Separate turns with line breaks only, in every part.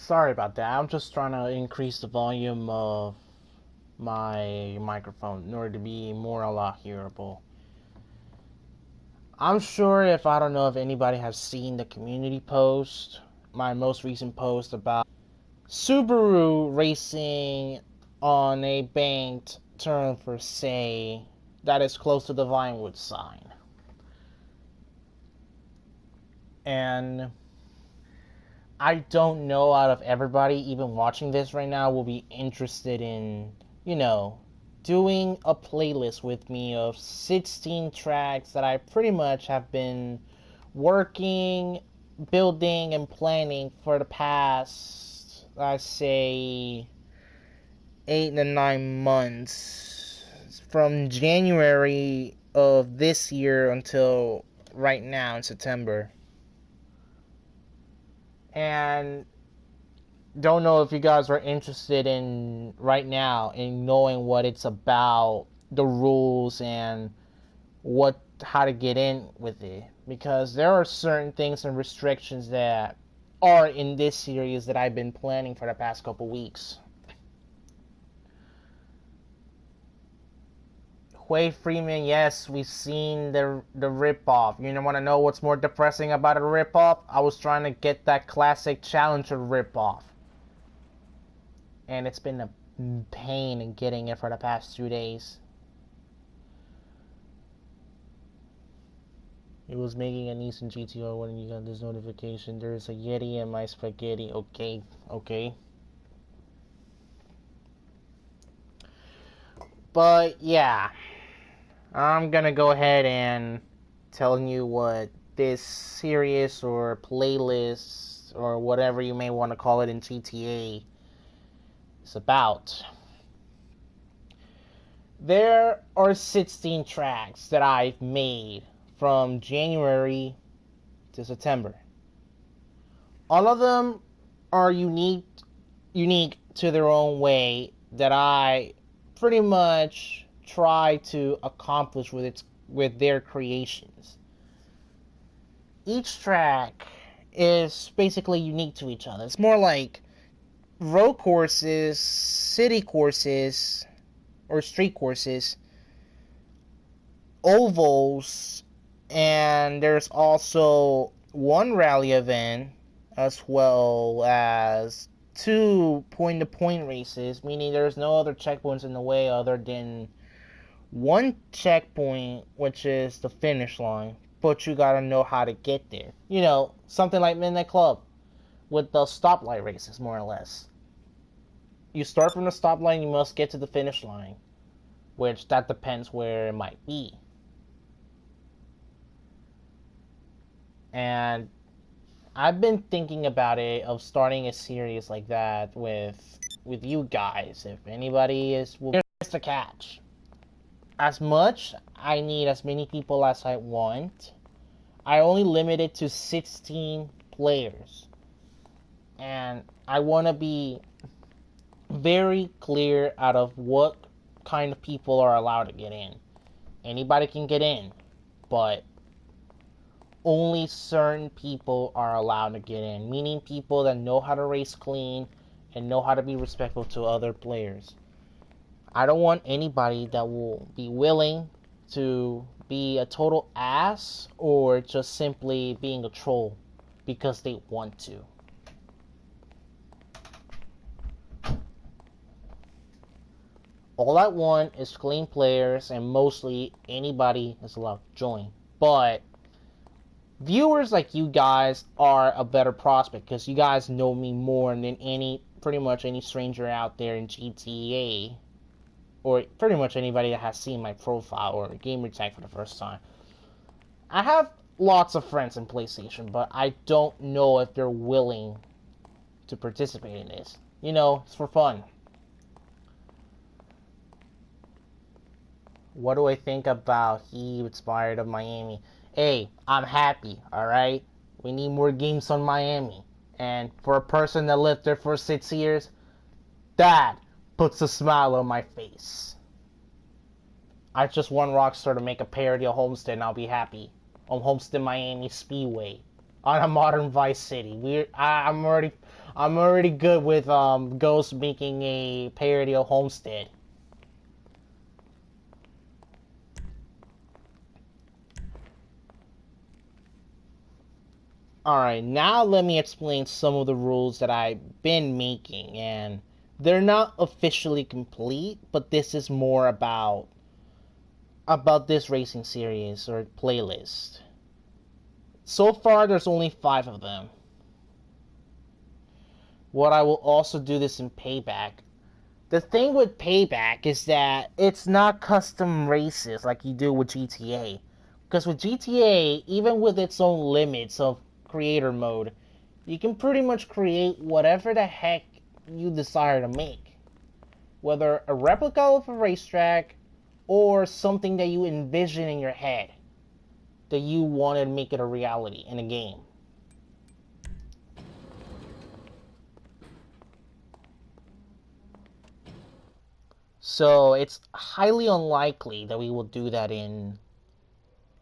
Sorry about that. I'm just trying to increase the volume of my microphone in order to be more a lot hearable. I'm sure if I don't know if anybody has seen the community post, my most recent post about Subaru racing on a banked turn for say that is close to the Vinewood sign. And I don't know out of everybody even watching this right now will be interested in, doing a playlist with me of 16 tracks that I pretty much have been working, building, and planning for the past, let's say, 8 to 9 months. From January of this year until right now in September. And don't know if you guys are interested in right now in knowing what it's about, the rules, and how to get in with it, because there are certain things and restrictions that are in this series that I've been planning for the past couple weeks. Hui Freeman, yes, we've seen the ripoff. You want to know what's more depressing about a ripoff? I was trying to get that classic Challenger ripoff, and it's been a pain in getting it for the past 2 days. It was making a Nissan GTR when you got this notification. There's a Yeti in my spaghetti. Okay. But yeah, I'm gonna go ahead and telling you what this series or playlist or whatever you may want to call it in GTA is about. There are 16 tracks that I've made from January to September. All of them are unique to their own way that I pretty much try to accomplish with their creations. Each track is basically unique to each other. It's more like road courses, city courses, or street courses, ovals, and there's also one rally event as well as 2 point-to-point races, meaning there's no other checkpoints in the way other than one checkpoint, which is the finish line, but you gotta know how to get there. Something like Midnight Club with the stoplight races, more or less. You start from the stoplight, you must get to the finish line, which that depends where it might be. And I've been thinking about it, of starting a series like that with you guys. If anybody is to catch. As much, I need as many people as I want. I only limit it to 16 players. And I want to be very clear out of what kind of people are allowed to get in. Anybody can get in, but only certain people are allowed to get in, meaning people that know how to race clean and know how to be respectful to other players. I don't want anybody that will be willing to be a total ass or just simply being a troll because they want to. All I want is clean players, and mostly anybody is allowed to join. But viewers like you guys are a better prospect because you guys know me more than pretty much any stranger out there in GTA, or pretty much anybody that has seen my profile or gamer tag for the first time. I have lots of friends in PlayStation, but I don't know if they're willing to participate in this. It's for fun. What do I think about He Inspired of Miami? Hey, I'm happy, alright? We need more games on Miami. And for a person that lived there for 6 years, that puts a smile on my face. I just want Rockstar to make a parody of Homestead and I'll be happy. On Homestead Miami Speedway. on a modern Vice City. I'm already good with Ghost making a parody of Homestead. Alright, now let me explain some of the rules that I've been making, and they're not officially complete, but this is more about this racing series or playlist. So far, there's only 5 of them. What I will also do this in Payback. The thing with Payback is that it's not custom races like you do with GTA. Because with GTA, even with its own limits of creator mode, you can pretty much create whatever the heck you desire to make. Whether a replica of a racetrack or something that you envision in your head that you want to make it a reality in a game. So it's highly unlikely that we will do that in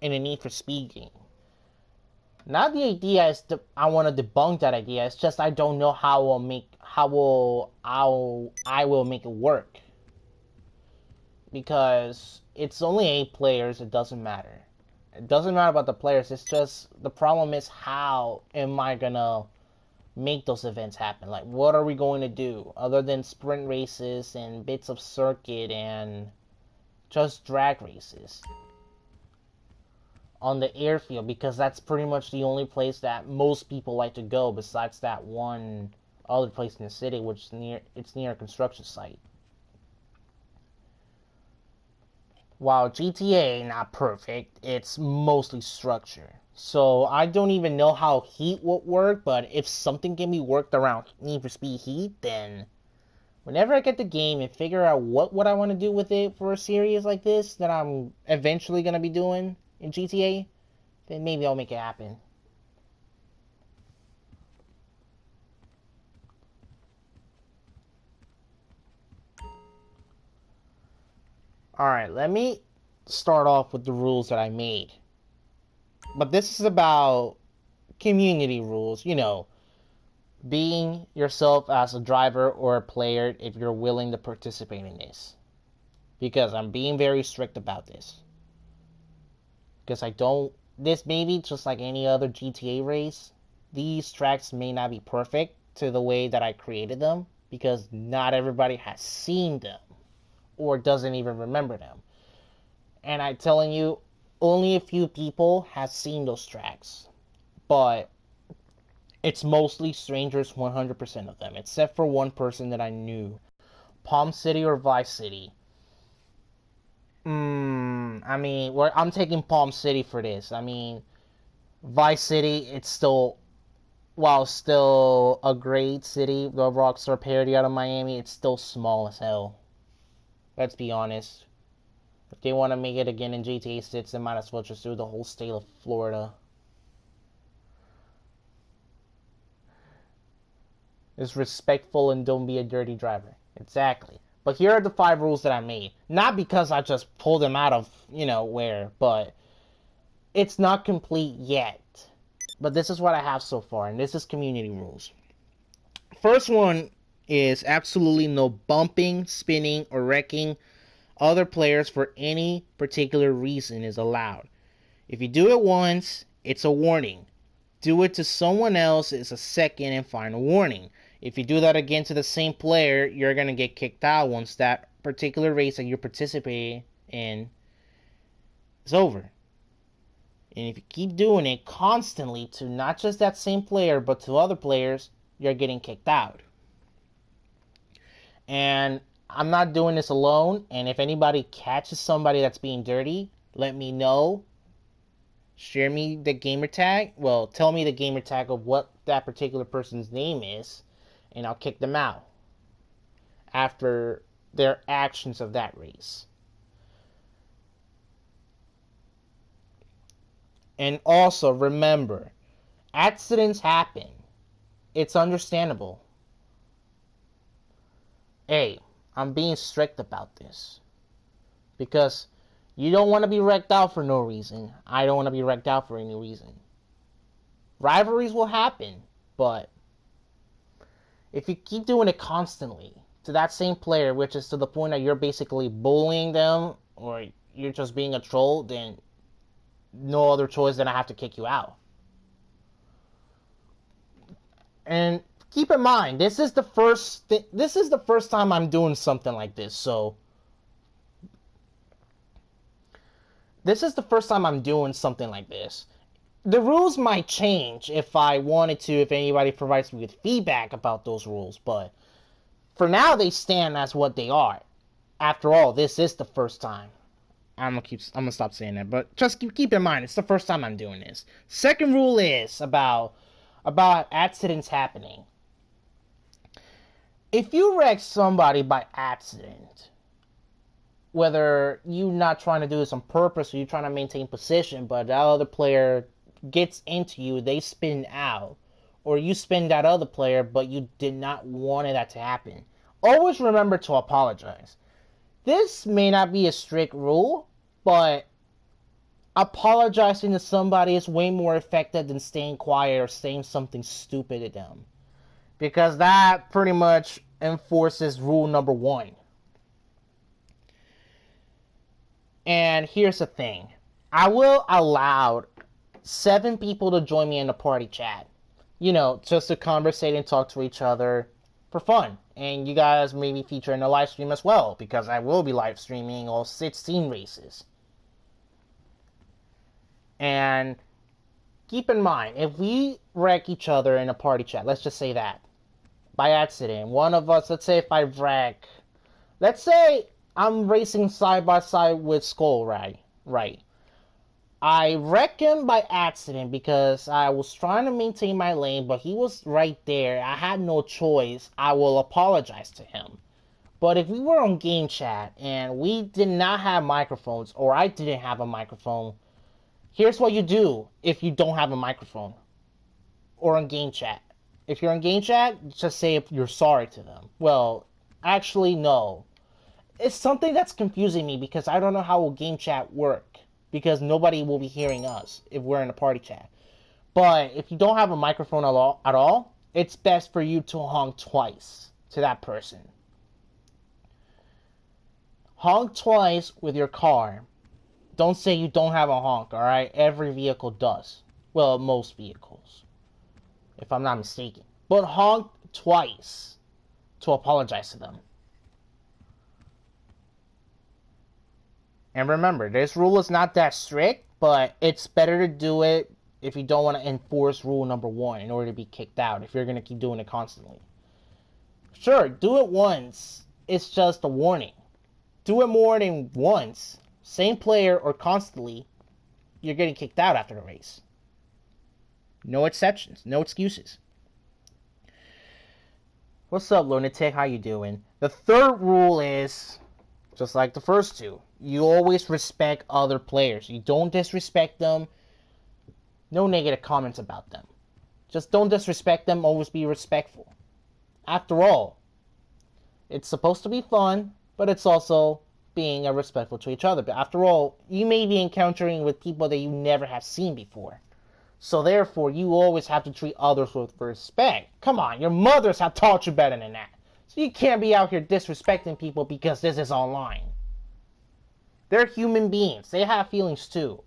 a Need for Speed game. Not the idea is I want to debunk that idea. It's just I don't know how I will make it work, because it's only 8 players. It doesn't matter. It doesn't matter about the players. It's just the problem is how am I gonna make those events happen? Like, what are we going to do other than sprint races and bits of circuit and just drag races on the airfield? Because that's pretty much the only place that most people like to go, besides that one other place in the city, which is near a construction site. While GTA not perfect, it's mostly structure. So I don't even know how Heat would work, but if something can be worked around Need for Speed Heat, then whenever I get the game and figure out what I want to do with it for a series like this that I'm eventually going to be doing in GTA, then maybe I'll make it happen. Alright, let me start off with the rules that I made. But this is about community rules, being yourself as a driver or a player if you're willing to participate in this. Because I'm being very strict about this. Because this may be just like any other GTA race. These tracks may not be perfect to the way that I created them, because not everybody has seen them or doesn't even remember them. And I'm telling you, only a few people have seen those tracks. But it's mostly strangers, 100% of them, except for one person that I knew. Palm City or Vice City? I mean, I'm taking Palm City for this. I mean, Vice City, it's still, while still a great city, the Rockstar parody out of Miami, it's still small as hell. Let's be honest. If they want to make it again in GTA 6, they might as well just do the whole state of Florida. Is respectful and don't be a dirty driver. Exactly. But here are the 5 rules that I made. Not because I just pulled them out of, where, but it's not complete yet. But this is what I have so far, and this is community rules. First one is absolutely no bumping, spinning, or wrecking other players for any particular reason is allowed. If you do it once, it's a warning. Do it to someone else is a second and final warning. If you do that again to the same player, you're going to get kicked out once that particular race that you're participating in is over. And if you keep doing it constantly to not just that same player, but to other players, you're getting kicked out. And I'm not doing this alone. And if anybody catches somebody that's being dirty, let me know. Share me the gamer tag. Well, tell me the gamer tag of what that particular person's name is, and I'll kick them out after their actions of that race. And also remember, accidents happen. It's understandable. Hey, I'm being strict about this, because you don't want to be wrecked out for no reason. I don't want to be wrecked out for any reason. Rivalries will happen, but if you keep doing it constantly to that same player, which is to the point that you're basically bullying them or you're just being a troll, then no other choice than I have to kick you out. And keep in mind, this is the first time I'm doing something like this. So this is the first time I'm doing something like this. The rules might change if I wanted to, if anybody provides me with feedback about those rules, but for now they stand as what they are. After all, this is the first time. I'm gonna stop saying that, but just keep in mind, it's the first time I'm doing this. Second rule is about accidents happening. If you wreck somebody by accident, whether you're not trying to do this on purpose or you're trying to maintain position, but that other player gets into you, they spin out, or you spin that other player, but you did not want that to happen, always remember to apologize. This may not be a strict rule, but apologizing to somebody is way more effective than staying quiet or saying something stupid to them, because that pretty much enforces rule number 1. And here's the thing. I will allow 7 people to join me in the party chat. You know, just to conversate and talk to each other for fun. And you guys may be featured in the live stream as well, because I will be live streaming all 16 races. And keep in mind, if we wreck each other in a party chat, let's just say that, by accident, one of us, let's say if I wreck, let's say I'm racing side by side with Skull, right? I wrecked him by accident because I was trying to maintain my lane, but he was right there. I had no choice. I will apologize to him. But if we were on game chat and we did not have microphones, or I didn't have a microphone, here's what you do if you don't have a microphone or on game chat. If you're on game chat, just say if you're sorry to them. Well, actually, no. It's something that's confusing me because I don't know how will game chat work, because nobody will be hearing us if we're in a party chat. But if you don't have a microphone at all, it's best for you to honk twice to that person. Honk twice with your car. Don't say you don't have a honk, alright? Every vehicle does. Well, most vehicles, if I'm not mistaken. But honk twice to apologize to them. And remember, this rule is not that strict, but it's better to do it if you don't want to enforce rule number 1 in order to be kicked out, if you're going to keep doing it constantly. Sure, do it once. It's just a warning. Do it more than once, same player or constantly, you're getting kicked out after the race. No exceptions, no excuses. What's up, Lunatic? How you doing? The third rule is, just like the first 2, you always respect other players. You don't disrespect them. No negative comments about them. Just don't disrespect them. Always be respectful. After all, it's supposed to be fun, but it's also being respectful to each other. But after all, you may be encountering with people that you never have seen before. So therefore, you always have to treat others with respect. Come on, your mothers have taught you better than that. So you can't be out here disrespecting people because this is online. They're human beings. They have feelings too.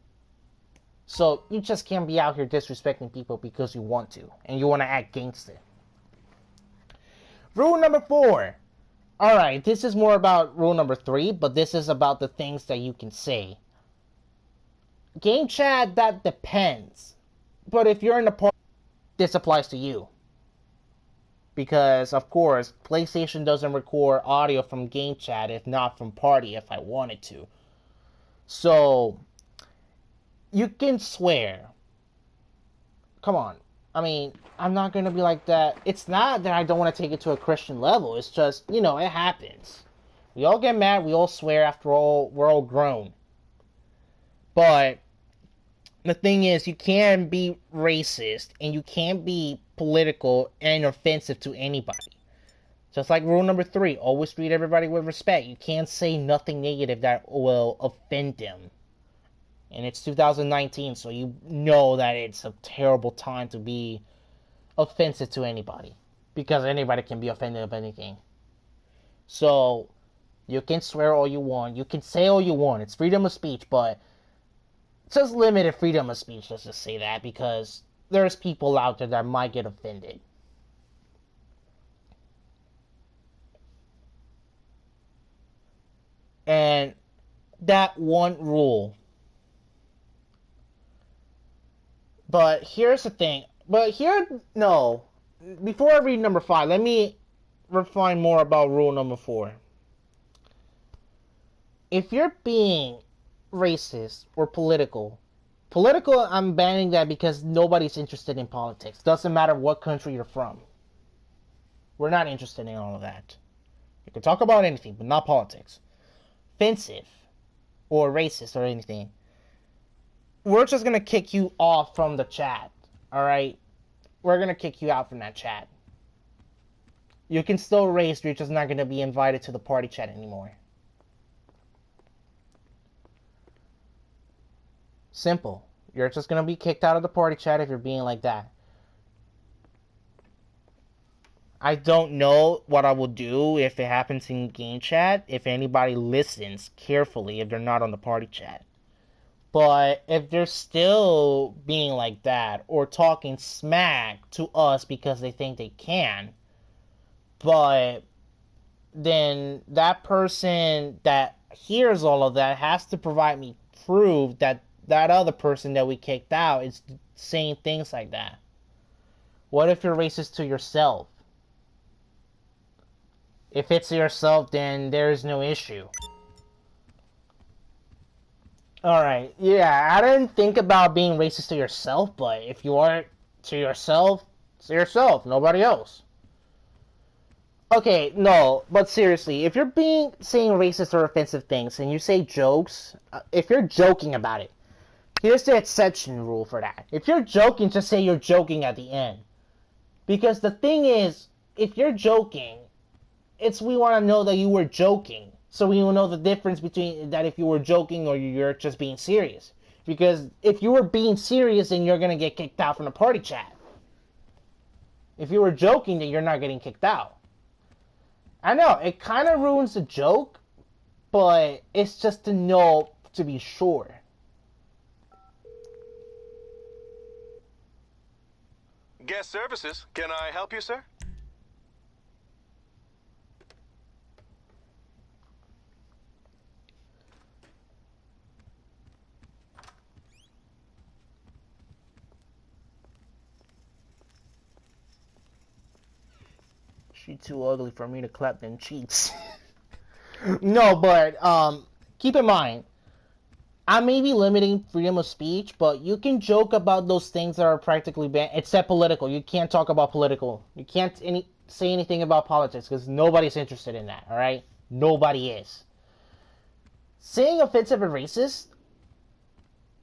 So you just can't be out here disrespecting people because you want to. And you want to act gangster. Rule number 4. Alright, this is more about rule number 3. But this is about the things that you can say. Game chat, that depends. But if you're in the party, this applies to you. Because, of course, PlayStation doesn't record audio from game chat if not from party if I wanted to. So, you can swear. Come on. I mean, I'm not going to be like that. It's not that I don't want to take it to a Christian level. It's just, you know, it happens. We all get mad. We all swear. After all, we're all grown. But the thing is, you can't be racist and you can't be political and offensive to anybody. Just like rule number 3, always treat everybody with respect. You can't say nothing negative that will offend them. And it's 2019, so you know that it's a terrible time to be offensive to anybody. Because anybody can be offended of anything. So, you can swear all you want. You can say all you want. It's freedom of speech, but it's just limited freedom of speech, let's just say that, because there's people out there that might get offended. And that one rule. But here's the thing. No. Before I read number 5, let me refine more about rule number 4. If you're being racist or political, I'm banning that because nobody's interested in politics. Doesn't matter what country you're from. We're not interested in all of that. You can talk about anything, but not politics. Offensive or racist or anything, we're just gonna kick you off from the chat. Alright? We're gonna kick you out from that chat. You can still race, you're just not gonna be invited to the party chat anymore. Simple. You're just gonna be kicked out of the party chat if you're being like that. I don't know what I will do if it happens in game chat, if anybody listens carefully if they're not on the party chat. But if they're still being like that or talking smack to us because they think they can, but then that person that hears all of that has to provide me proof that that other person that we kicked out is saying things like that. What if you're racist to yourself? If it's yourself, then there's no issue. Alright, yeah, I didn't think about being racist to yourself, but if you are to yourself, it's yourself, nobody else. Okay, no, but seriously, if you're saying racist or offensive things and you say jokes, if you're joking about it, here's the exception rule for that. If you're joking, just say you're joking at the end. Because the thing is, if you're joking, we want to know that you were joking. So we will know the difference between that if you were joking or you're just being serious. Because if you were being serious, then you're going to get kicked out from the party chat. If you were joking, then you're not getting kicked out. I know, it kind of ruins the joke, but it's just to know to be sure.
Guest services, can I help you, sir?
She too ugly for me to clap them cheeks. No, but keep in mind, I may be limiting freedom of speech, but you can joke about those things that are practically banned, except political. You can't talk about political. You can't say anything about politics because nobody's interested in that, alright? Nobody is. Saying offensive and racist,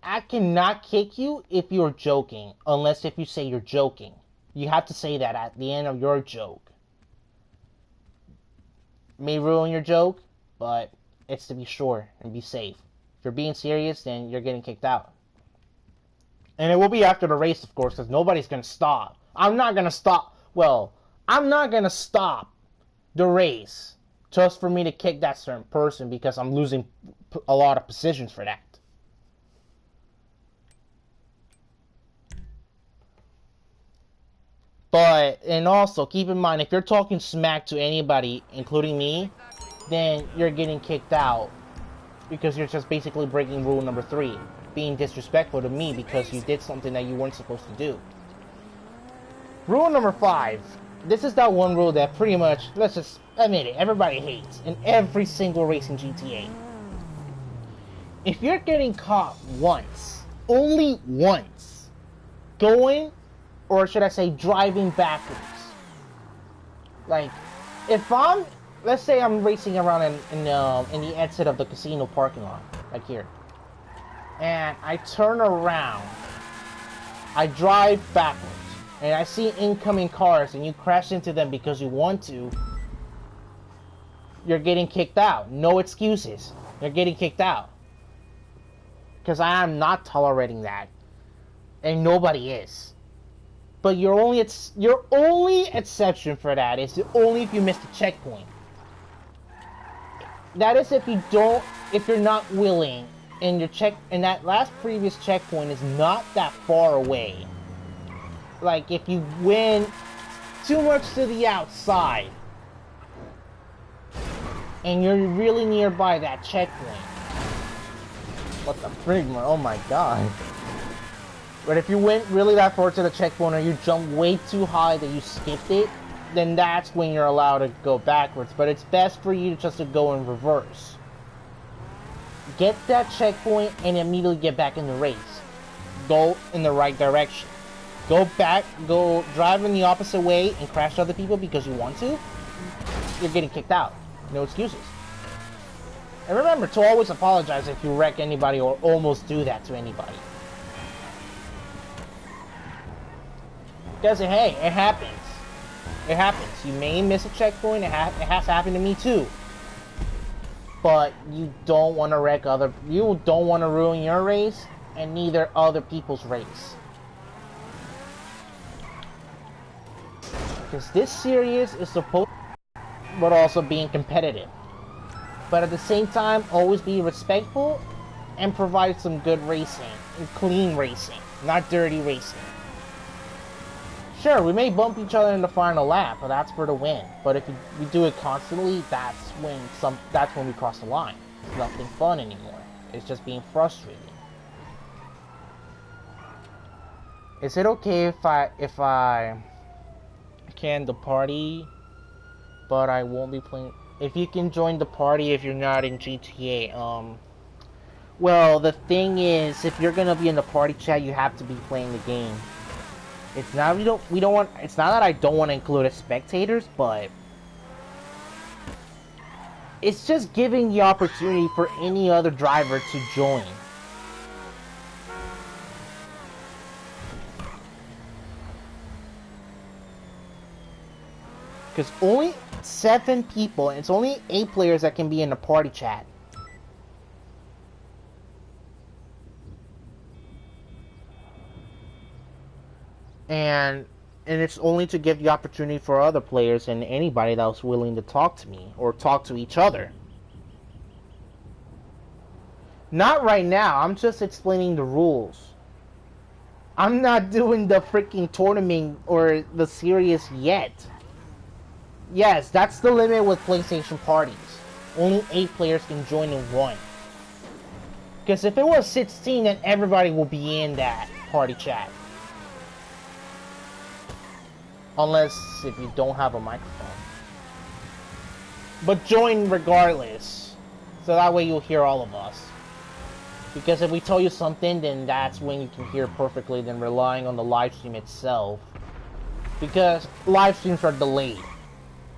I cannot kick you if you're joking, unless if you say you're joking. You have to say that at the end of your joke. May ruin your joke, but it's to be sure and be safe. If you're being serious, then you're getting kicked out. And it will be after the race, of course, because nobody's going to stop. I'm not going to stop the race just for me to kick that certain person because I'm losing a lot of positions for that. But, and also, keep in mind, if you're talking smack to anybody, including me, then you're getting kicked out. Because you're just basically breaking rule number 3. Being disrespectful to me because you did something that you weren't supposed to do. Rule number 5. This is that one rule that pretty much, let's just admit it, everybody hates in every single race in GTA. If you're getting caught once, only once, going, or should I say driving backwards. Like, if let's say I'm racing around in the exit of the casino parking lot, like here. And I turn around, I drive backwards, and I see incoming cars and you crash into them because you want to, you're getting kicked out. No excuses. You're getting kicked out. because I am not tolerating that, and nobody is. But your only exception for that is only if you miss the checkpoint. That is if you're not willing, and that last previous checkpoint is not that far away. Like if you went too much to the outside, and you're really nearby that checkpoint. What the frig, man? Oh my god. But if you went really that far to the checkpoint, or you jumped way too high that you skipped it, then that's when you're allowed to go backwards. But it's best for you just to go in reverse. Get that checkpoint and immediately get back in the race. Go in the right direction. Go drive in the opposite way and crash other people because you want to. You're getting kicked out. No excuses. And remember to always apologize if you wreck anybody or almost do that to anybody. Because, hey, it happens. It happens. You may miss a checkpoint. It has happened to me too. But you don't want to you don't want to ruin your race, and neither other people's race. Because this series is supposed to, but also being competitive. But at the same time, always be respectful and provide some good racing and clean racing, not dirty racing. Sure, we may bump each other in the final lap, but that's for the win. But if we do it constantly, that's when we cross the line. It's nothing fun anymore. It's just being frustrating. Is it okay if I can the party, but I won't be playing? If you can join the party if you're not in GTA, well, the thing is, if you're gonna be in the party chat, you have to be playing the game. It's not it's not that I don't want to include as spectators, but it's just giving the opportunity for any other driver to join. Because only 7 people, and it's only 8 players that can be in the party chat. And it's only to give the opportunity for other players and anybody that was willing to talk to me or talk to each other. Not right now. I'm just explaining the rules. I'm not doing the freaking tournament or the series yet. Yes, that's the limit with PlayStation parties. Only 8 players can join in one. Because if it was 16, then everybody will be in that party chat. Unless if you don't have a microphone. But join regardless. So that way you'll hear all of us. Because if we tell you something, then that's when you can hear perfectly than relying on the live stream itself. Because live streams are delayed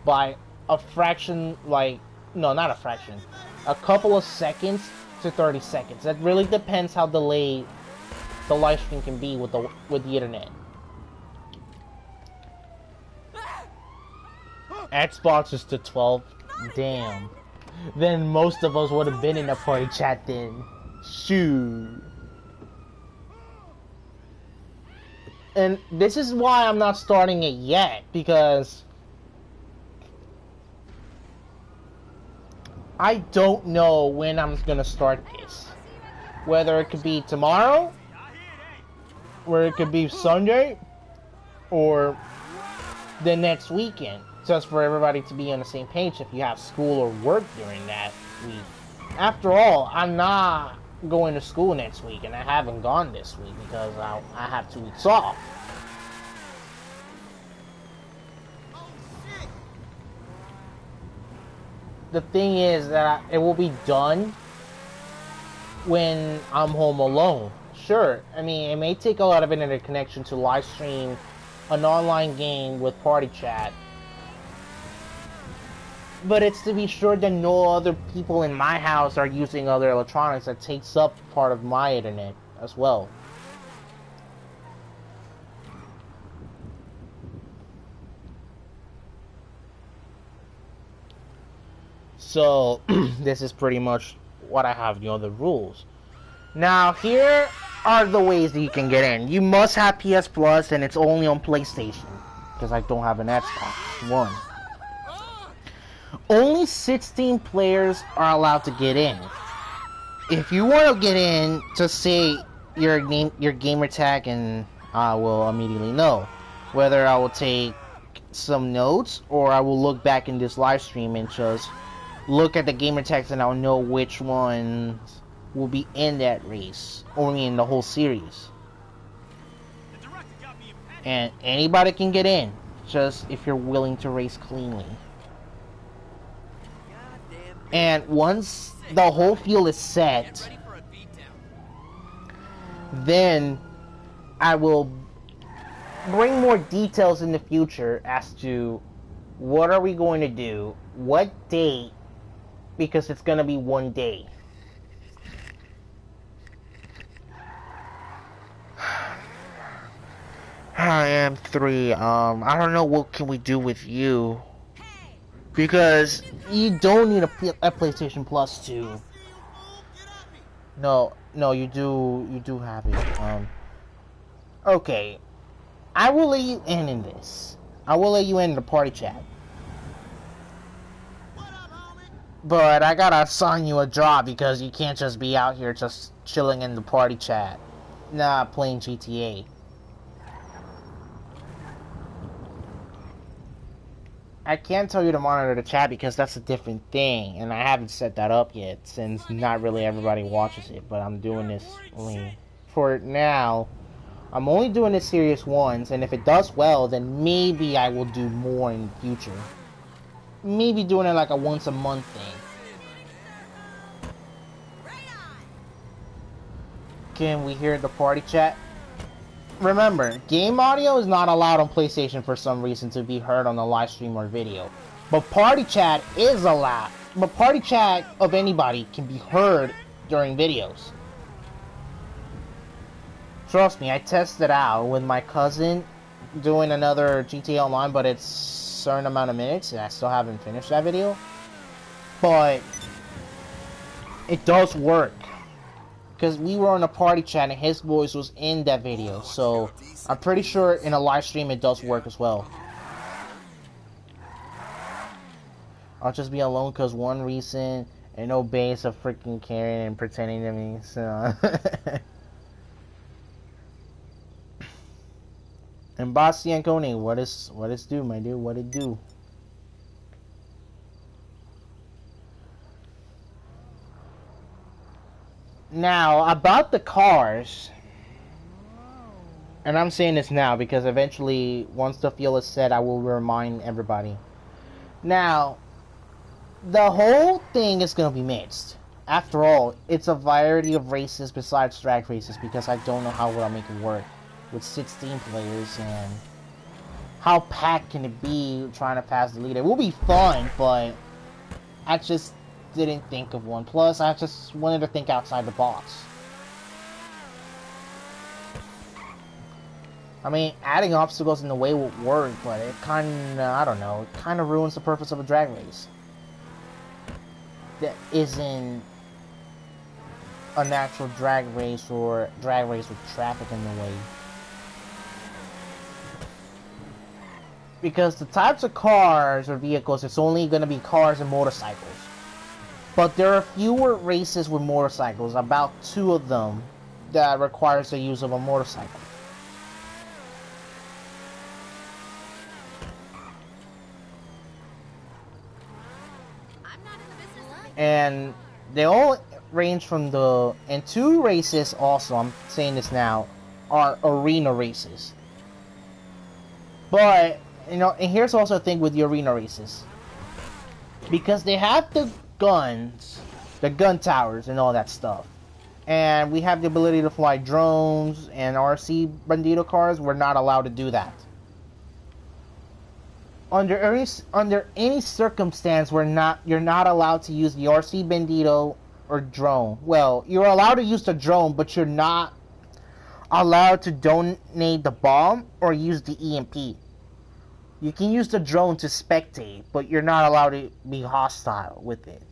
by a fraction, no, not a fraction. A couple of seconds to 30 seconds. That really depends how delayed the live stream can be with the internet. Xbox is to 12. Damn. Then most of us would have been in the party chat then. Shoot. And this is why I'm not starting it yet, because I don't know when I'm gonna start this. Whether it could be tomorrow, or it could be Sunday, or the next weekend. Just for everybody to be on the same page if you have school or work during that week. After all, I'm not going to school next week, and I haven't gone this week because I have 2 weeks off. The thing is that it will be done when I'm home alone. Sure, I mean, it may take a lot of internet connection to live stream an online game with party chat. But it's to be sure that no other people in my house are using other electronics that takes up part of my internet as well. So, this is pretty much what I have, the rules. Now, here are the ways that you can get in. You must have PS Plus, and it's only on PlayStation, because I don't have an Xbox One. Only 16 players are allowed to get in. If you want to get in, just say your name, your gamer tag, and I will immediately know whether I will take some notes or I will look back in this live stream and just look at the gamer tags, and I'll know which ones will be in that race, or in the whole series. And anybody can get in, just if you're willing to race cleanly. And once the whole field is set, then I will bring more details in the future as to what are we going to do, what date, because it's going to be one day. I am 3. I don't know what can we do with you, because you don't need a PlayStation Plus to. No, you do have it. Okay, I will let you in this. I will let you in the party chat. But I gotta assign you a job, because you can't just be out here just chilling in the party chat, not playing GTA. I can't tell you to monitor the chat because that's a different thing, and I haven't set that up yet since not really everybody watches it, but I'm doing this only for now. I'm only doing this series once, and if it does well, then maybe I will do more in the future. Maybe doing it like a once a month thing. Can we hear the party chat? Remember, game audio is not allowed on PlayStation for some reason to be heard on the live stream or video. But party chat is allowed. But party chat of anybody can be heard during videos. Trust me, I tested out with my cousin doing another GTA Online, but it's a certain amount of minutes, and I still haven't finished that video. But it does work. Because we were on a party chat and his voice was in that video, so I'm pretty sure in a live stream it does work as well. I'll just be alone because one reason, and no base of freaking caring and pretending to me, so. And Basti Anconi, what is do, my dude? What it do? Now, about the cars, and I'm saying this now because eventually, once the field is set, I will remind everybody. Now, the whole thing is going to be mixed. After all, it's a variety of races besides drag races, because I don't know how will I make it work with 16 players, and how packed can it be trying to pass the lead. It will be fun, but I just didn't think of one. Plus, I just wanted to think outside the box. I mean, adding obstacles in the way would work, but it kinda, I don't know, it kinda ruins the purpose of a drag race. That isn't a natural drag race, or drag race with traffic in the way. Because the types of cars or vehicles, it's only gonna be cars and motorcycles. But there are fewer races with motorcycles, about 2 of them, that requires the use of a motorcycle. And they all range from the... And 2 races also, I'm saying this now, are arena races. But, you know, and here's also a thing with the arena races. Because they have the guns, the gun towers and all that stuff, and we have the ability to fly drones and RC Bandito cars. We're not allowed to do that. Under any circumstance, you're not allowed to use the RC Bandito or drone. Well, you're allowed to use the drone, but you're not allowed to donate the bomb or use the EMP. You can use the drone to spectate, but you're not allowed to be hostile with it.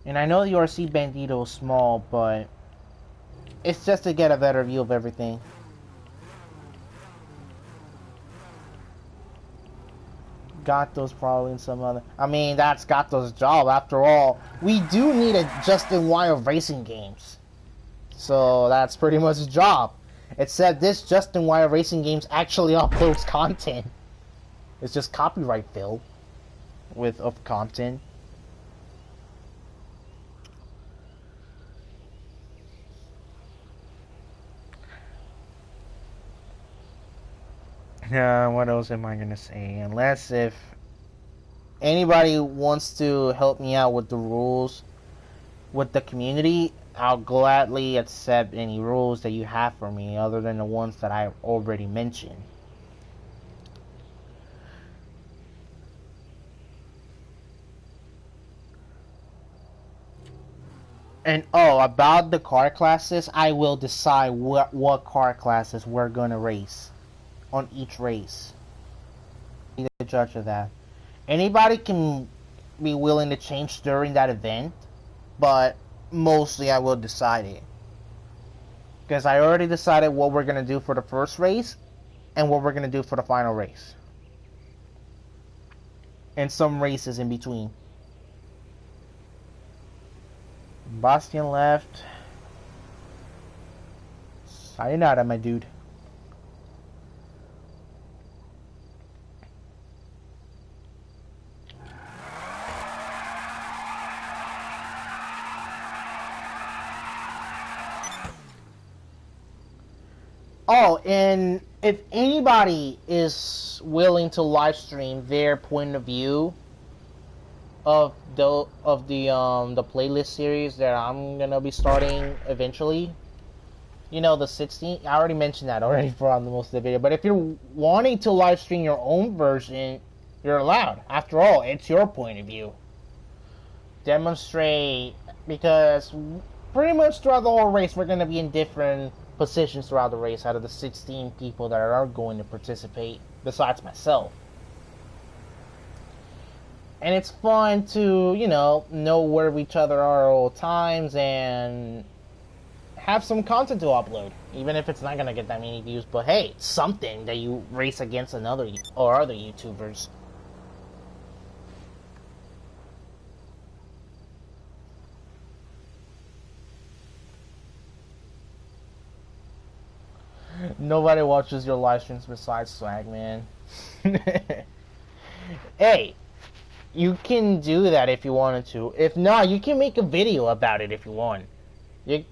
And I know the RC Bandito is small, but it's just to get a better view of everything. Gato's probably in some other... I mean, that's Gato's job, after all. We do need a Justin Wild Racing Games. So that's pretty much his job. Except this Justin Wild Racing Games actually uploads content. It's just copyright filled of content. What else am I gonna say? Unless if anybody wants to help me out with the rules with the community, I'll gladly accept any rules that you have for me other than the ones that I already mentioned. And oh, about the car classes, I will decide what car classes we're gonna race on each race. Be the judge of that. Anybody can be willing to change during that event, but mostly I will decide it. Because I already decided what we're gonna do for the first race and what we're gonna do for the final race. And some races in between. Bastian left. Sayonara, my dude. Oh, and if anybody is willing to live stream their point of view of the playlist series that I'm gonna be starting eventually, you know, the 16, I already mentioned that already for on the most of the video, but if you're wanting to live stream your own version, you're allowed. After all, it's your point of view. Demonstrate, because pretty much throughout the whole race we're gonna be in different positions throughout the race out of the 16 people that are going to participate besides myself. And it's fun to, you know where each other are at all times and have some content to upload, even if it's not gonna get that many views. But hey, it's something that you race against another or other YouTubers. Nobody watches your live streams besides Swag, man. Hey, you can do that if you wanted to. If not, you can make a video about it if you want.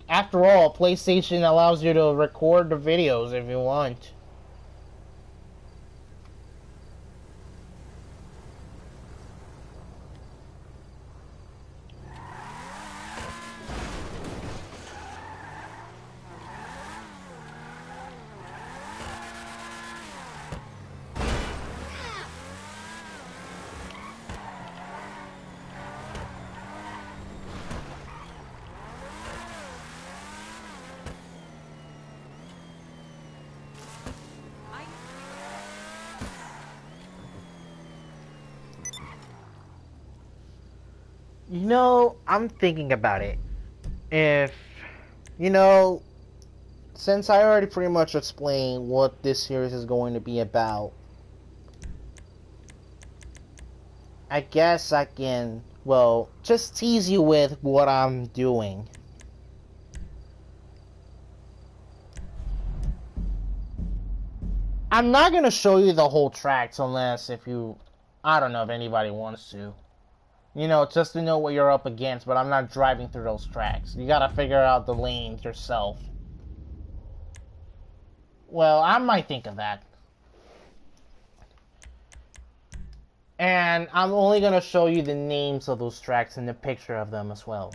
After all, PlayStation allows you to record the videos if you want. You know, I'm thinking about it. If, since I already pretty much explained what this series is going to be about, I guess I can, well, just tease you with what I'm doing. I'm not gonna show you the whole tracks unless I don't know if anybody wants to. Just to know what you're up against, but I'm not driving through those tracks. You gotta figure out the lanes yourself. Well, I might think of that. And I'm only gonna show you the names of those tracks and the picture of them as well.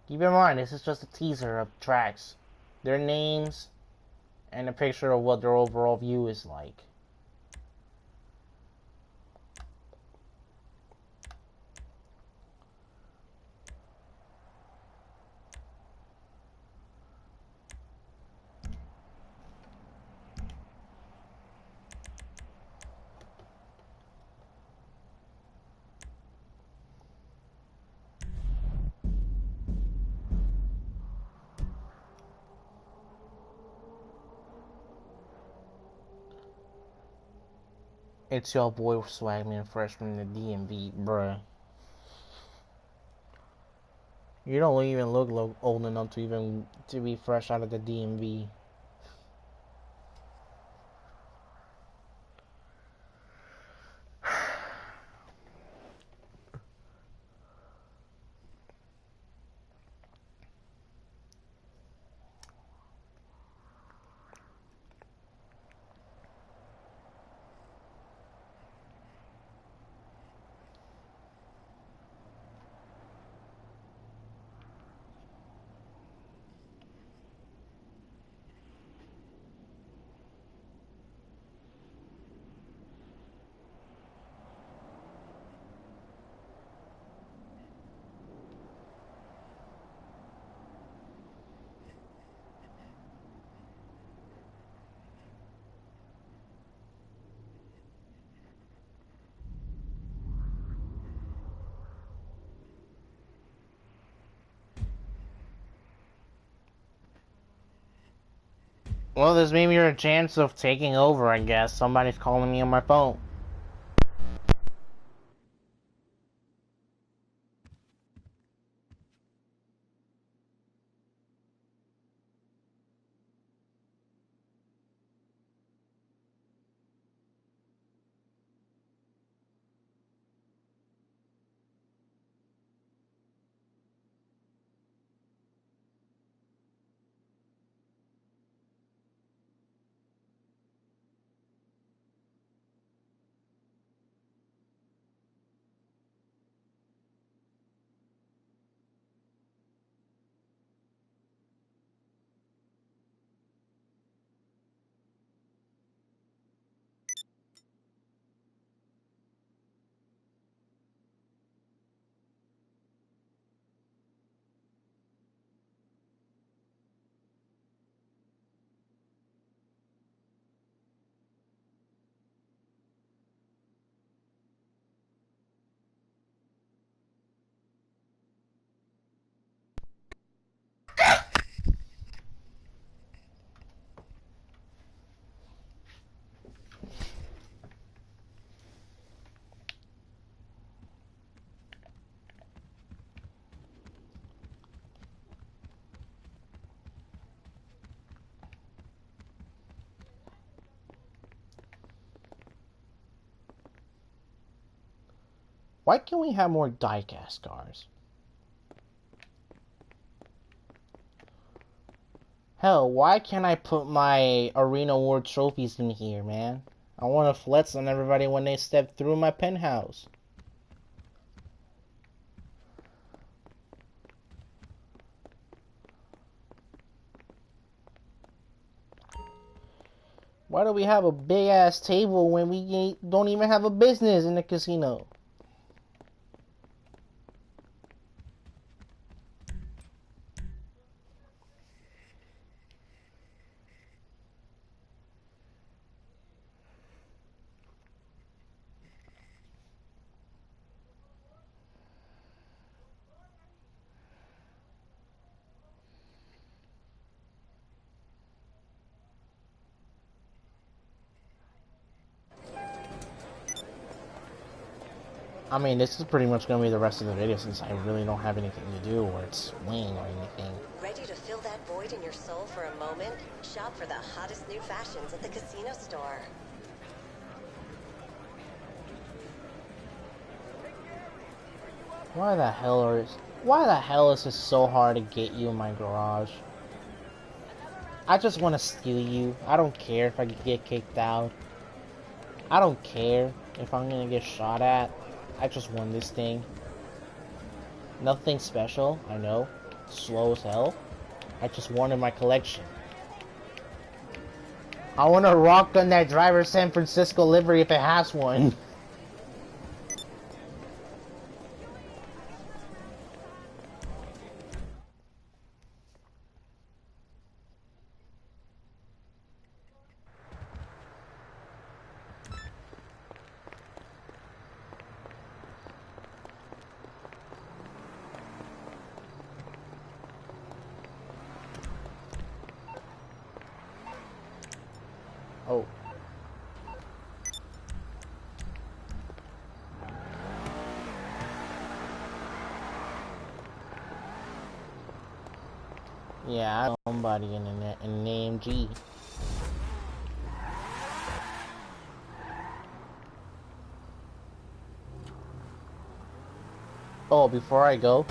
Keep in mind, this is just a teaser of tracks. Their names and a picture of what their overall view is like. It's your boy Swagman, fresh from the DMV, bruh. You don't even look old enough to be fresh out of the DMV. Well, there's maybe a chance of taking over, I guess. Somebody's calling me on my phone. Why can't we have more diecast cars? Hell, why can't I put my Arena Award trophies in here, man? I want to flex on everybody when they step through my penthouse. Why do we have a big ass table when we don't even have a business in the casino? I mean, this is pretty much going to be the rest of the video since I really don't have anything to do or explain or anything.
Ready to fill that void in your soul for a moment? Shop for the hottest new fashions at the casino store.
Why the hell is it so hard to get you in my garage? I just want to steal you. I don't care if I get kicked out. I don't care if I'm going to get shot at. I just won this thing. Nothing special, I know. Slow as hell. I just wanted my collection. I want to rock on that driver San Francisco livery if it has one. Oh. Yeah, I know somebody in the AMG. Oh, before I go,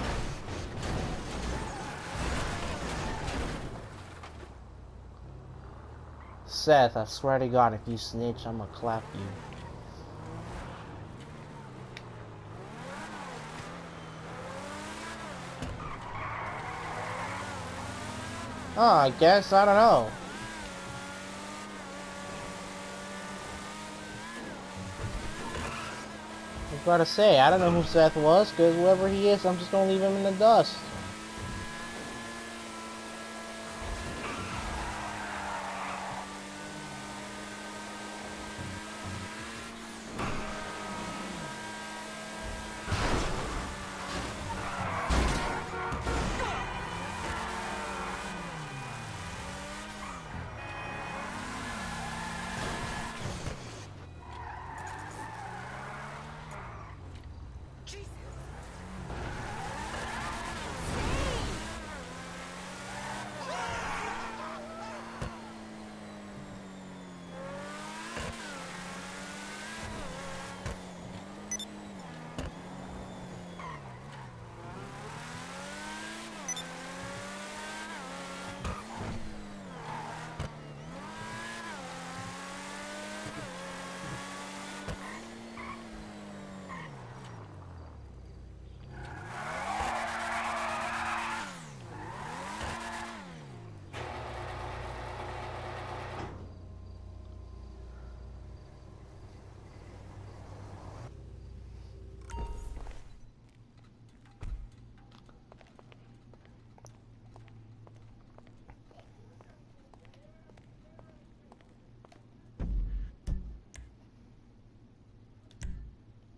Seth, I swear to God, if you snitch, I'ma clap you. Oh, I guess, I don't know. I was about to say, I don't know who Seth was, because whoever he is, I'm just gonna leave him in the dust.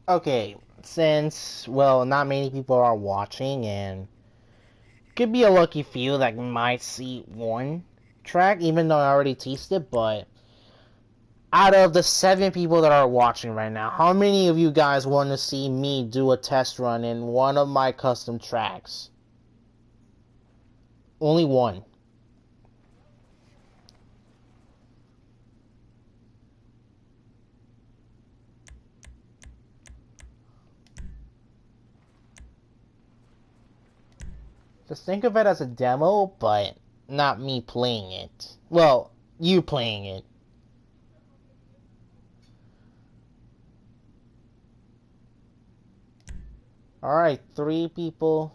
Okay, since, well, not many people are watching, and could be a lucky few that might see one track, even though I already teased it, but out of the 7 people that are watching right now, how many of you guys want to see me do a test run in one of my custom tracks? Only one. Just think of it as a demo, but not me playing it. Well, you playing it. Alright, 3 people.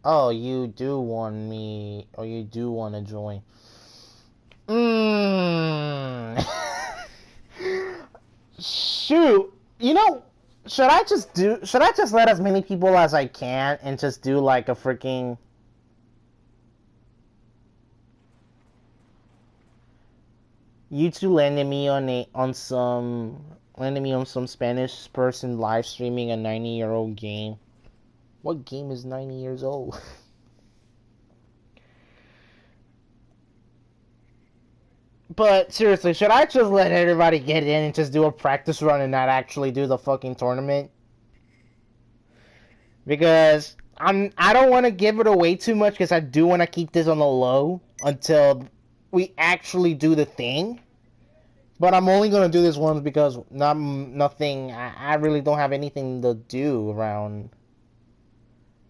Oh, you do want me, or you do want to join. Shoot, you know, should I just let as many people as I can and just do like a freaking... You two landed me on some Spanish person live streaming a 90-year-old game. What game is 90 years old? But seriously, should I just let everybody get in and just do a practice run and not actually do the fucking tournament? Because I don't want to give it away too much, because I do want to keep this on the low until we actually do the thing. But I'm only gonna do this once because nothing. I really don't have anything to do around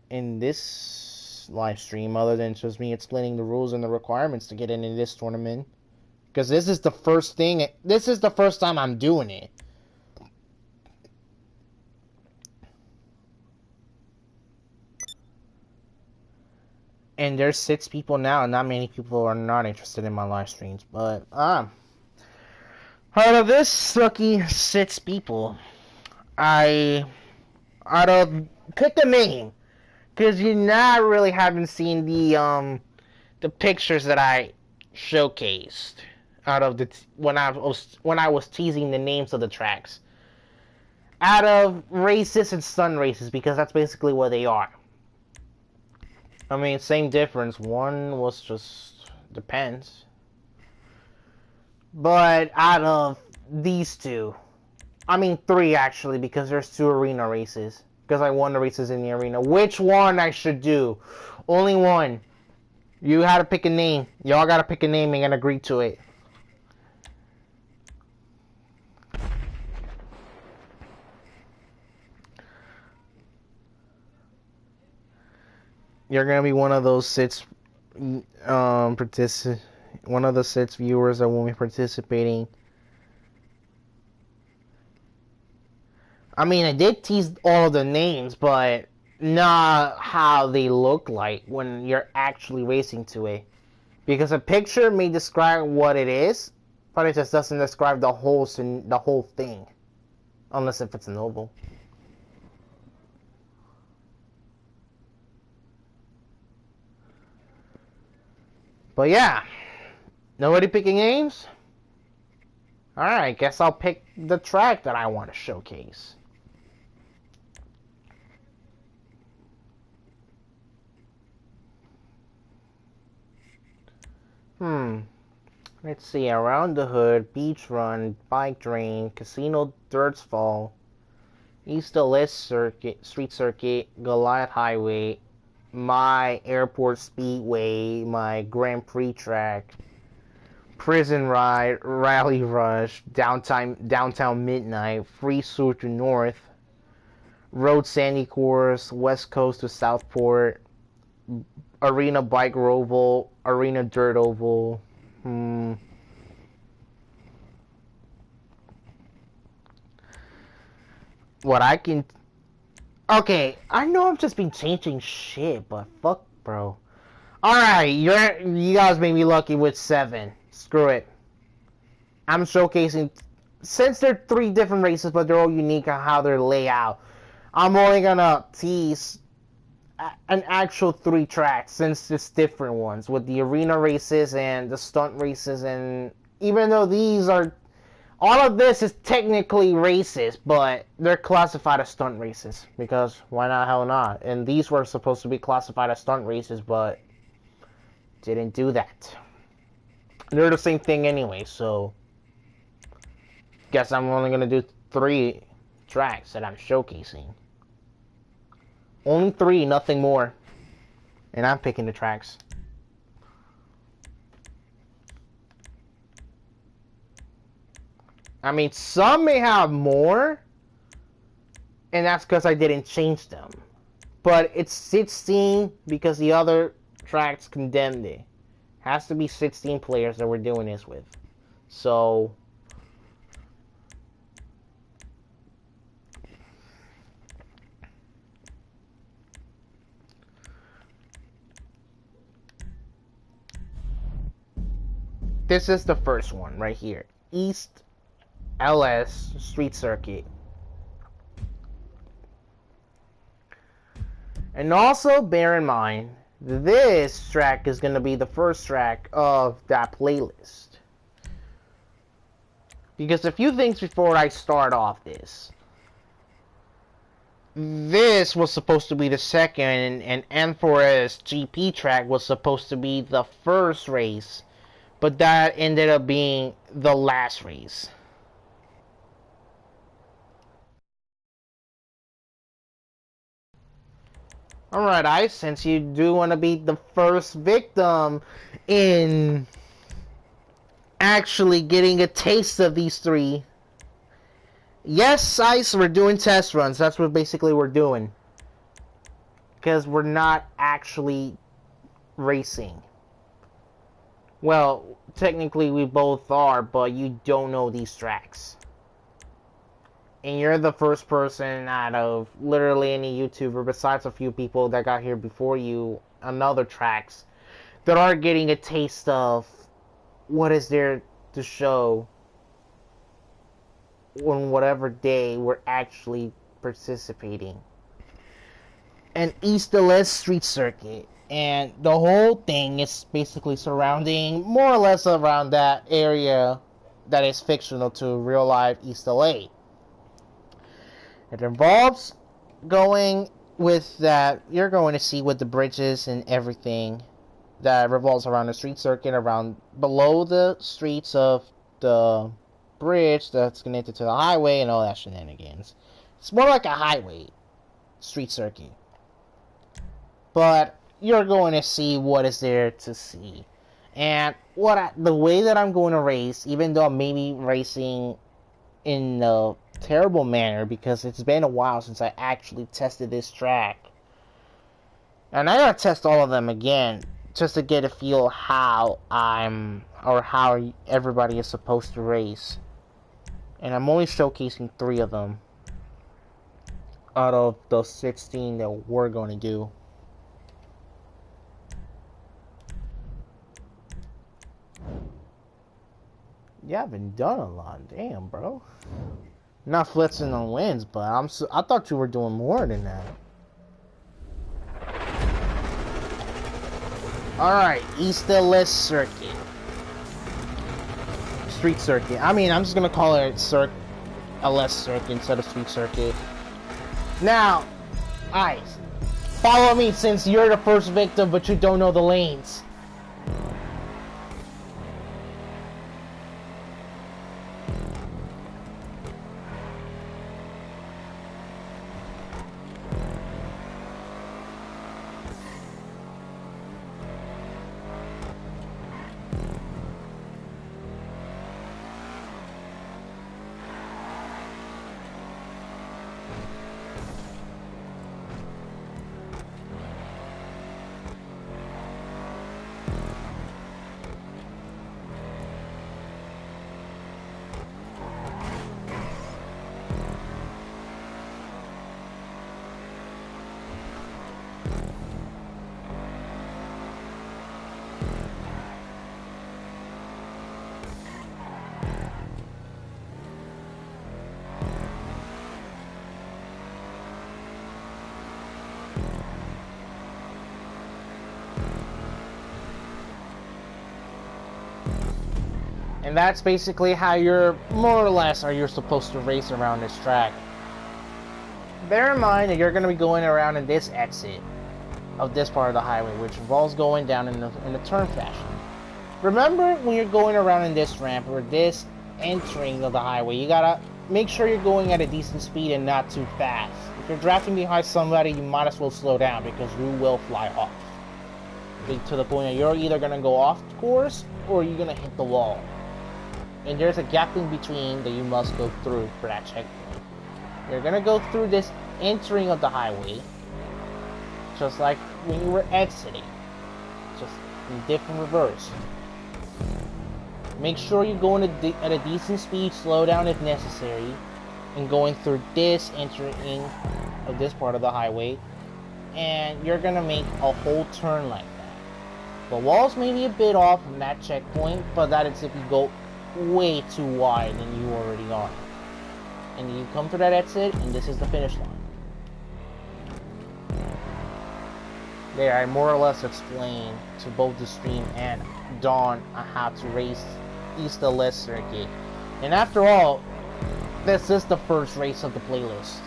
in this live stream other than just me explaining the rules and the requirements to get into this tournament. Because this is the first thing. This is the first time I'm doing it. And there's 6 people now, and not many people are not interested in my live streams. But out of this lucky 6 people, pick a name, because you not really haven't seen the pictures that I showcased out of when I was teasing the names of the tracks. Out of races and stun races, because that's basically what they are. I mean, same difference. One was just depends. But out of these 2, I mean 3 actually, because there's 2 arena races. Because I won the races in the arena. Which one I should do? Only one. You had to pick a name. Y'all gotta pick a name and agree to it. You're gonna be one of those one of the 6 viewers that will be participating. I mean, I did tease all of the names, but not how they look like when you're actually racing to it. Because a picture may describe what it is, but it just doesn't describe the whole thing, unless if it's an oval. But yeah, nobody picking names? Alright, guess I'll pick the track that I want to showcase. Let's see, Around the Hood, Beach Run, Bike Drain, Casino Dirts Fall, East Ellis Circuit, Street Circuit, Goliath Highway, my Airport Speedway, my Grand Prix track, Prison Ride, Rally Rush, Downtown Midnight, Free Sur to North, Road Sandy Course, West Coast to Southport, Arena Bike Oval, Arena Dirt Oval. What I can... Okay, I know I've just been changing shit, but fuck, bro. Alright, you guys may be lucky with 7. Screw it. I'm showcasing... Since they're 3 different races, but they're all unique on how they're laid out, I'm only gonna tease an actual 3 tracks, since it's different ones, with the arena races and the stunt races, and even though these are... All of this is technically races, but they're classified as stunt races, because why not, hell not? And these were supposed to be classified as stunt races, but didn't do that. They're the same thing anyway, so guess I'm only gonna do 3 tracks that I'm showcasing. Only 3, nothing more. And I'm picking the tracks. I mean, some may have more, and that's because I didn't change them. But it's 16 because the other tracks condemned it. Has to be 16 players that we're doing this with. So... This is the first one right here. East LS Street Circuit. And also bear in mind, this track is going to be the first track of that playlist. Because a few things before I start off this. This was supposed to be the second, and N4S GP track was supposed to be the first race. But that ended up being the last race. Alright, Ice, since you do want to be the first victim in actually getting a taste of these 3. Yes, Ice, we're doing test runs. That's what basically we're doing. Because we're not actually racing. Well, technically we both are, but you don't know these tracks. And you're the first person out of literally any YouTuber, besides a few people that got here before you on other tracks, that are getting a taste of what is there to show on whatever day we're actually participating. And East LS Street Circuit. And the whole thing is basically surrounding, more or less around that area that is fictional to real life East LA. It involves going with that, you're going to see with the bridges and everything that revolves around the street circuit, around below the streets of the bridge that's connected to the highway and all that shenanigans. It's more like a highway street circuit. But you're going to see what is there to see. And the way that I'm going to race, even though I'm maybe racing in a terrible manner because it's been a while since I actually tested this track. And I gotta test all of them again just to get a feel how how everybody is supposed to race. And I'm only showcasing 3 of them out of the 16 that we're going to do. You haven't done a lot, damn, bro. Not flexing on wins, but I thought you were doing more than that. Alright, East LS Circuit. Street Circuit. I mean, I'm just gonna call it LS Circuit instead of Street Circuit. Now, Ice, follow me since you're the first victim, but you don't know the lanes. And that's basically how you're, more or less, you're supposed to race around this track. Bear in mind that you're going to be going around in this exit of this part of the highway, which involves going down in a turn fashion. Remember, when you're going around in this ramp or this entering of the highway, you gotta make sure you're going at a decent speed and not too fast. If you're drafting behind somebody, you might as well slow down because you will fly off. To the point that you're either going to go off course or you're going to hit the wall. And there's a gap in between that you must go through for that checkpoint. You're gonna go through this entering of the highway, just like when you were exiting, just in different reverse. Make sure you're going at a decent speed, slow down if necessary, and going through this entering of this part of the highway, and you're gonna make a whole turn like that. The walls may be a bit off from that checkpoint, but that is if you go way too wide than you already are. And you come to that exit, and this is the finish line. There, I more or less explained to both the stream and Dawn on how to race East LS Circuit. And after all, this is the first race of the playlist.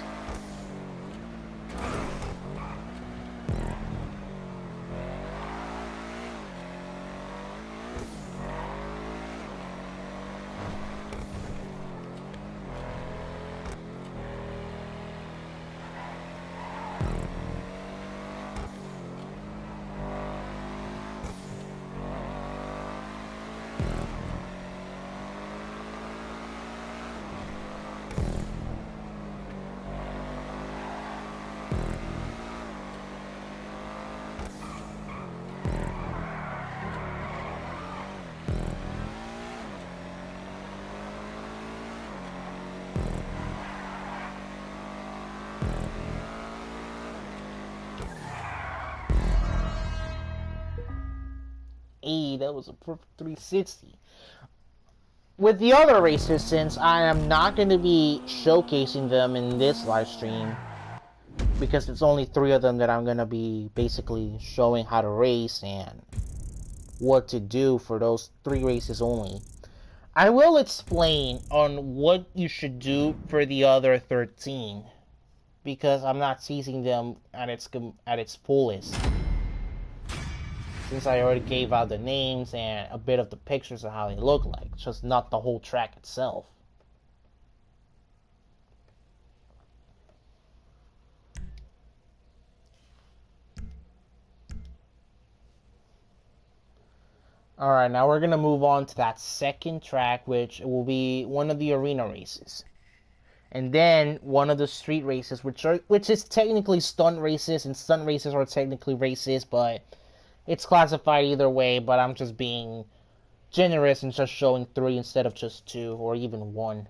Hey, that was a perfect 360. With the other races, since I am not going to be showcasing them in this live stream, because it's only 3 of them that I'm going to be basically showing how to race and what to do for those 3 races only, I will explain on what you should do for the other 13, because I'm not seizing them at its fullest. Since I already gave out the names and a bit of the pictures of how they look like, just not the whole track itself. Alright, now we're gonna move on to that second track, which will be one of the arena races. And then one of the street races, which is technically stunt races, and stunt races are technically races, but it's classified either way, but I'm just being generous and just showing 3 instead of just 2, or even 1.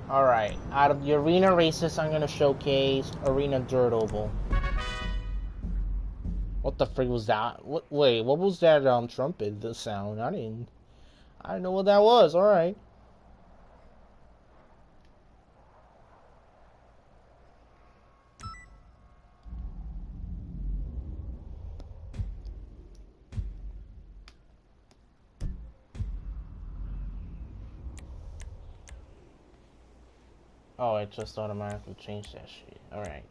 Alright, out of the arena races, I'm gonna showcase Arena Dirt Oval. What the frig was that? Wait, what was that trumpet, the sound? I didn't know what that was. Alright. Oh, it just automatically changed that shit. Alright.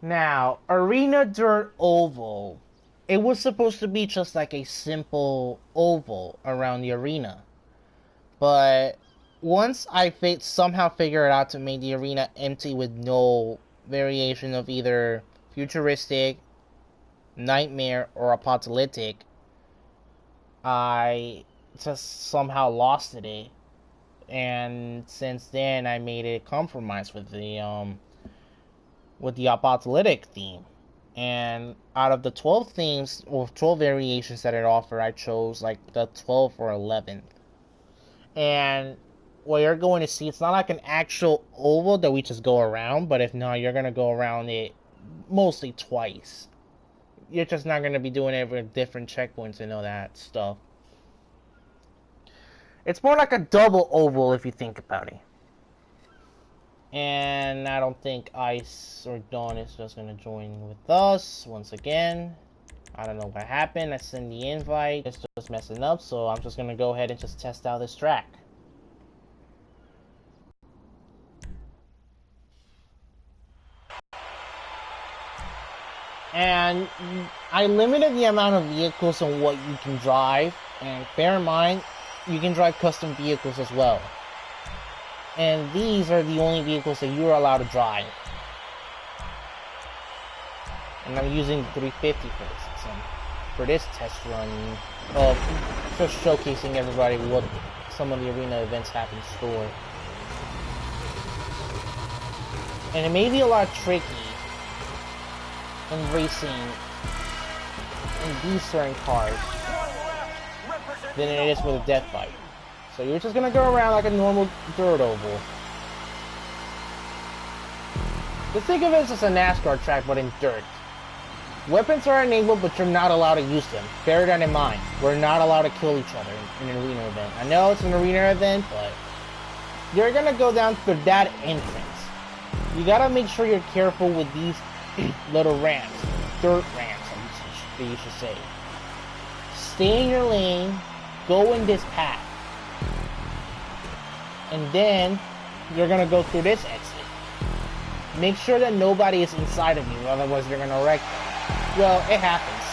Now, Arena Dirt Oval. It was supposed to be just like a simple oval around the arena. But once I somehow figured out to make the arena empty with no variation of either futuristic, nightmare, or apocalyptic, I just somehow lost it. And since then, I made a compromise with the apocalyptic theme. And out of the 12 themes, or 12 variations that it offered, I chose like the 12th or 11th. And what you're going to see, it's not like an actual oval that we just go around, but if not, you're going to go around it mostly twice. You're just not going to be doing it with different checkpoints and all that stuff. It's more like a double oval if you think about it. And I don't think Ice or Dawn is just going to join with us once again. I don't know what happened. I sent the invite. It's just messing up, so I'm just going to go ahead and just test out this track. And I limited the amount of vehicles on what you can drive. And bear in mind, you can drive custom vehicles as well. And these are the only vehicles that you're allowed to drive. And I'm using the 350 for this test run of just showcasing everybody what some of the arena events have in store. And it may be a lot tricky in racing in these certain cars than it is with a death fight. So you're just gonna go around like a normal dirt oval. Just think of it as a NASCAR track, but in dirt. Weapons are enabled, but you're not allowed to use them. Bear that in mind. We're not allowed to kill each other in an arena event. I know it's an arena event, but you're gonna go down through that entrance. You gotta make sure you're careful with these little ramps, dirt ramps, you should say. Stay in your lane, go in this path. And then you're gonna go through this exit. Make sure that nobody is inside of you, otherwise you're gonna wreck them. Well, it happens.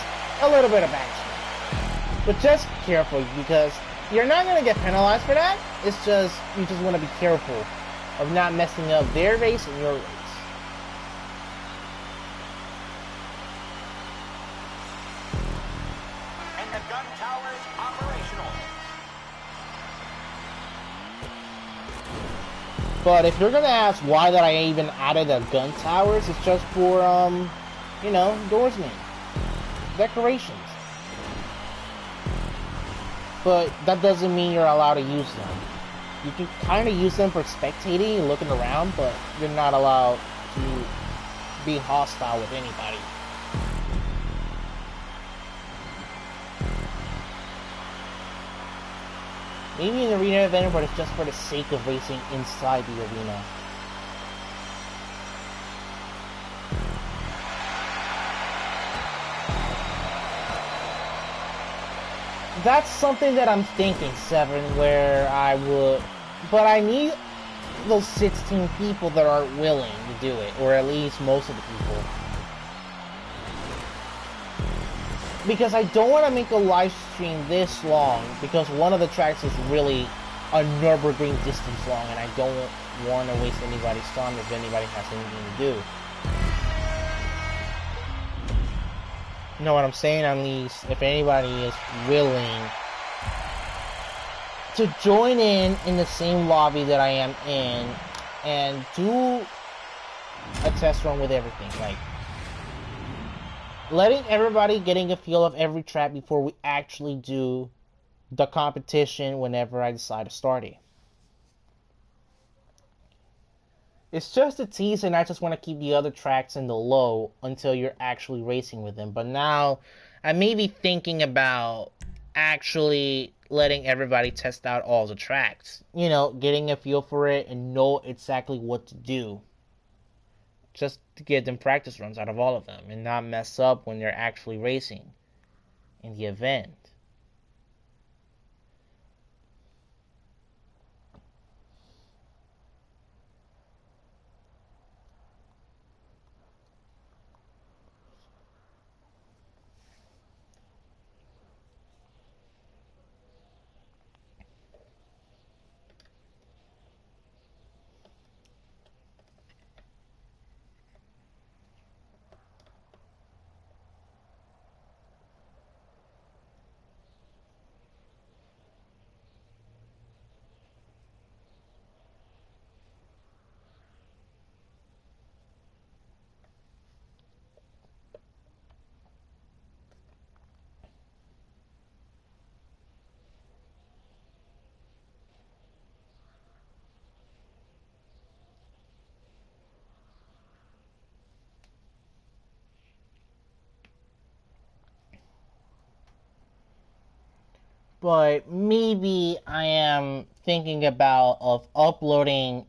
A little bit of action. But just careful, because you're not gonna get penalized for that. It's just, you just wanna be careful of not messing up their race and your race.
And the gun tower is operational.
But if you're gonna ask why that I even added the gun towers, it's just for, you know, endorsement. Decorations. But that doesn't mean you're allowed to use them. You can kind of use them for spectating and looking around, but you're not allowed to be hostile with anybody. Maybe an arena event, but it's just for the sake of racing inside the arena. That's something that I'm thinking, Seven, where I would... But I need those 16 people that are willing to do it, or at least most of the people. Because I don't want to make a live stream this long, because one of the tracks is really a Nürburgring distance long, and I don't want to waste anybody's time if anybody has anything to do. You know what I'm saying? At least, if anybody is willing to join in the same lobby that I am in, and do a test run with everything, like letting everybody getting a feel of every track before we actually do the competition whenever I decide to start it. It's just a tease, and I just want to keep the other tracks in the low until you're actually racing with them. But now, I may be thinking about actually letting everybody test out all the tracks. You know, getting a feel for it and know exactly what to do. Just to get them practice runs out of all of them and not mess up when they're actually racing in the event. But maybe I am thinking about of uploading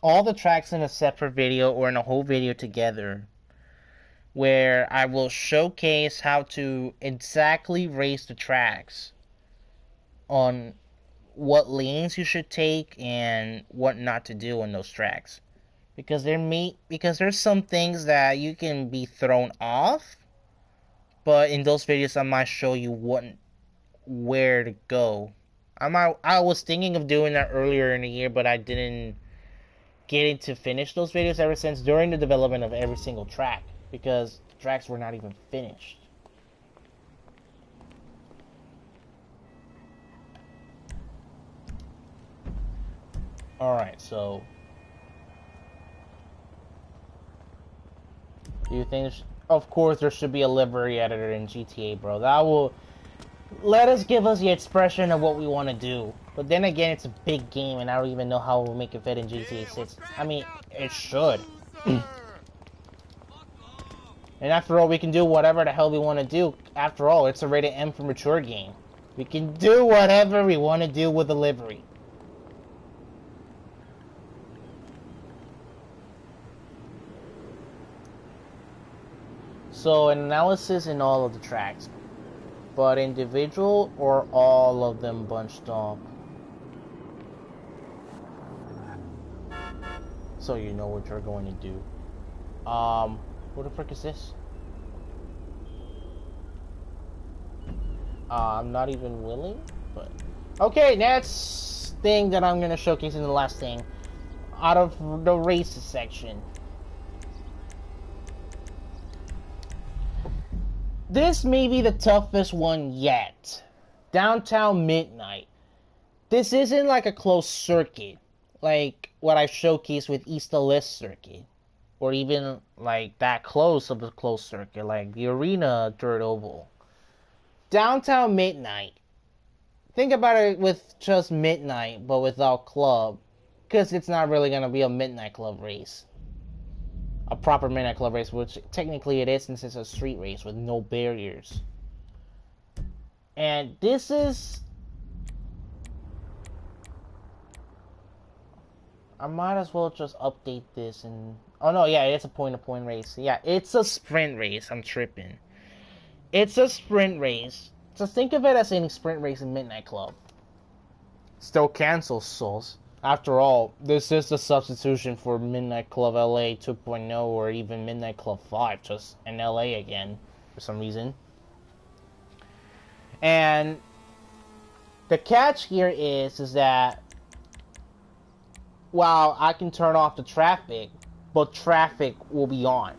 all the tracks in a separate video or in a whole video together, where I will showcase how to exactly race the tracks, on what lanes you should take and what not to do on those tracks. Because there's some things that you can be thrown off, but in those videos I might show you where to go. I was thinking of doing that earlier in the year, but I didn't get to finish those videos ever since during the development of every single track, because the tracks were not even finished. Alright, so do you think of course there should be a livery editor in GTA, bro. That will give us the expression of what we want to do. But then again, it's a big game, and I don't even know how we'll make it fit in GTA 6. I mean, it should. And after all, we can do whatever the hell we want to do. After all, it's a rated M for mature game. We can do whatever we want to do with the livery. So, an analysis in all of the tracks. But individual or all of them bunched up? So you know what you're going to do. What the frick is this? I'm not even willing, but... Okay, next thing that I'm going to showcase in the last thing. Out of the races section. This may be the toughest one yet. Downtown Midnight. This isn't like a closed circuit. like what I showcased with East List circuit, or even like that close of a close circuit, like the Arena Dirt Oval. Downtown Midnight. Think about it with just Midnight, but without club, because it's not really gonna be a Midnight Club race, a proper Midnight Club race, which technically it is since it's a street race with no barriers. And this is, I might as well just update this and, oh no, yeah, it's a point-to-point race. Yeah, it's a sprint race. I'm tripping. It's a sprint race. Just think of it as any sprint race in Midnight Club. Still cancels souls. After all, this is the substitution for Midnight Club LA 2.0 or even Midnight Club 5, just in LA again, for some reason. And the catch here is that while I can turn off the traffic, but traffic will be on.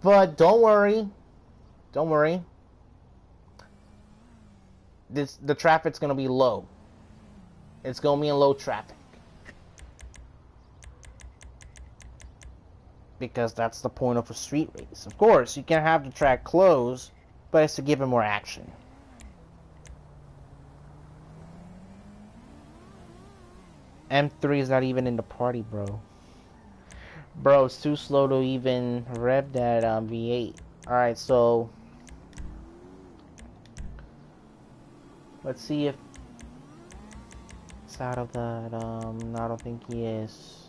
But don't worry. The traffic's gonna be low. It's gonna be in low traffic. Because that's the point of a street race. Of course, you can have the track closed, but it's to give it more action. M3 is not even in the party, bro. Bro, it's too slow to even rev that V8. Alright, so let's see if it's out of that. No, I don't think he is.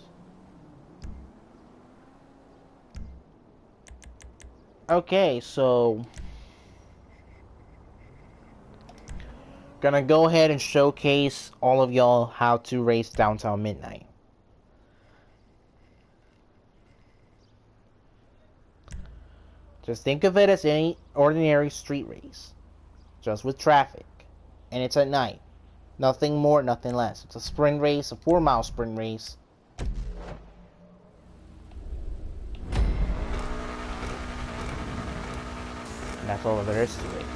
Okay, so gonna go ahead and showcase all of y'all how to race Downtown Midnight. Just think of it as any ordinary street race, just with traffic, and it's at night. Nothing more, nothing less. It's a sprint race, a 4-mile sprint race. And that's all there is to it.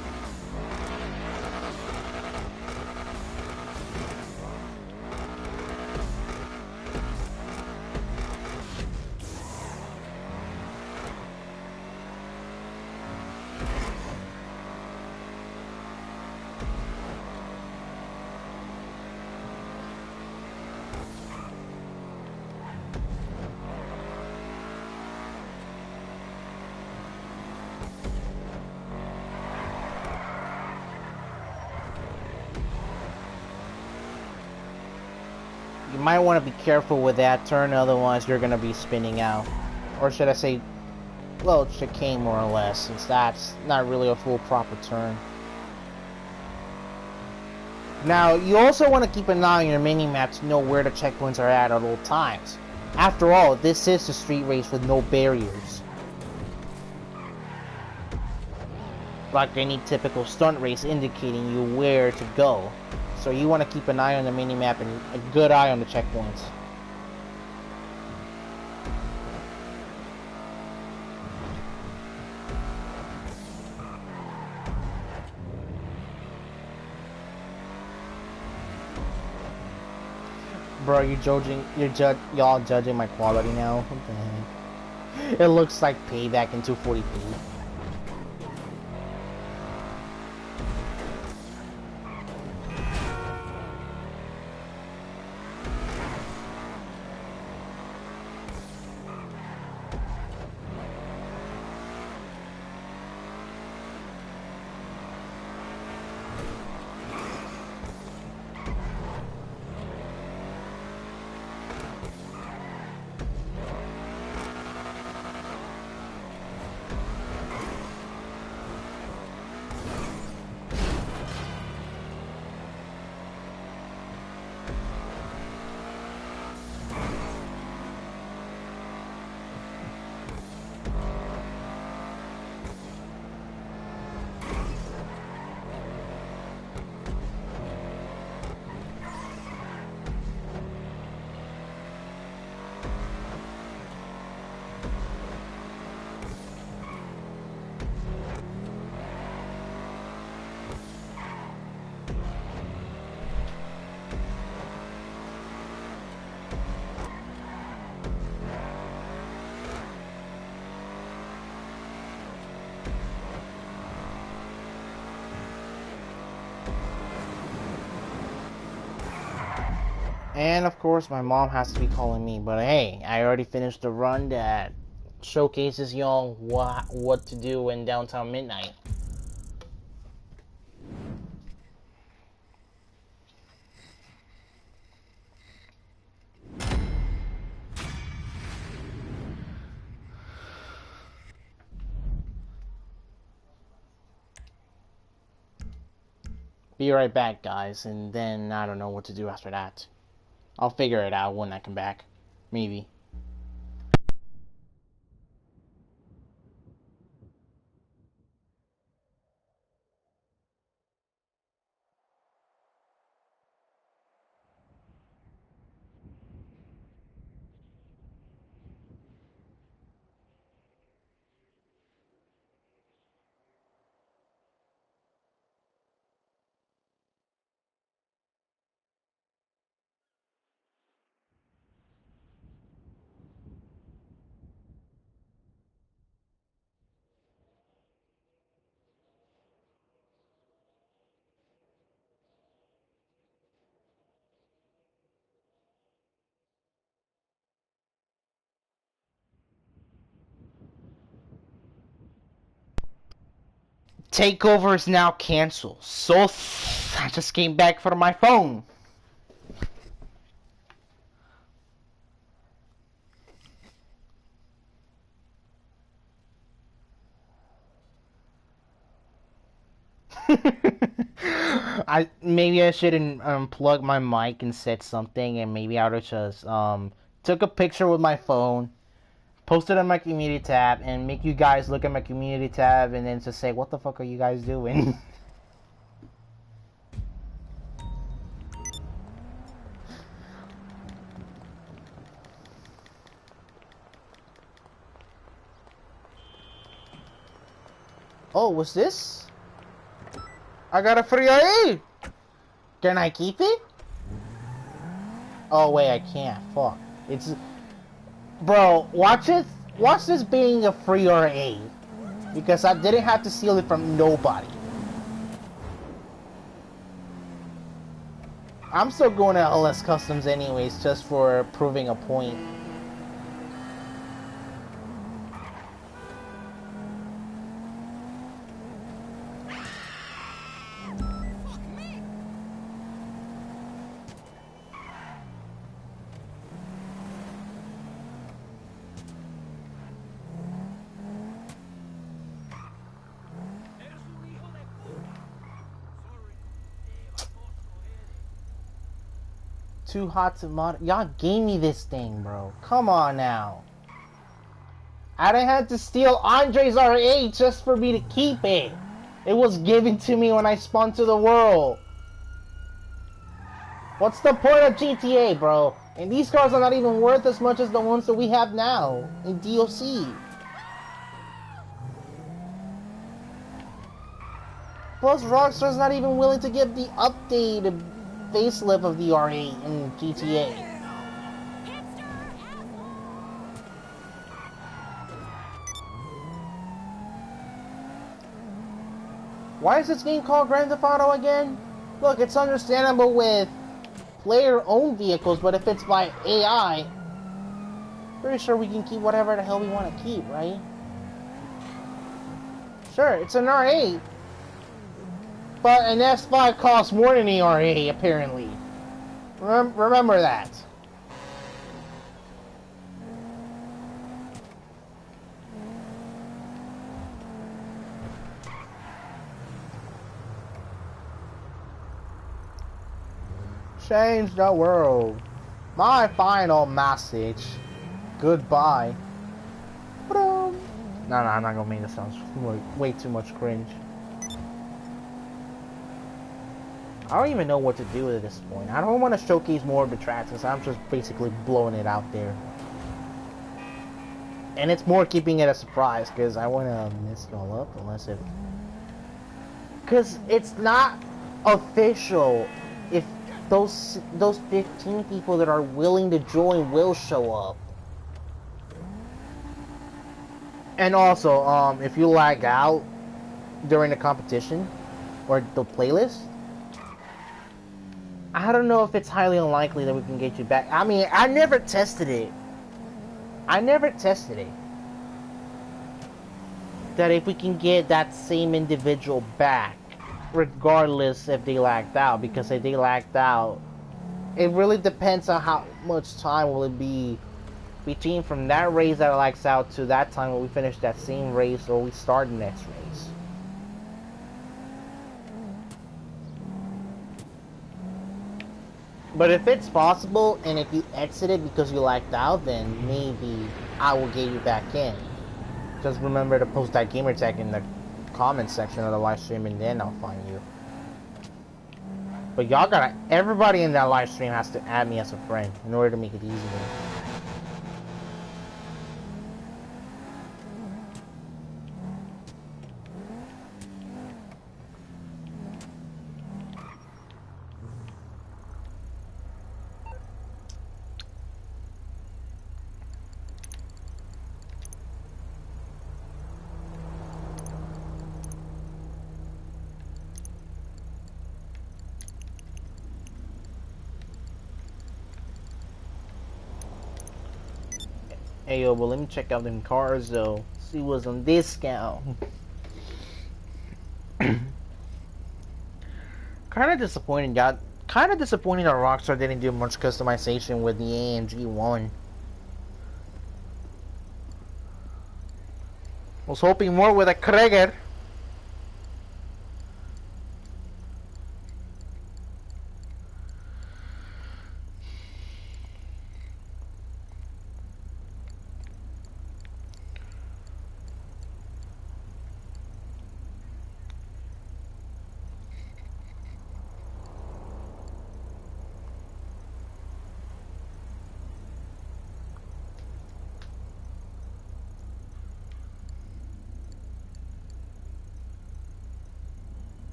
You might want to be careful with that turn, otherwise you're going to be spinning out. Or should I say, well, chicane more or less, since that's not really a full proper turn. Now, you also want to keep an eye on your mini-map to know where the checkpoints are at all times. After all, this is a street race with no barriers. Like any typical stunt race indicating you where to go. So you want to keep an eye on the mini-map and a good eye on the checkpoints. Bro, y'all judging my quality now? What the heck? It looks like Payback in 240p. And of course, my mom has to be calling me. But hey, I already finished the run that showcases y'all what to do in downtown Midnight. Be right back, guys, and then I don't know what to do after that. I'll figure it out when I come back. Maybe. Takeover is now canceled. So I just came back from my phone. I shouldn't unplug my mic and said something, and maybe I would have just took a picture with my phone, posted on my community tab, and make you guys look at my community tab, and then just say, "What the fuck are you guys doing?" Oh, what's this? I got a free RE! Can I keep it? Oh wait, I can't. Fuck. It's... Bro, watch it. Watch this being a free RE. Because I didn't have to steal it from nobody. I'm still going to LS Customs anyways, just for proving a point. Too hot to mod. Y'all gave me this thing, bro. Come on now. I didn't have to steal Andre's R8 just for me to keep it. It was given to me when I spawned to the world. What's the point of GTA, bro? And these cars are not even worth as much as the ones that we have now in DLC. Plus, Rockstar's not even willing to give the updated facelift of the R8 in GTA. Why is this game called Grand Theft Auto again? Look, it's understandable with player-owned vehicles, but if it's by AI, pretty sure we can keep whatever the hell we want to keep, right? Sure, it's an R8. But an S5 costs more than the R8, apparently. Remember that. Change the world. My final message. Goodbye. No, I'm not gonna make this sound way too much cringe. I don't even know what to do at this point. I don't want to showcase more of the tracks, since I'm just basically blowing it out there. And it's more keeping it a surprise, because I want to mess it all up, unless it... Because it's not official if those 15 people that are willing to join will show up. And also, if you lag out during the competition, or the playlist, I don't know if it's highly unlikely that we can get you back. I mean, I never tested it. That if we can get that same individual back, regardless if they lagged out, because if they lagged out, it really depends on how much time will it be between from that race that lags out to that time when we finish that same race or we start the next race. But if it's possible, and if you exited because you lagged out, then maybe I will get you back in. Just remember to post that gamer tag in the comment section of the live stream, and then I'll find you. But y'all gotta, everybody in that live stream has to add me as a friend in order to make it easier. Hey yo, but let me check out them cars though. See what's on discount. Kinda disappointing, kinda disappointing that Rockstar didn't do much customization with the AMG 1. Was hoping more with a Krieger.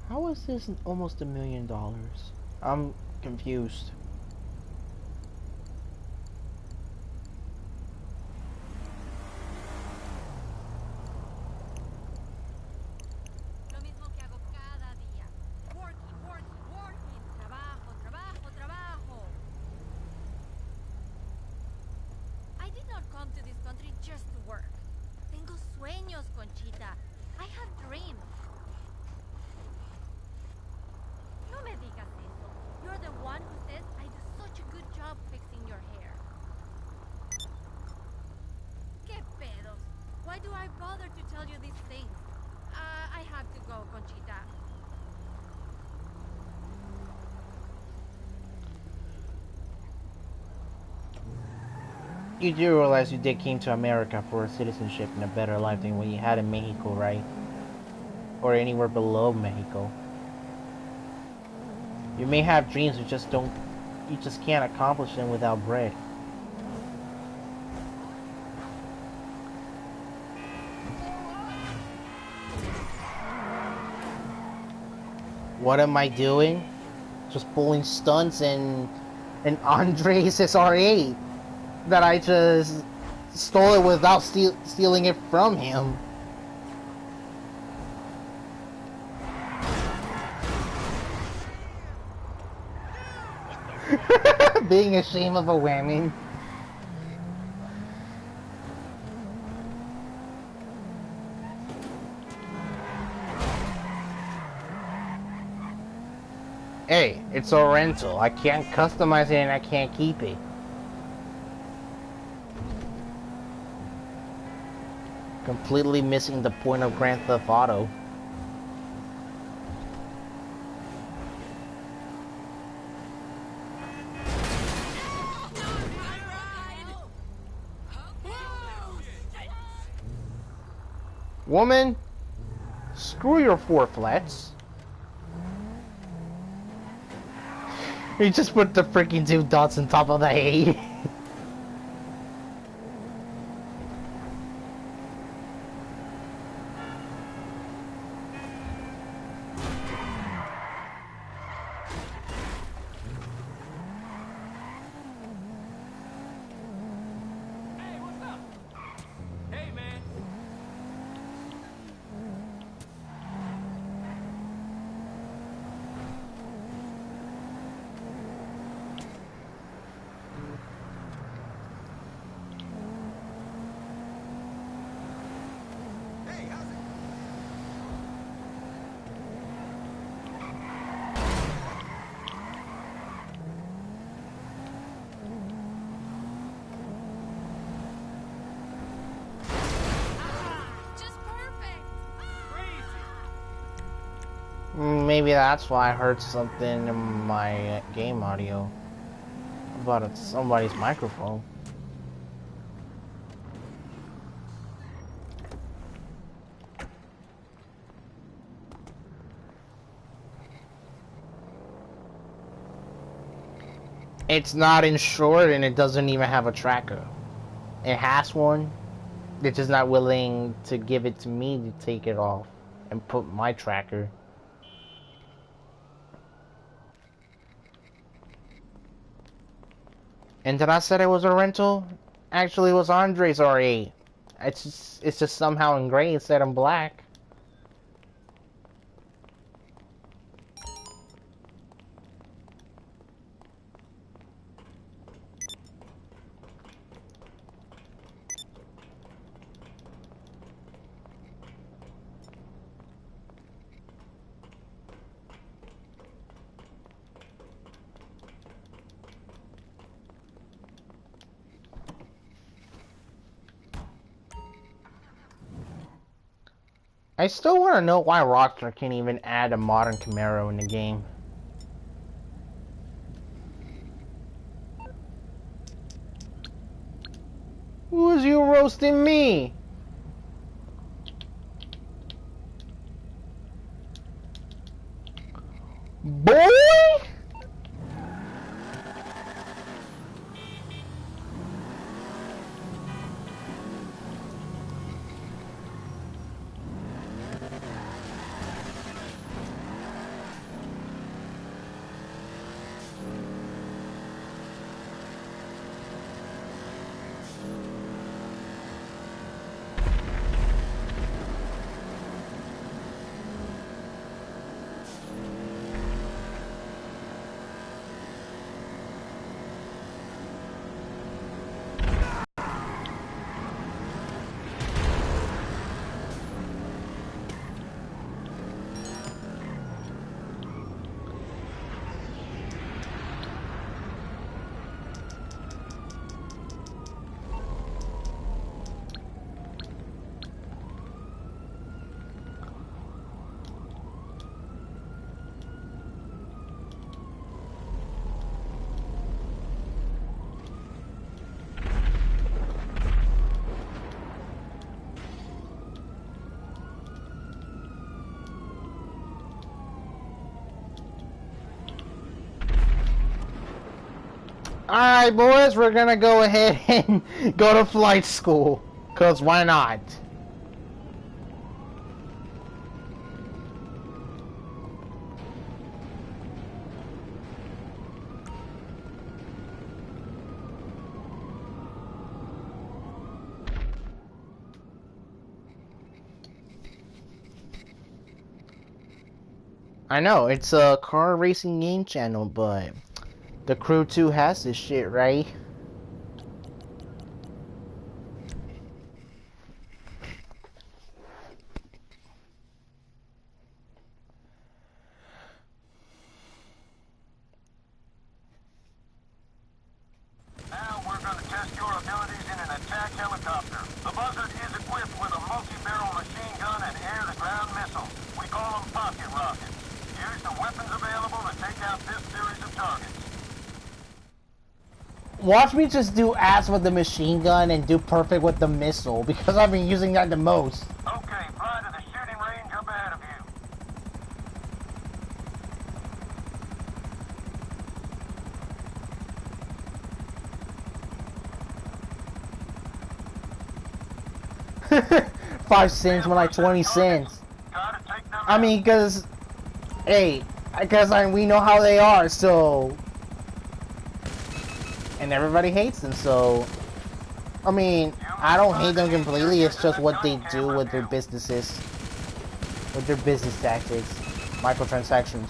How is this almost $1 million? I'm confused.
I did not come to this country just to work. Tengo sueños, Conchita. I have dreams. No me digas eso. You're the one who says I do such a good job fixing your hair. ¿Qué pedos? Why do I bother to tell you these things? I have to go, Conchita.
You do realize you did came to America for citizenship and a better life than what you had in Mexico, right? Or anywhere below Mexico. You may have dreams, you just can't accomplish them without bread. What am I doing? Just pulling stunts in Andres SR8 that I just stole it without stealing it from him. Being ashamed of a whammy. Hey, it's a rental. I can't customize it and I can't keep it. Completely missing the point of Grand Theft Auto. Woman, screw your four flats. You just put the freaking 2 dots on top of the A. maybe that's why I heard something in my game audio about somebody's microphone. It's not insured and it doesn't even have a tracker. It has one. They're just not willing to give it to me to take it off and put my tracker. And did I said it was a rental? Actually, it was Andre's R8. It's just somehow in gray instead of black. I still want to know why Rockstar can't even add a modern Camaro in the game. Who's you roasting me? Boy! Alright, boys, we're gonna go ahead and go to flight school. Cause why not? I know, it's a car racing game channel, but The Crew 2 has this shit, right?
Now we're going to test your abilities in an attack helicopter. The Buzzard is equipped with a multi-barrel machine gun and air-to-ground missiles. We call them pocket rockets. Use the weapons available to take out this series of targets.
Watch me just do ass with the machine gun and do perfect with the missile, because I've been using that the most.
Okay, fly to the shooting range up ahead of you.
5 cents when like 20 cents.
Gotta take them
I mean, cause, hey, we know how they are, so, and everybody hates them, so, I mean, I don't hate them completely, it's just what they do with their businesses, with their business tactics, microtransactions.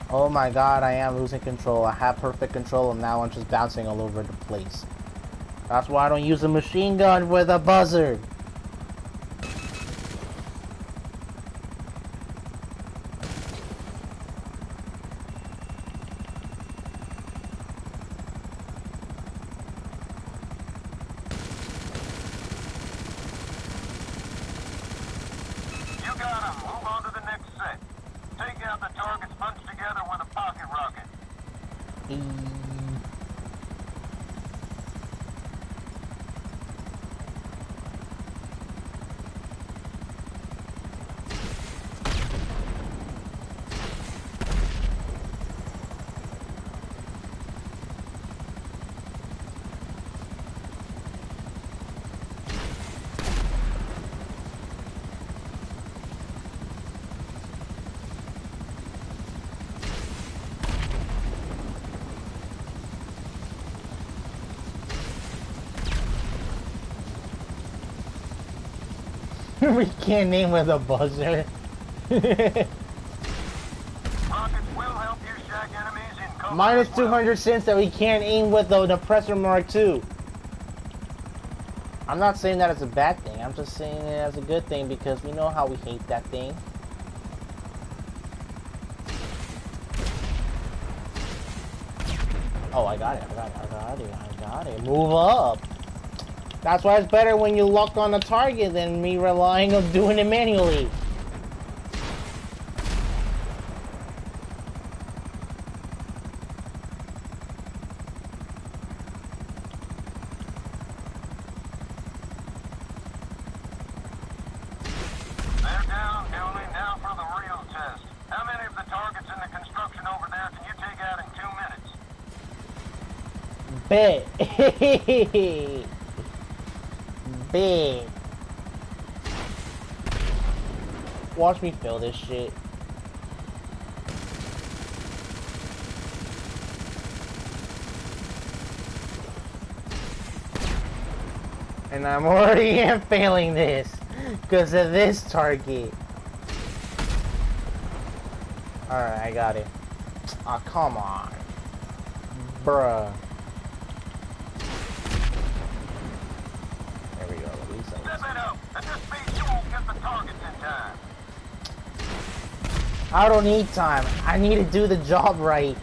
Oh my god, I am losing control. I have perfect control and now I'm just bouncing all over the place. That's why I don't use a machine gun with a Buzzard.
got him. Move on to the next set. Take out the targets bunched together with a pocket rocket.
We can't name with a buzzer.
Rockets will help you shack enemies in cover.
Minus
as well.
200 cents that we can't aim with the Oppressor Mark II. I'm not saying that as a bad thing. I'm just saying it as a good thing because we know how we hate that thing. Oh, I got it. I got it. Move up. That's why it's better when you lock on a target than me relying on doing it manually.
They're down, Dooley. Now for the real test. How many of the targets in the construction over there can you take out in 2 minutes?
Bet. Big. Watch me fill this shit. And I'm already failing this because of this target. Alright, I got it. Oh, come on. Bruh. There we go.
Step it up. At this speed, you won't get the targets in time.
I don't need time. I need to do the job right.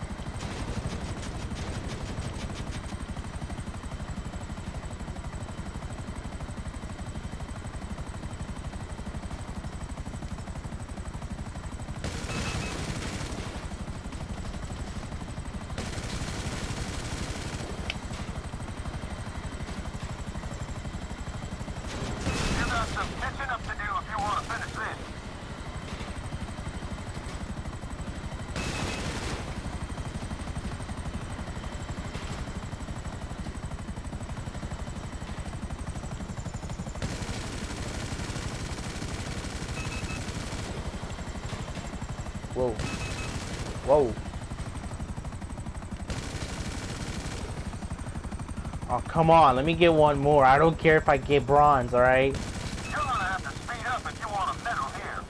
You got some catching up to do if you want to finish this.
Whoa. Whoa. Oh, come on. Let me get one more. I don't care if I get bronze, alright?
You're gonna have to speed up if you want a medal here.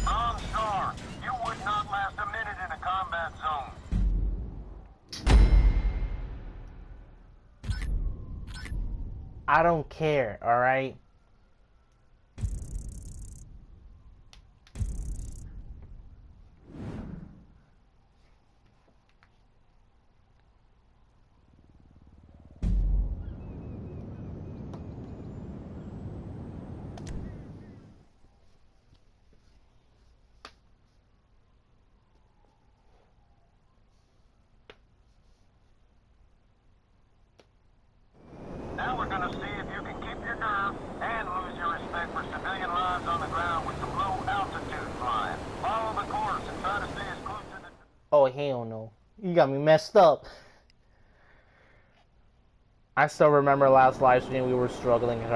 OnStar, you would not last a minute in a combat zone.
I don't care, alright?
Now we're gonna see if you can keep your nerve and lose your respect for civilian lives on the ground with some low altitude flying. Follow the course and try to stay as close to the...
Oh, hell no. You got me messed up. I still remember last live stream we were struggling and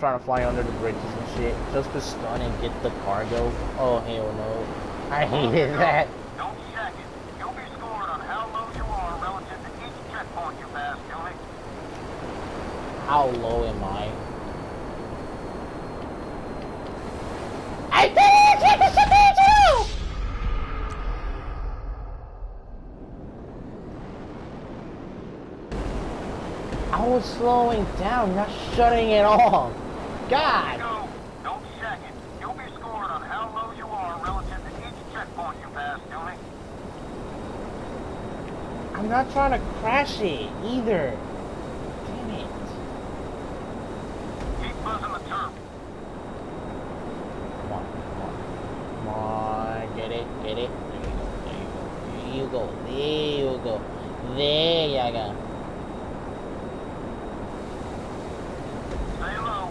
trying to fly under the bridges and shit just to stun and get the cargo. Oh, hell no. I hated that.
Don't shack it. You'll be scored on how low you are relative to each checkpoint you pass, Julie.
How low am I? I didn't take the too! I was slowing down, not shutting it off. God!
Go. Don't check it. You'll be scored on how low you are relative to each checkpoint you pass, Dooley.
I'm not trying to crash it either. Damn it.
Keep buzzing the turf.
Come on, come on, get it, get it. There you go, there you go, there you go.
Stay low.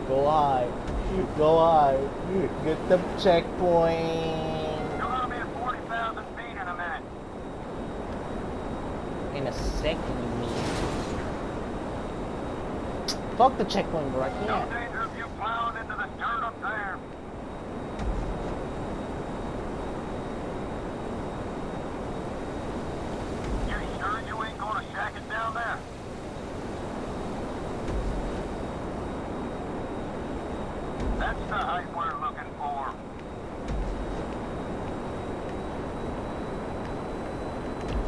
Go high, get the checkpoint.
You're gonna be at 40,000 feet in a minute.
In a second, you mean? Fuck the checkpoint, bro, I
No
can't.
danger of you plowing into the dirt up there. You sure you ain't gonna shack it down there? That's the height we're looking for.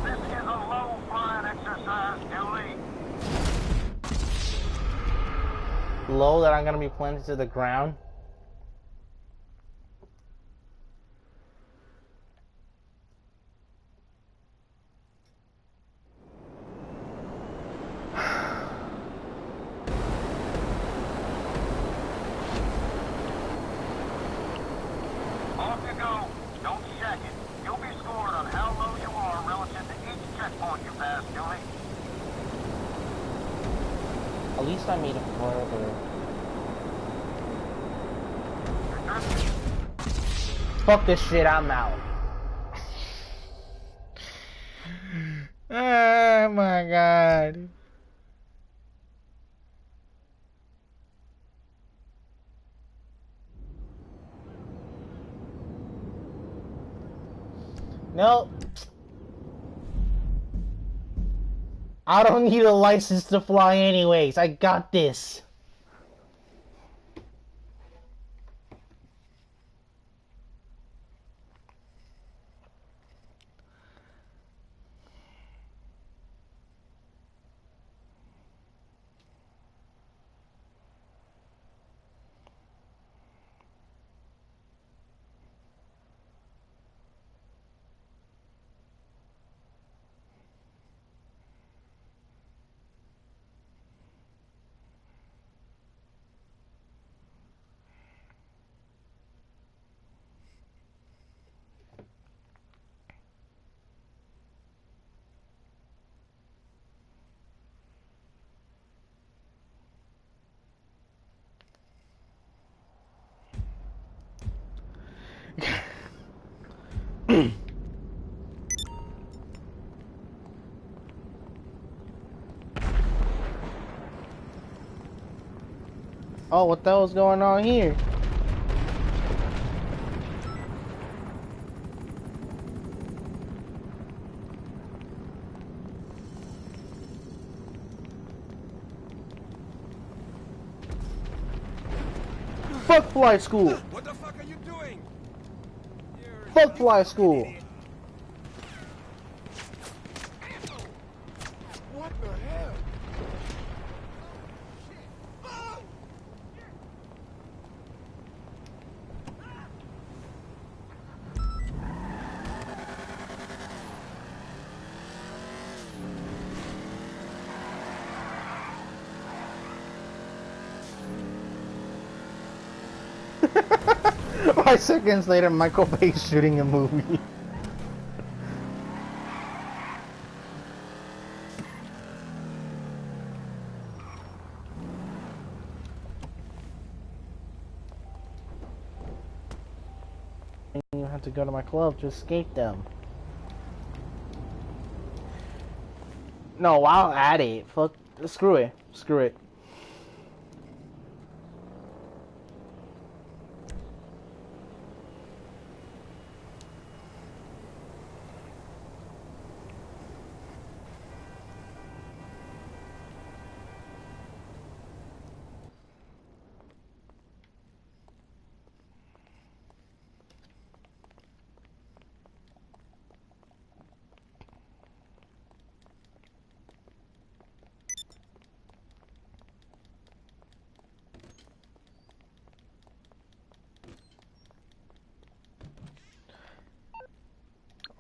This is a low flying exercise, Dooley.
Low that I'm gonna be planted to the ground.
Off you go. Don't shack it. You'll be scored on how low you are relative to each checkpoint you pass, Dooley.
At least I made it further. Fuck this shit, I'm out. Oh my god. Nope. I don't need a license to fly anyways. I got this. Oh, what the hell's going on here? Fuck flight school.
What the fuck are you doing?
Fuck flight school.
What the hell?
Five seconds later, Michael Bay's shooting a movie. You have to go to my club to escape them. No, I'll add it. Fuck, screw it. Screw it.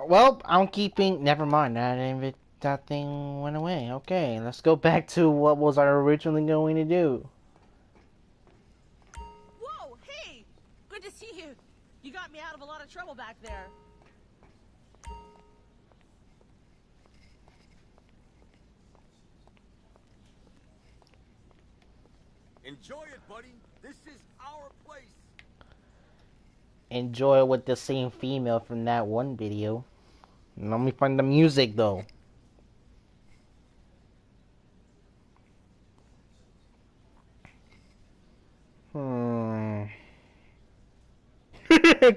Well, I'm keeping. Never mind. That thing went away. Okay, let's go back to what was I originally going to do.
Whoa, hey! Good to see you. You got me out of a lot of trouble back there.
Enjoy it, buddy. This is our place.
Enjoy it with the same female from that one video. Let me find the music though.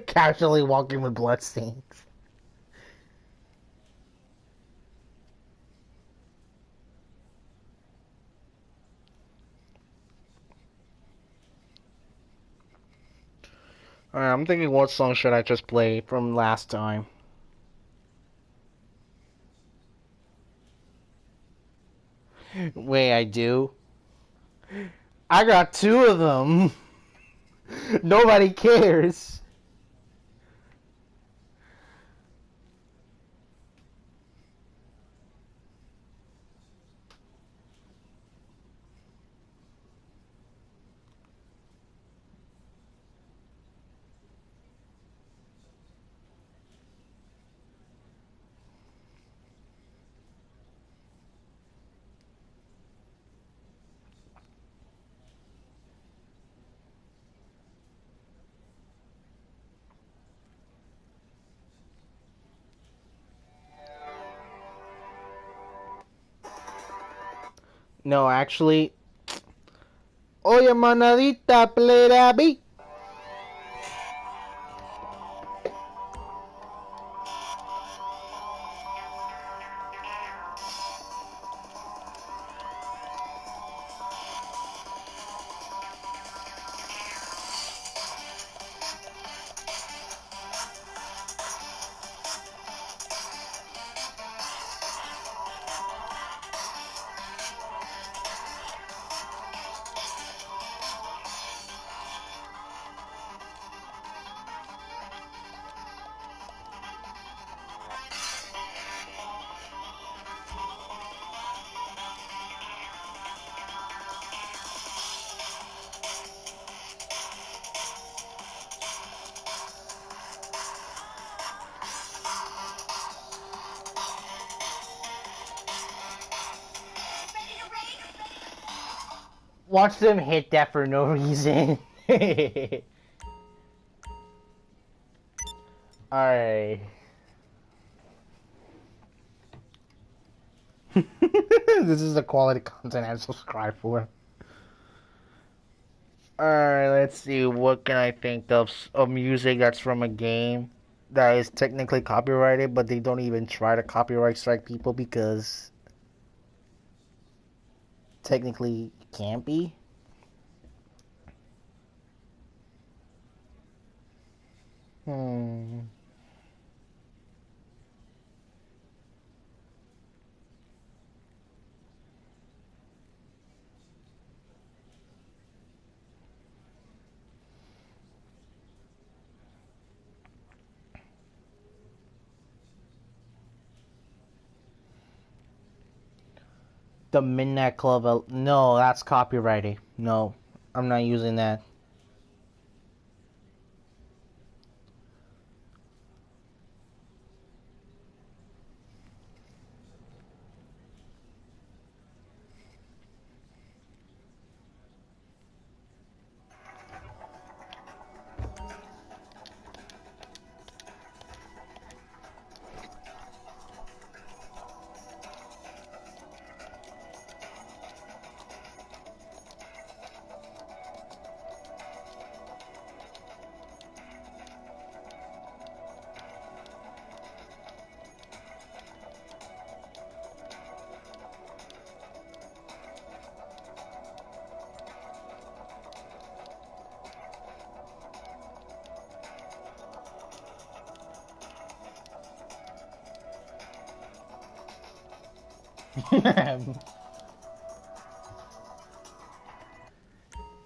Casually walking with bloodstains. Alright, I'm thinking what song should I just play from last time? Wait, I do? I got two of them! Nobody cares! No, actually... Oye, manadita, play that beat! Watch them hit that for no reason. Alright. This is the quality content I subscribe for. Alright, let's see. What can I think of music that's from a game that is technically copyrighted, but they don't even try to copyright strike people because technically it can't be? The Midnight Club. No, that's copyrighted. No, I'm not using that.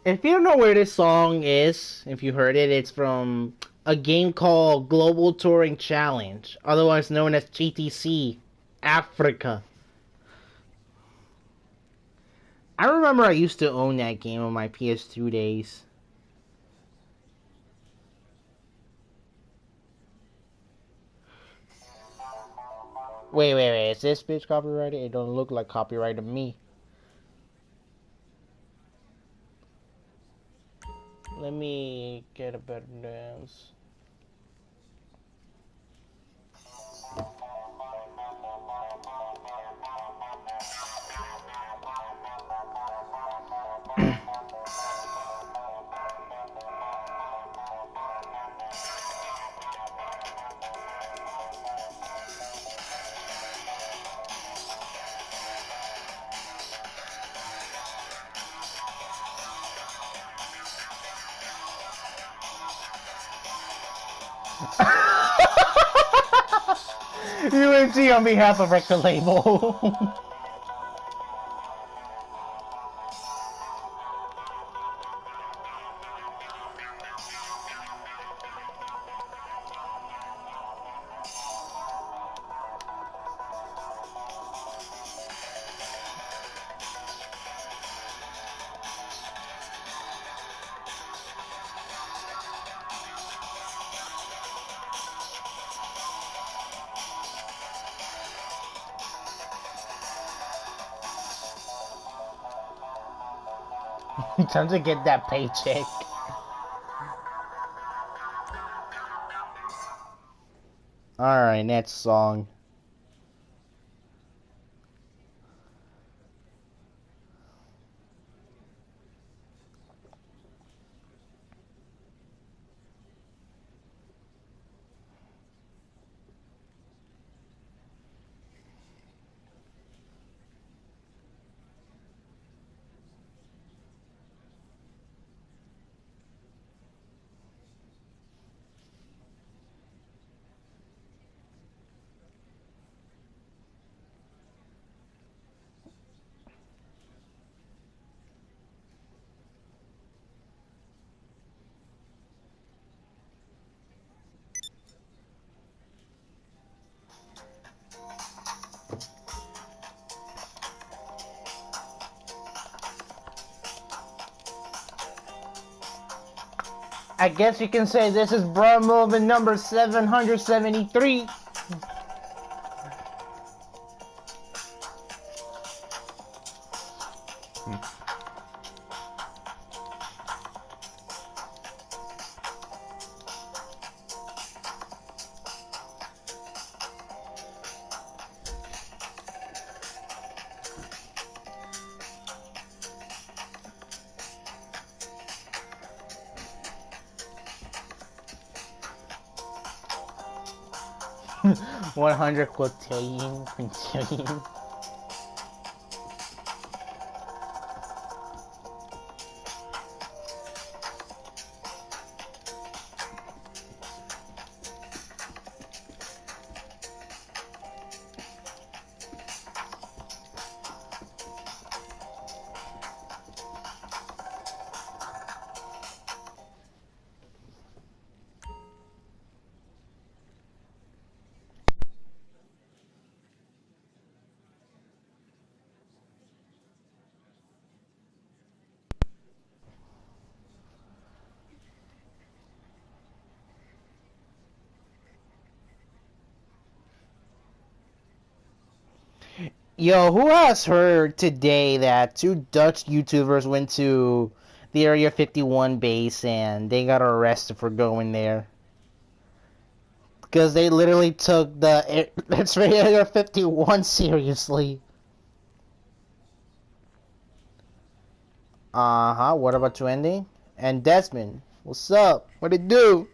If you don't know where this song is, if you heard it, it's from a game called Global Touring Challenge, otherwise known as GTC Africa. I remember I used to own that game on my PS2 days. Wait, is this bitch copyrighted? It don't look like copyright to me. Let me get a better dance. UMG on behalf of Record Label. Time to get that paycheck. Alright, next song. I guess you can say this is Bruh Movement number 773. One hundred quintillion. Yo, who has heard today that two Dutch YouTubers went to the Area 51 base and they got arrested for going there? Because they literally took the Area 51 seriously. Uh-huh, what about Wendy? And Desmond, what's up? What it do?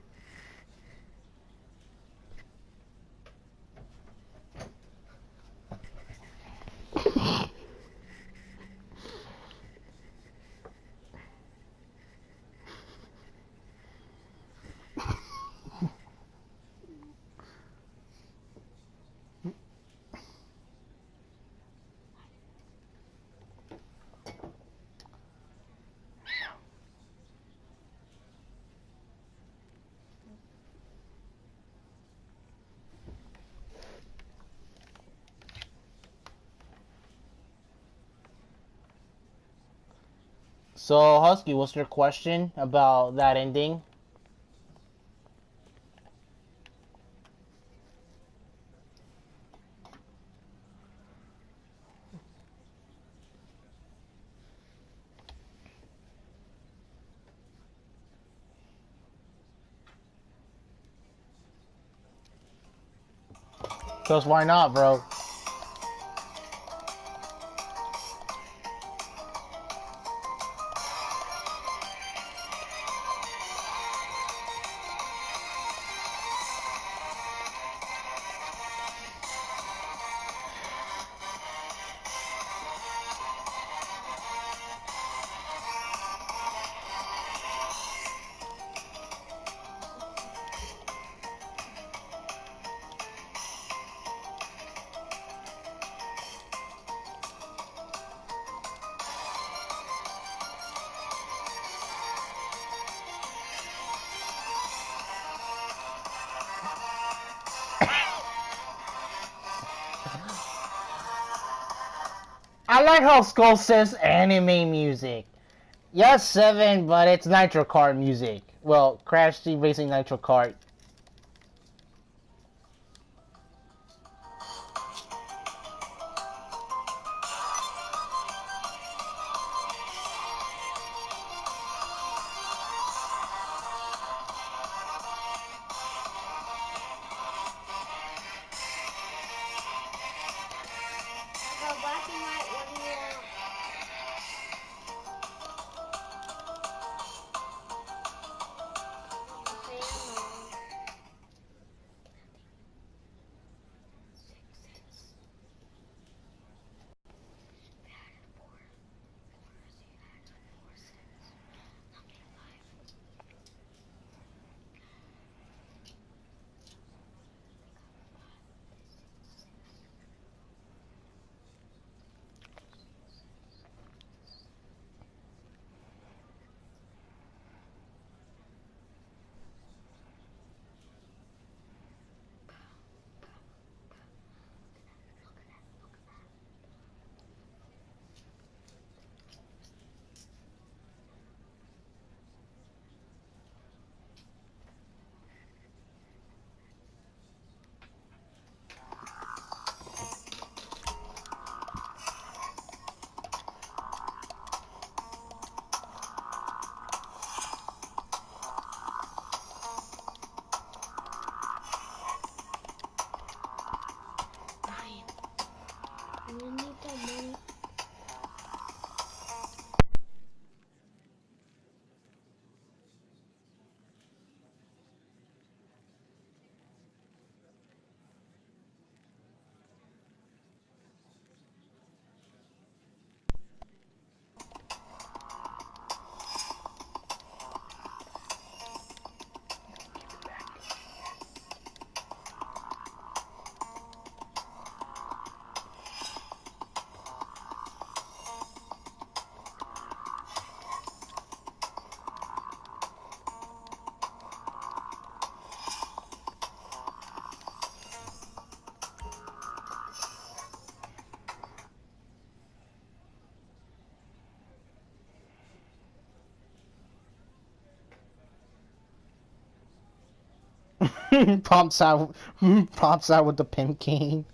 So, Husky, what's your question about that ending? Cause why not, bro? I like how Skull says anime music. Yes, 7, but it's Nitro Kart music. Well, Crash Team Racing Nitro Kart.
Go black and white, what do you want? You need the money.
pops out, pops out with the pimp cane.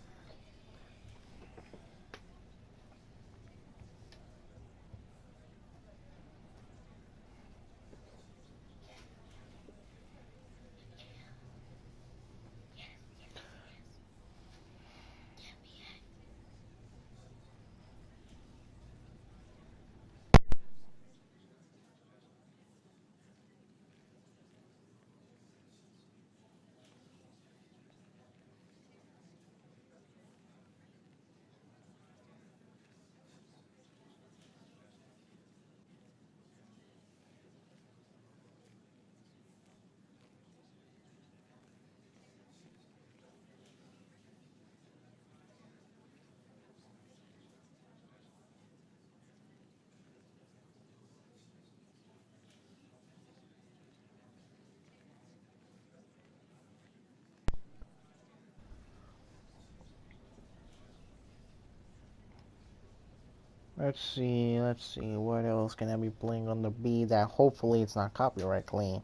Let's see. What else can I be playing on the B that hopefully it's not copyright clean?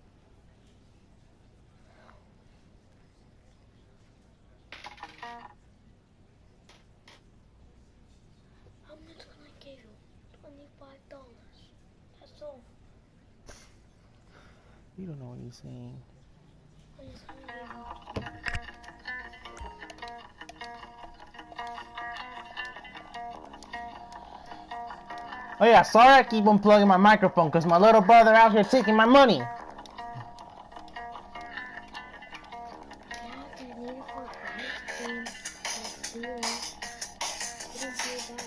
How much can I give you? $25. That's all.
You don't know what he's saying.
I just want to give you.
Oh yeah, sorry I keep unplugging my microphone because my little brother out here taking my money.
Yeah, I need it for ice cream. That's zero. It didn't say that.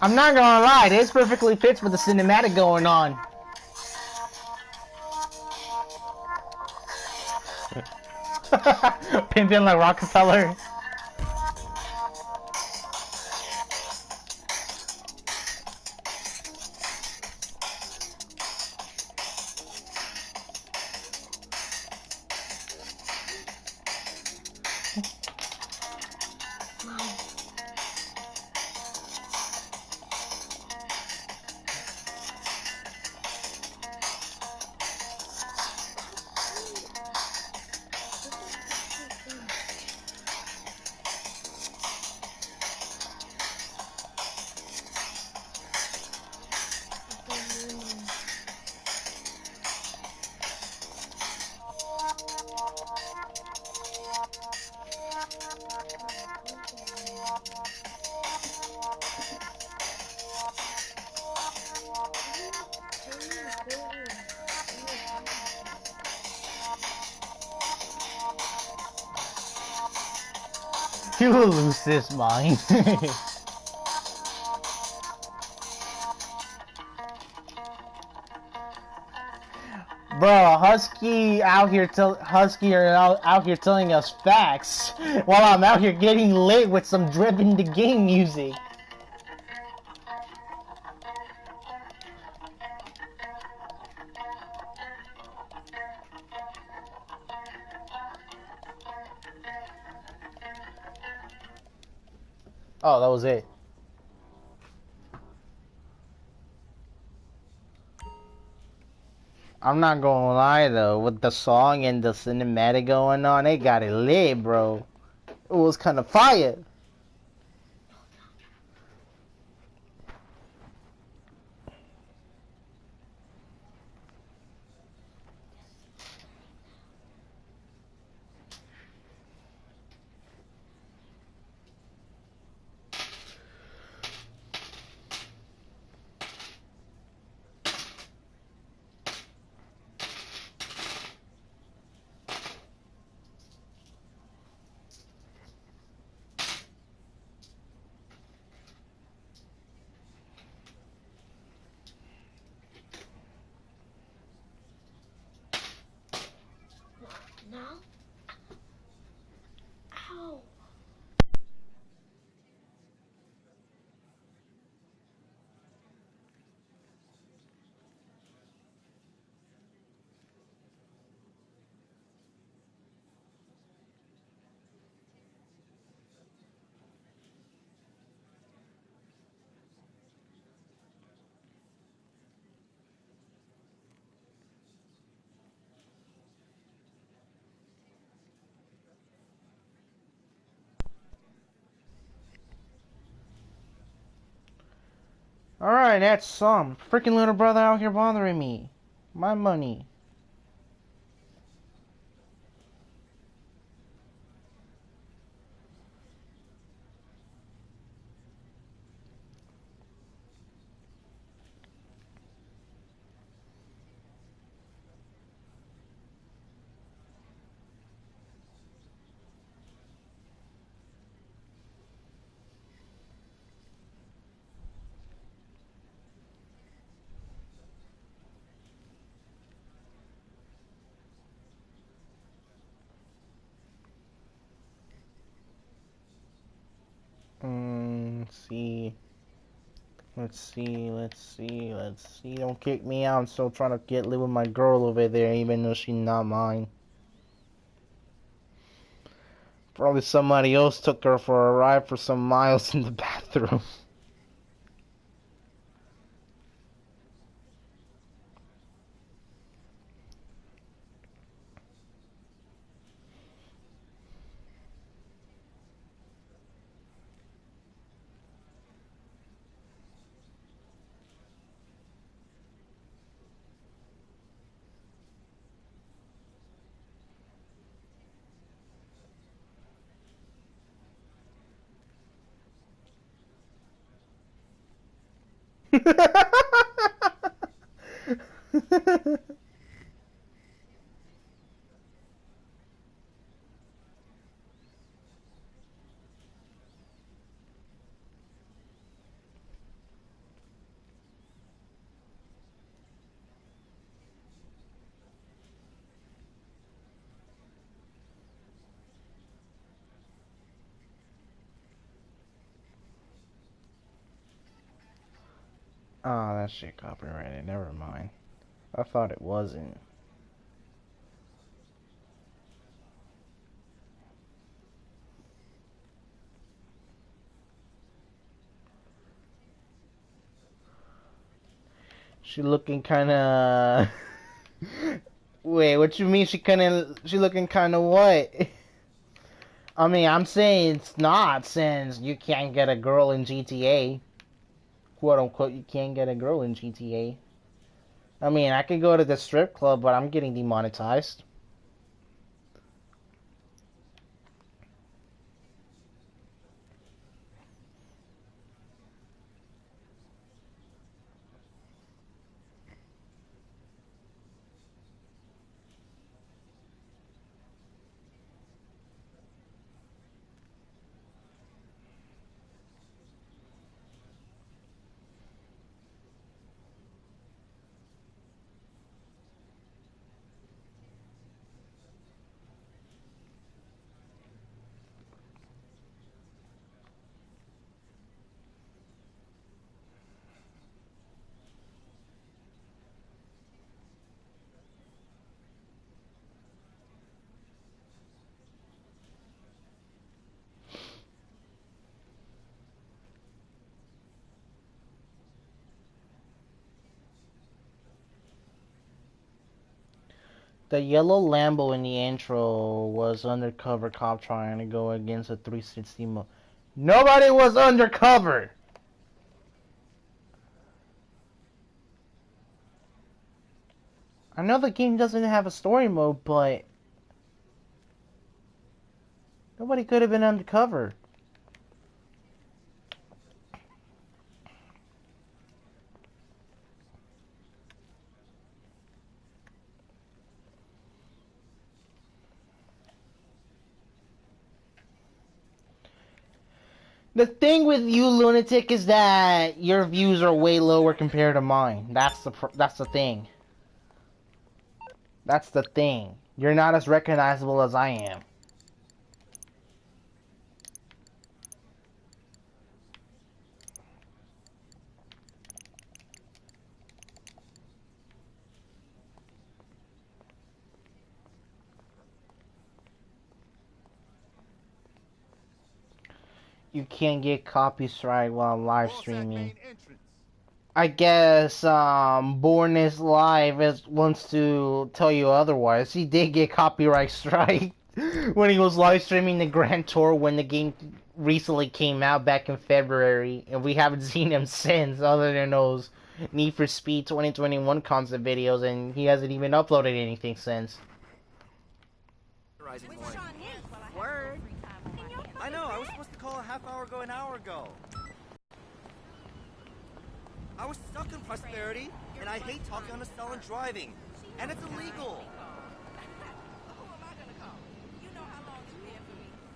I'm not gonna lie, this perfectly fits with the cinematic going on. Pimpin' like Rockefeller. He will lose his mind. Bro, Husky are out here telling us facts while I'm out here getting lit with some driven the game music. Oh, that was it. I'm not gonna lie though, with the song and the cinematic going on, they got it lit, bro. It was kind of fire.
Now? Ow!
Alright, that's some. Freaking little brother out here bothering me. My money. Let's see. Don't kick me out. I'm still trying to live with my girl over there, even though she's not mine. Probably somebody else took her for a ride for some miles in the bathroom. Oh, that shit copyrighted. Never mind. I thought it wasn't. She looking kinda... Wait, what you mean she looking kinda what? I mean, I'm saying it's not, since you can't get a girl in GTA. Quote unquote, you can't get a girl in GTA. I mean, I could go to the strip club, but I'm getting demonetized. The yellow Lambo in the intro was undercover cop trying to go against a 360 mode. Nobody was undercover! I know the game doesn't have a story mode, but nobody could have been undercover. The thing with you, lunatic, is that your views are way lower compared to mine. That's the thing. That's the thing. You're not as recognizable as I am. You can't get copyright while live streaming. I guess Bornus Live wants to tell you otherwise. He did get copyright strike when he was live streaming the Grand Tour when the game recently came out back in February, and we haven't seen him since, other than those Need for Speed 2021 concept videos, and he hasn't even uploaded anything since.
Word. I know, I was supposed to call a half hour ago, an hour ago. I was stuck in Prosperity, and I hate talking on the cell and driving. And it's illegal.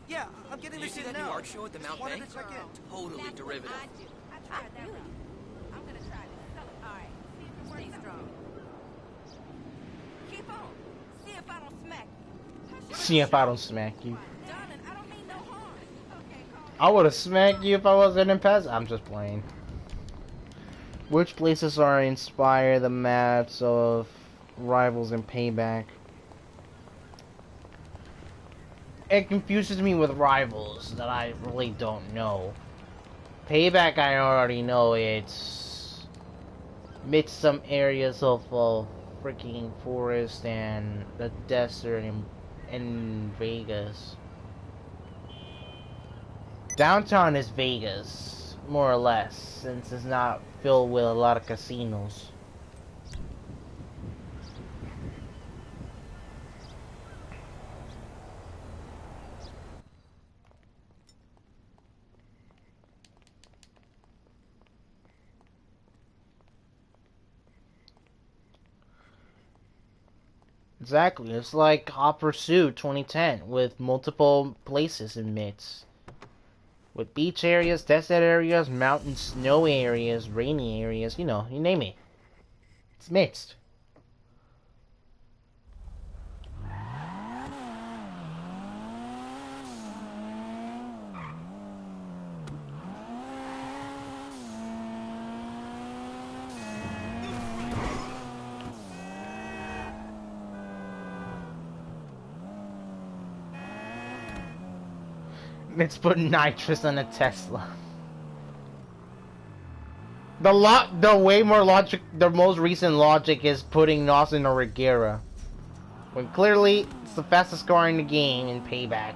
Yeah, I'm getting this shit now.
Did you see that new art show at the Mount
Wanted
Bank?
to check in.
Totally derivative.
I tried that route. I'm gonna try this. All right. Stay strong. Keep on. See if I don't smack you.
See if I don't smack you.
Darling, I don't mean no harm. Okay,
I would have smacked you if I wasn't in pass. I'm just playing. Which places are inspire the maps of Rivals and Payback? It confuses me with Rivals that I really don't know. Payback I already know it's mixed some areas of freaking forest and the desert in Vegas. Downtown is Vegas, more or less, since it's not filled with a lot of casinos. Exactly, it's like Hot Pursuit 2010 with multiple places in midst. With beach areas, desert areas, mountain snow areas, rainy areas, you know, you name it. It's mixed. Let's put nitrous on a Tesla. The way more logic, the most recent logic is putting NOS in a Regera, when clearly it's the fastest car in the game in Payback,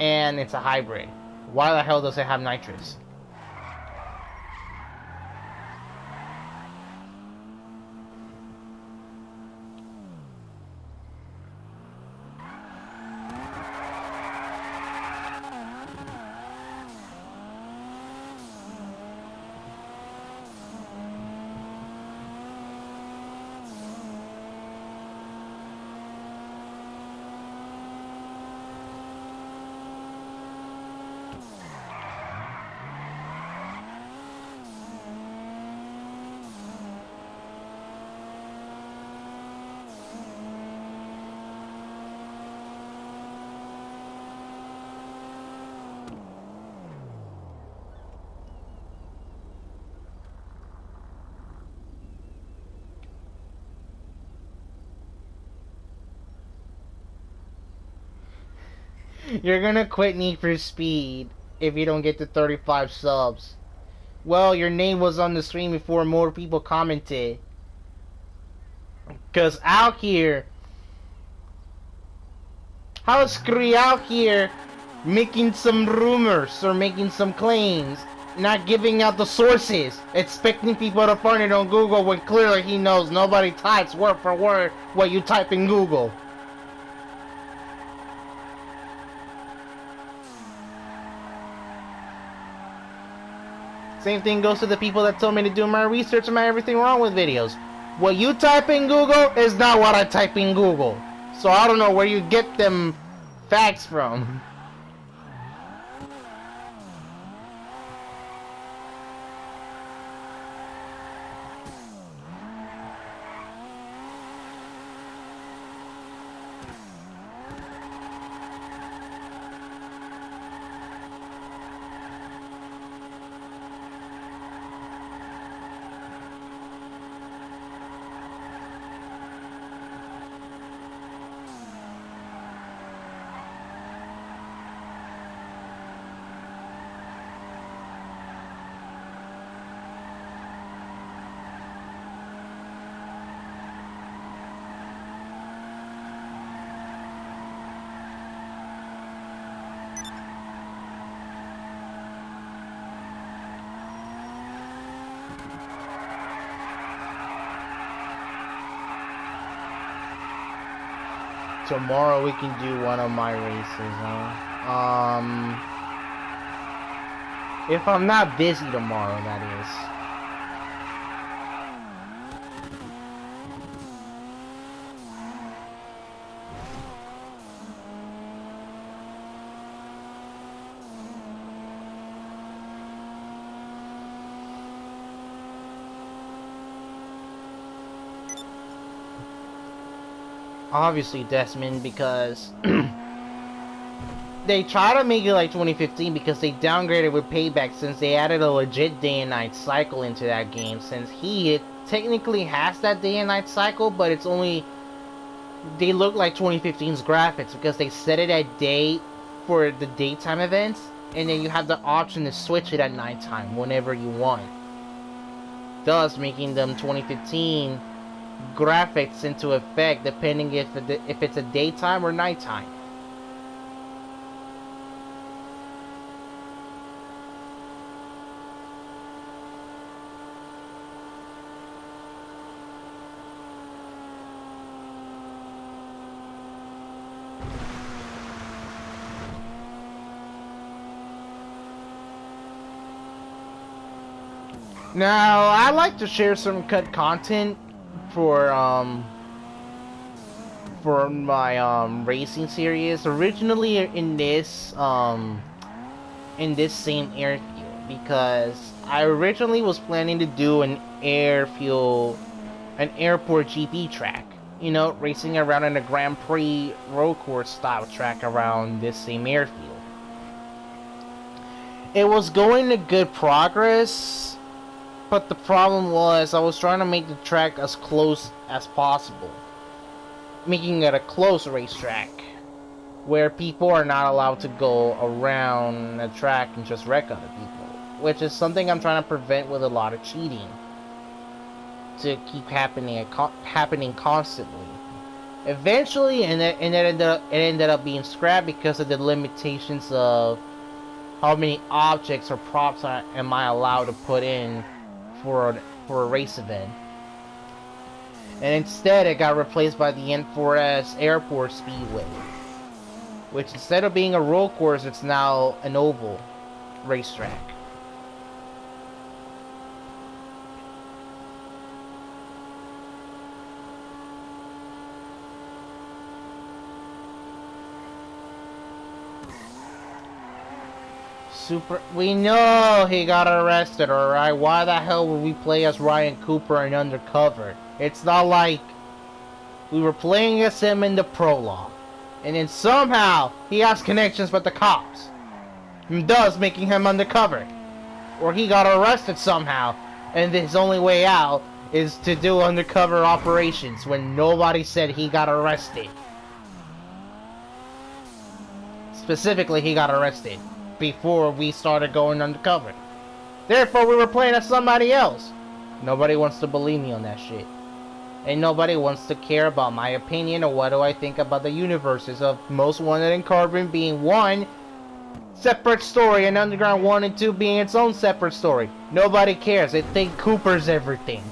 and it's a hybrid. Why the hell does it have nitrous? You're gonna quit Need for Speed if you don't get to 35 subs. Well, your name was on the stream before more people commented. Cause out here, how is Scree out here making some rumors or making some claims, not giving out the sources, expecting people to find it on Google when clearly he knows nobody types word for word what you type in Google. Same thing goes to the people that told me to do my research and my everything wrong with videos. What you type in Google is not what I type in Google. So I don't know where you get them facts from. Tomorrow we can do one of my races, huh? If I'm not busy tomorrow, that is. Obviously, Desmond, because they try to make it like 2015 because they downgraded with Payback since they added a legit day and night cycle into that game. Since it technically has that day and night cycle, but it's only they look like 2015's graphics because they set it at day for the daytime events, and then you have the option to switch it at nighttime whenever you want. Thus, making them 2015 graphics into effect depending if it's a daytime or nighttime. Now, I like to share some cut content for my racing series. Originally in this same airfield, because I originally was planning to do an airport GP track. You know, racing around in a Grand Prix road course style track around this same airfield. It was going to good progress. But the problem was, I was trying to make the track as close as possible. Making it a close racetrack. Where people are not allowed to go around the track and just wreck other people. Which is something I'm trying to prevent with a lot of cheating. To keep happening constantly. Eventually, it ended up being scrapped because of the limitations of how many objects or props am I allowed to put in for a race event. And instead it got replaced by the N4S Airport Speedway, which instead of being a road course, it's now an oval racetrack. We know he got arrested, alright? Why the hell would we play as Ryan Cooper in Undercover? It's not like we were playing as him in the prologue. And then somehow he has connections with the cops. And thus making him undercover. Or he got arrested somehow, and his only way out is to do undercover operations when nobody said he got arrested. Specifically, he got arrested before we started going undercover. Therefore, we were playing as somebody else. Nobody wants to believe me on that shit. And nobody wants to care about my opinion or what do I think about the universes of Most Wanted and Carbon being one separate story and Underground 1 and 2 being its own separate story. Nobody cares. They think Cooper's everything.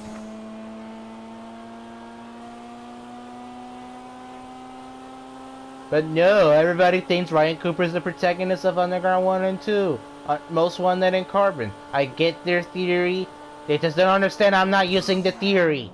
But no, everybody thinks Ryan Cooper is the protagonist of Underground 1 and 2. Most Wanted and Carbon. I get their theory. They just don't understand I'm not using the theory.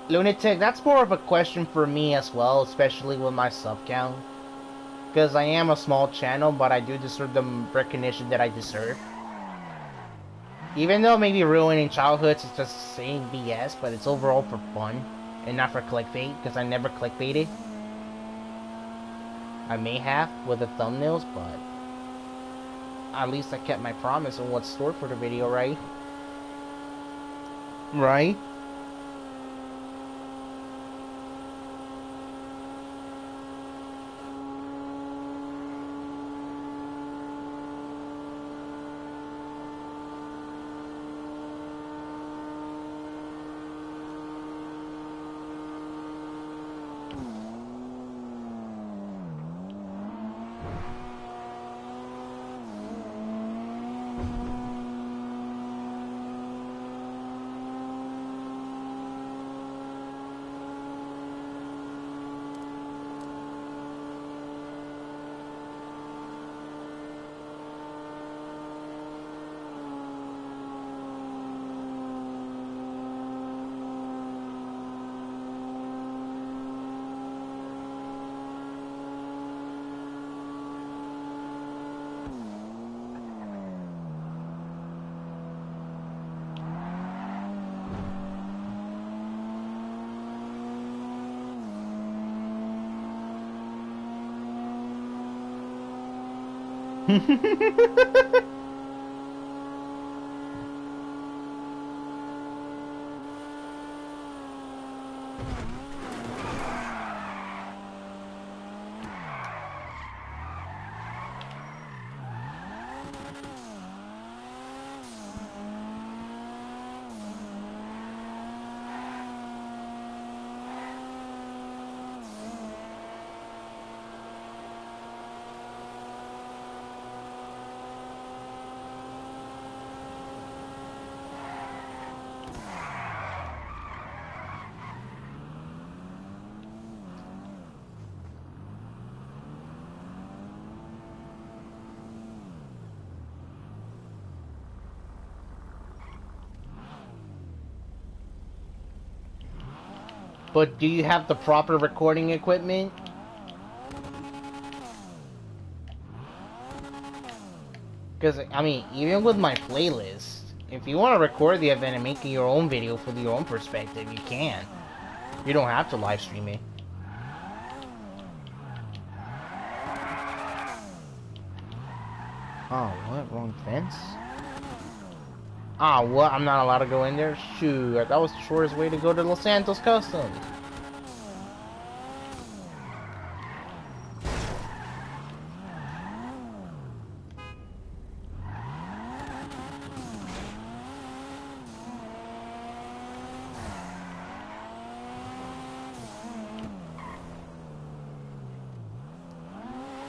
Lunatic, that's more of a question for me as well, especially with my sub count. Because I am a small channel, but I do deserve the recognition that I deserve. Even though maybe ruining childhoods is just saying BS, but it's overall for fun, and not for clickbait, because I never clickbaited. I may have with the thumbnails, but at least I kept my promise on what's stored for the video, right? Right? But do you have the proper recording equipment? Because, I mean, even with my playlist, if you want to record the event and make your own video for your own perspective, you can. You don't have to live stream it. Oh, what? Wrong fence? Ah, what? I'm not allowed to go in there? Shoot, that was the shortest way to go to Los Santos Customs.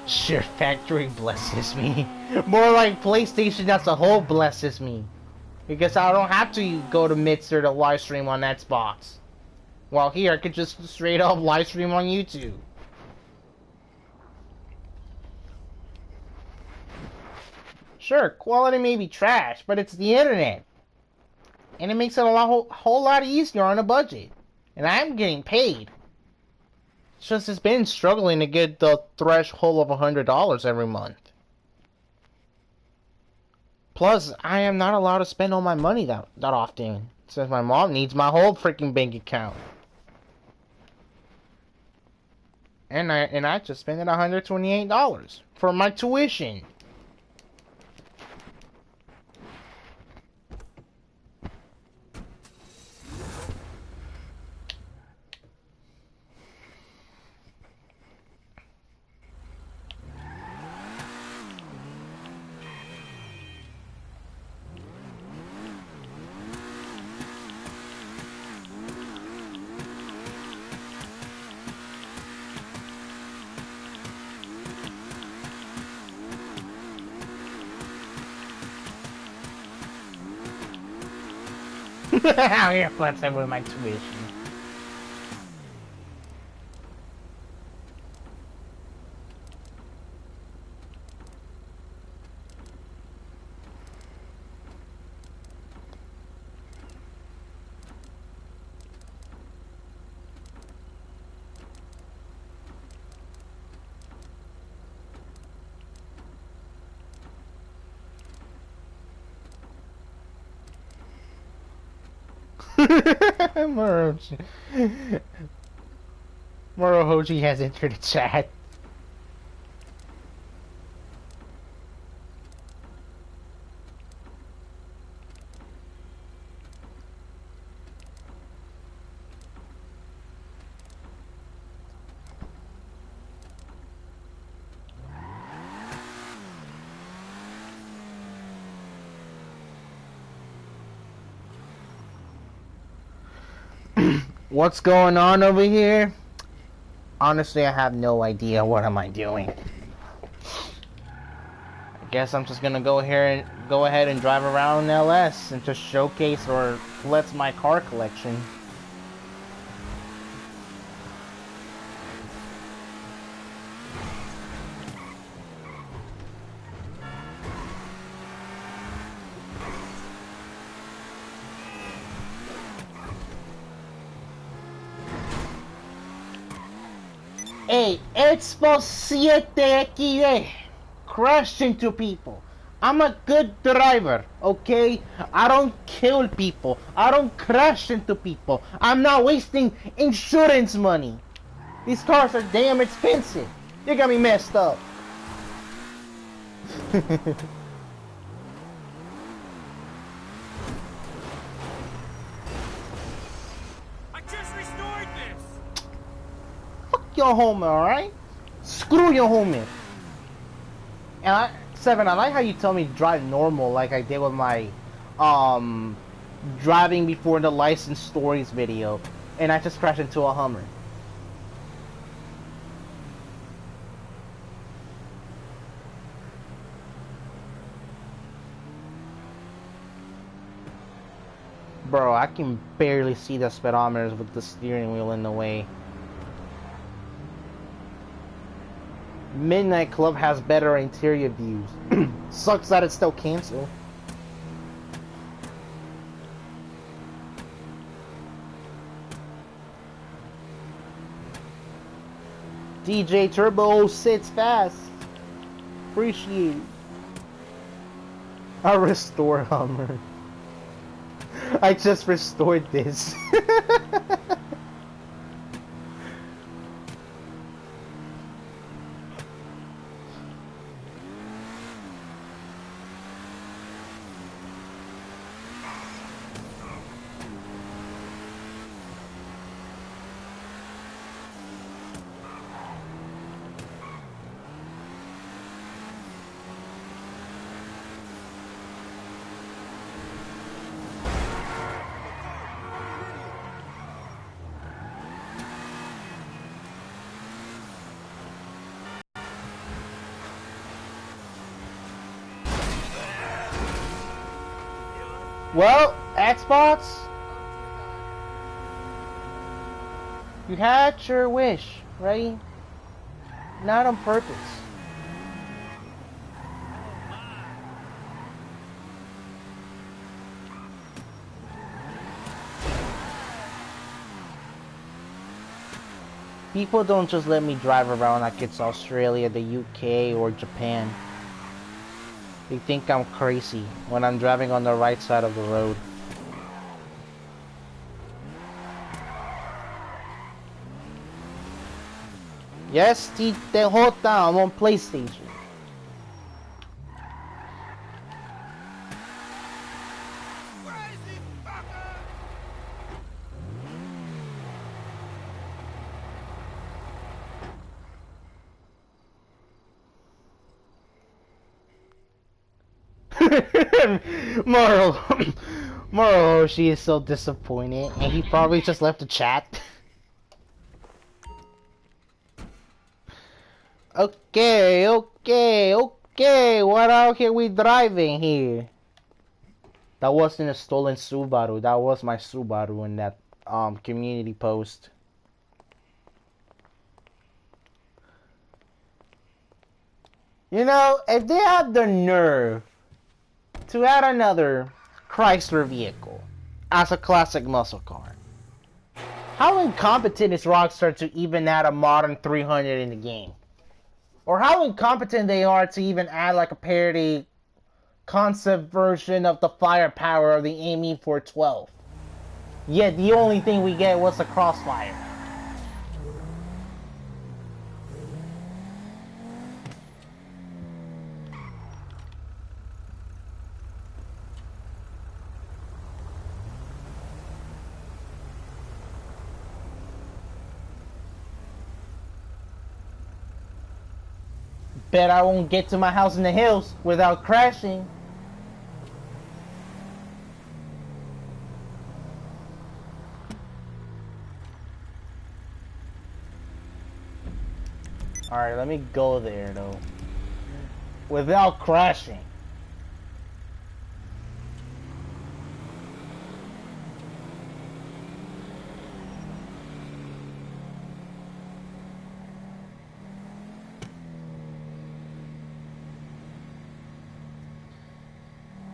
Sure, factory blesses me. More like PlayStation as a whole blesses me. Because I don't have to go to Mixer to live stream on Xbox. While here, I could just straight up live stream on YouTube. Sure, quality may be trash, but it's the internet. And it makes it a whole lot easier on a budget. And I'm getting paid. It's just it's been struggling to get the threshold of $100 every month. Plus, I am not allowed to spend all my money that often, since my mom needs my whole freaking bank account. And I just spent $128 for my tuition. Out here flexing with my tuition. Morohoji has entered the chat. What's going on over here? Honestly, I have no idea. What am I doing? I guess I'm just gonna go ahead and drive around LS and just showcase or flex my car collection. Hey, Expo 7XE crashed into people. I'm a good driver, okay? I don't kill people. I don't crash into people. I'm not wasting insurance money. These cars are damn expensive. You got me messed up.
I just restored this!
Fuck your homie, alright? Screw your homie. And Seven, I like how you tell me to drive normal like I did with my driving before the license stories video, and I just crashed into a Hummer. Bro, I can barely see the speedometers with the steering wheel in the way. Midnight Club has better interior views. Sucks that it's still canceled. DJ Turbo sits fast. Appreciate it. I restore Hummer. I just restored this. Well, Xbox, you had your wish, right? Not on purpose. People don't just let me drive around like it's Australia, the UK, or Japan. They think I'm crazy when I'm driving on the right side of the road. Yes, the whole time I'm on PlayStation. Moro, she is so disappointed, and he probably just left the chat. Okay, what out here we driving here? That wasn't a stolen Subaru, that was my Subaru in that community post. You know, if they have the nerve to add another Chrysler vehicle as a classic muscle car, how incompetent is Rockstar to even add a modern 300 in the game? Or how incompetent they are to even add like a parody concept version of the firepower of the AME 412. Yet the only thing we get was a Crossfire. Bet I won't get to my house in the hills without crashing. Alright, let me go there though. Without crashing.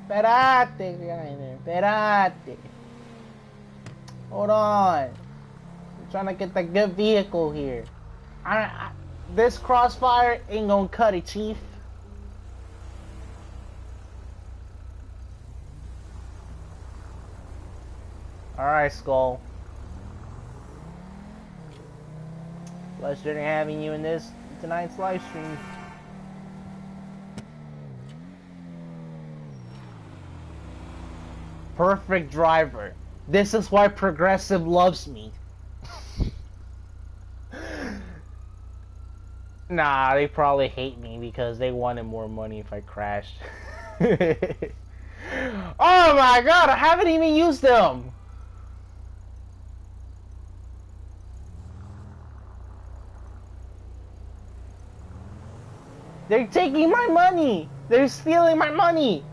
Esperate, esperate. Hold on. I'm trying to get the good vehicle here. This Crossfire ain't gonna cut it, Chief. Alright, Skull. Pleasure having you in tonight's live stream. Perfect driver. This is why Progressive loves me. Nah, they probably hate me because they wanted more money if I crashed. Oh my god, I haven't even used them! They're taking my money! They're stealing my money!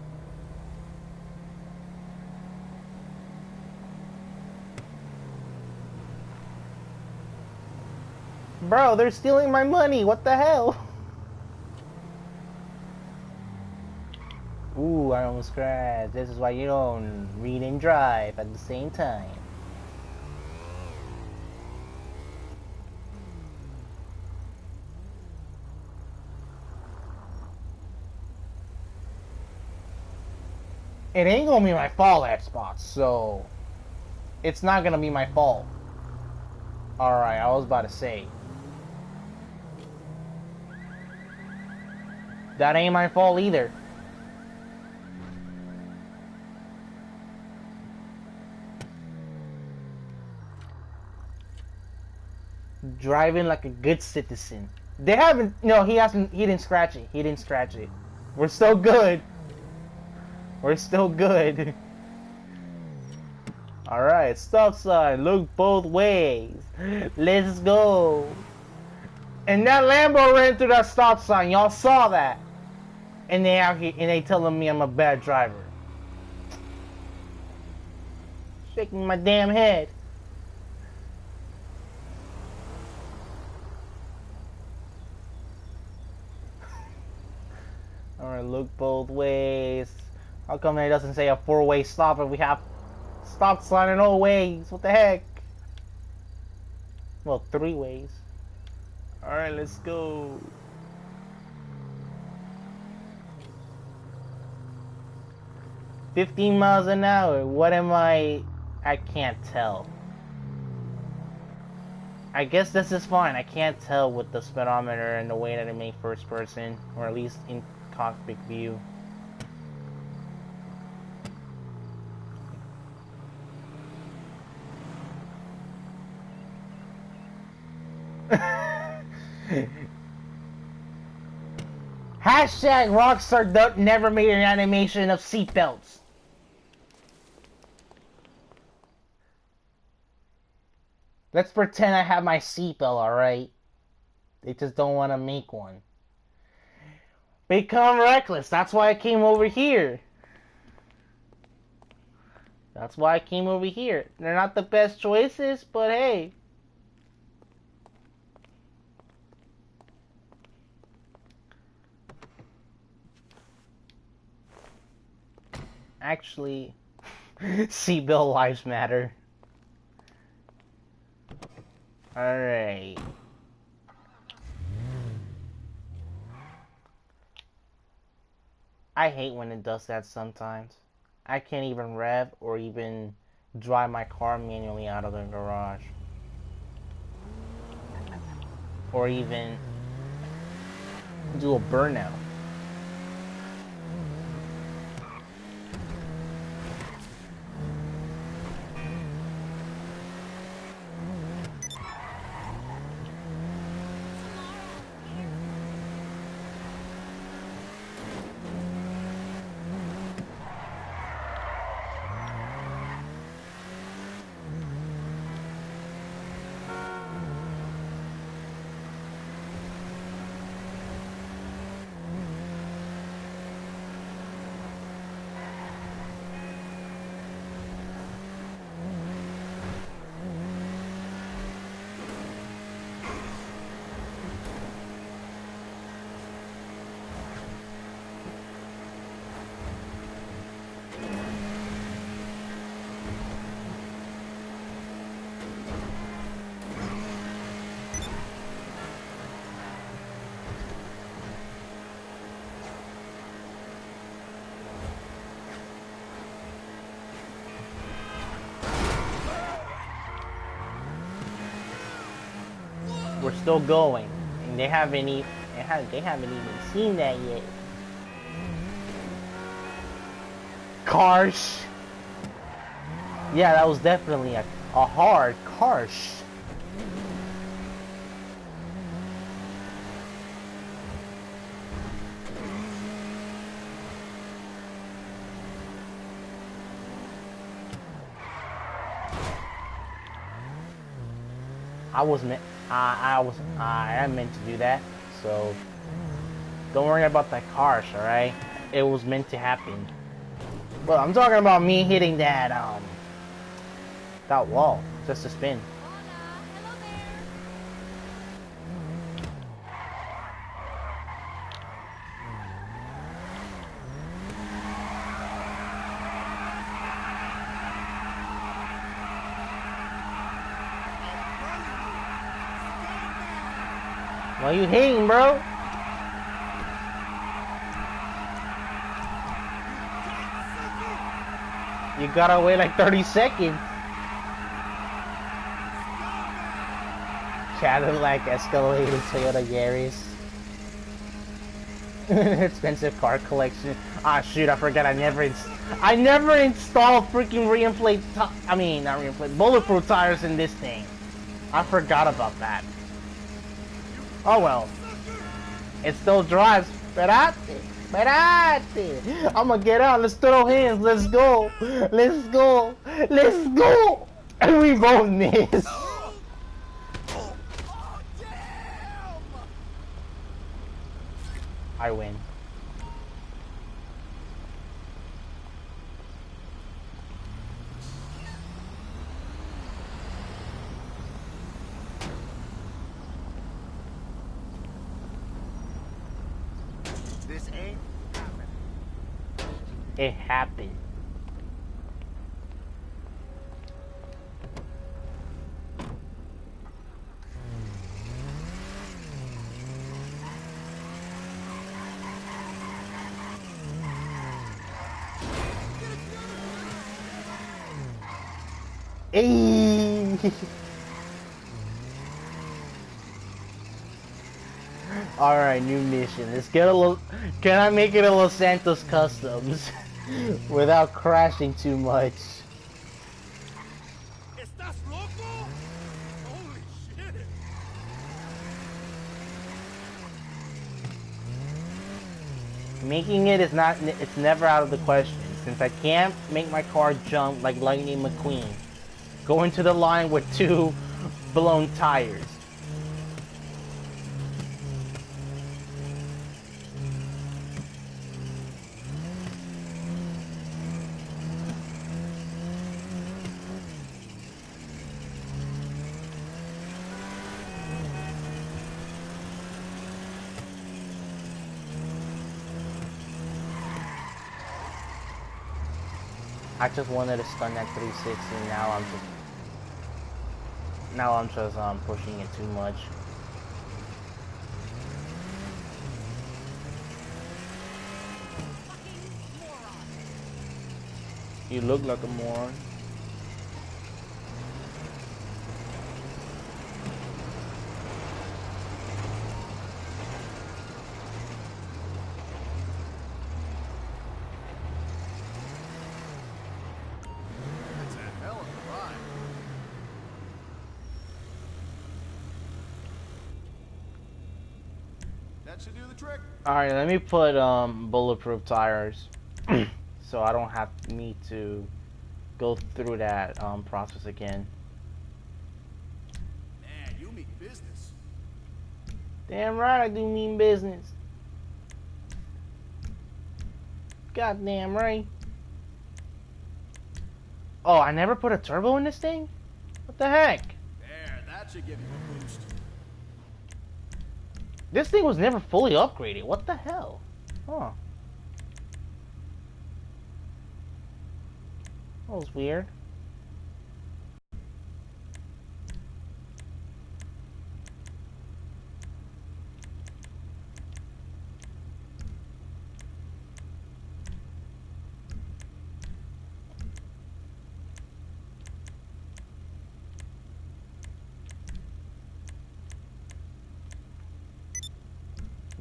Bro, they're stealing my money! What the hell? Ooh, I almost crashed. This is why you don't read and drive at the same time. It ain't gonna be my fault, Xbox, so it's not gonna be my fault. Alright, I was about to say. That ain't my fault either. Driving like a good citizen. They haven't, no, he didn't scratch it. He didn't scratch it. We're still good. We're still good. Alright, stop sign. Look both ways. Let's go. And that Lambo ran through that stop sign. Y'all saw that. And they out here and they telling me I'm a bad driver. Shaking my damn head. Alright, look both ways. How come it doesn't say a four-way stop and we have stop sign in all ways? What the heck? Well, three ways. Alright, let's go. $15 miles an hour. What am I can't tell. I guess this is fine. I can't tell with the speedometer and the way that it made first person, or at least in cockpit view. Hashtag Rockstar never made an animation of seatbelts. Let's pretend I have my seatbelt, alright? They just don't want to make one. Become reckless. That's why I came over here. That's why I came over here. They're not the best choices, but hey. Actually, seatbelt lives matter. Alright. I hate when it does that sometimes. I can't even rev or even drive my car manually out of the garage. Or even do a burnout. We're still going, and they haven't even seen that yet. Cars. Yeah, that was definitely a hard harsh. I was meant. I am meant to do that. So don't worry about that harsh. All right. It was meant to happen. But I'm talking about me hitting that wall just to spin.
Hola, hello there.
Why you hating, bro? You gotta wait like 30 seconds. Cadillac Escalade Toyota Yaris. Expensive car collection. Ah, shoot, I forgot I never installed freaking reinflate not reinflate, bulletproof tires in this thing. I forgot about that. Oh well. It still drives. Sperate. I'ma get out. Let's throw hands. Let's go. Let's go. Let's go. And we both miss. I win.
This ain't happening.
It happened. Hey. All right, new mission. Let's get a little. Can I make it a Los Santos Customs without crashing too much?
¿Estás loco? Holy shit!
Making it is not. It's never out of the question since I can't make my car jump like Lightning McQueen. Go into the line with 2 blown tires. I just wanted to stun that 360. Now I'm just pushing it too much. You look like a moron.
That's a hell of a ride. That should do the trick.
Alright, let me put bulletproof tires so I don't have me to go through that process again.
Man, you mean business.
Damn right I do mean business. Goddamn right. Oh, I never put a turbo in this thing? What the heck?
There, that should give you a boost.
This thing was never fully upgraded. What the hell? Huh. That was weird.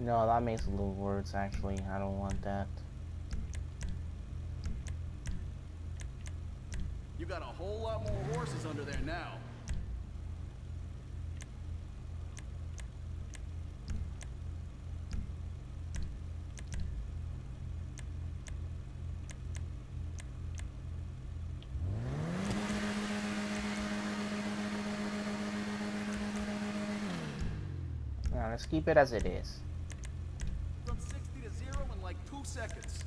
No, that makes a little worse actually. I don't want that.
You got a whole lot more horses under there now.
Now, let's keep it as it is.
From 60 to 0 in like 2 seconds.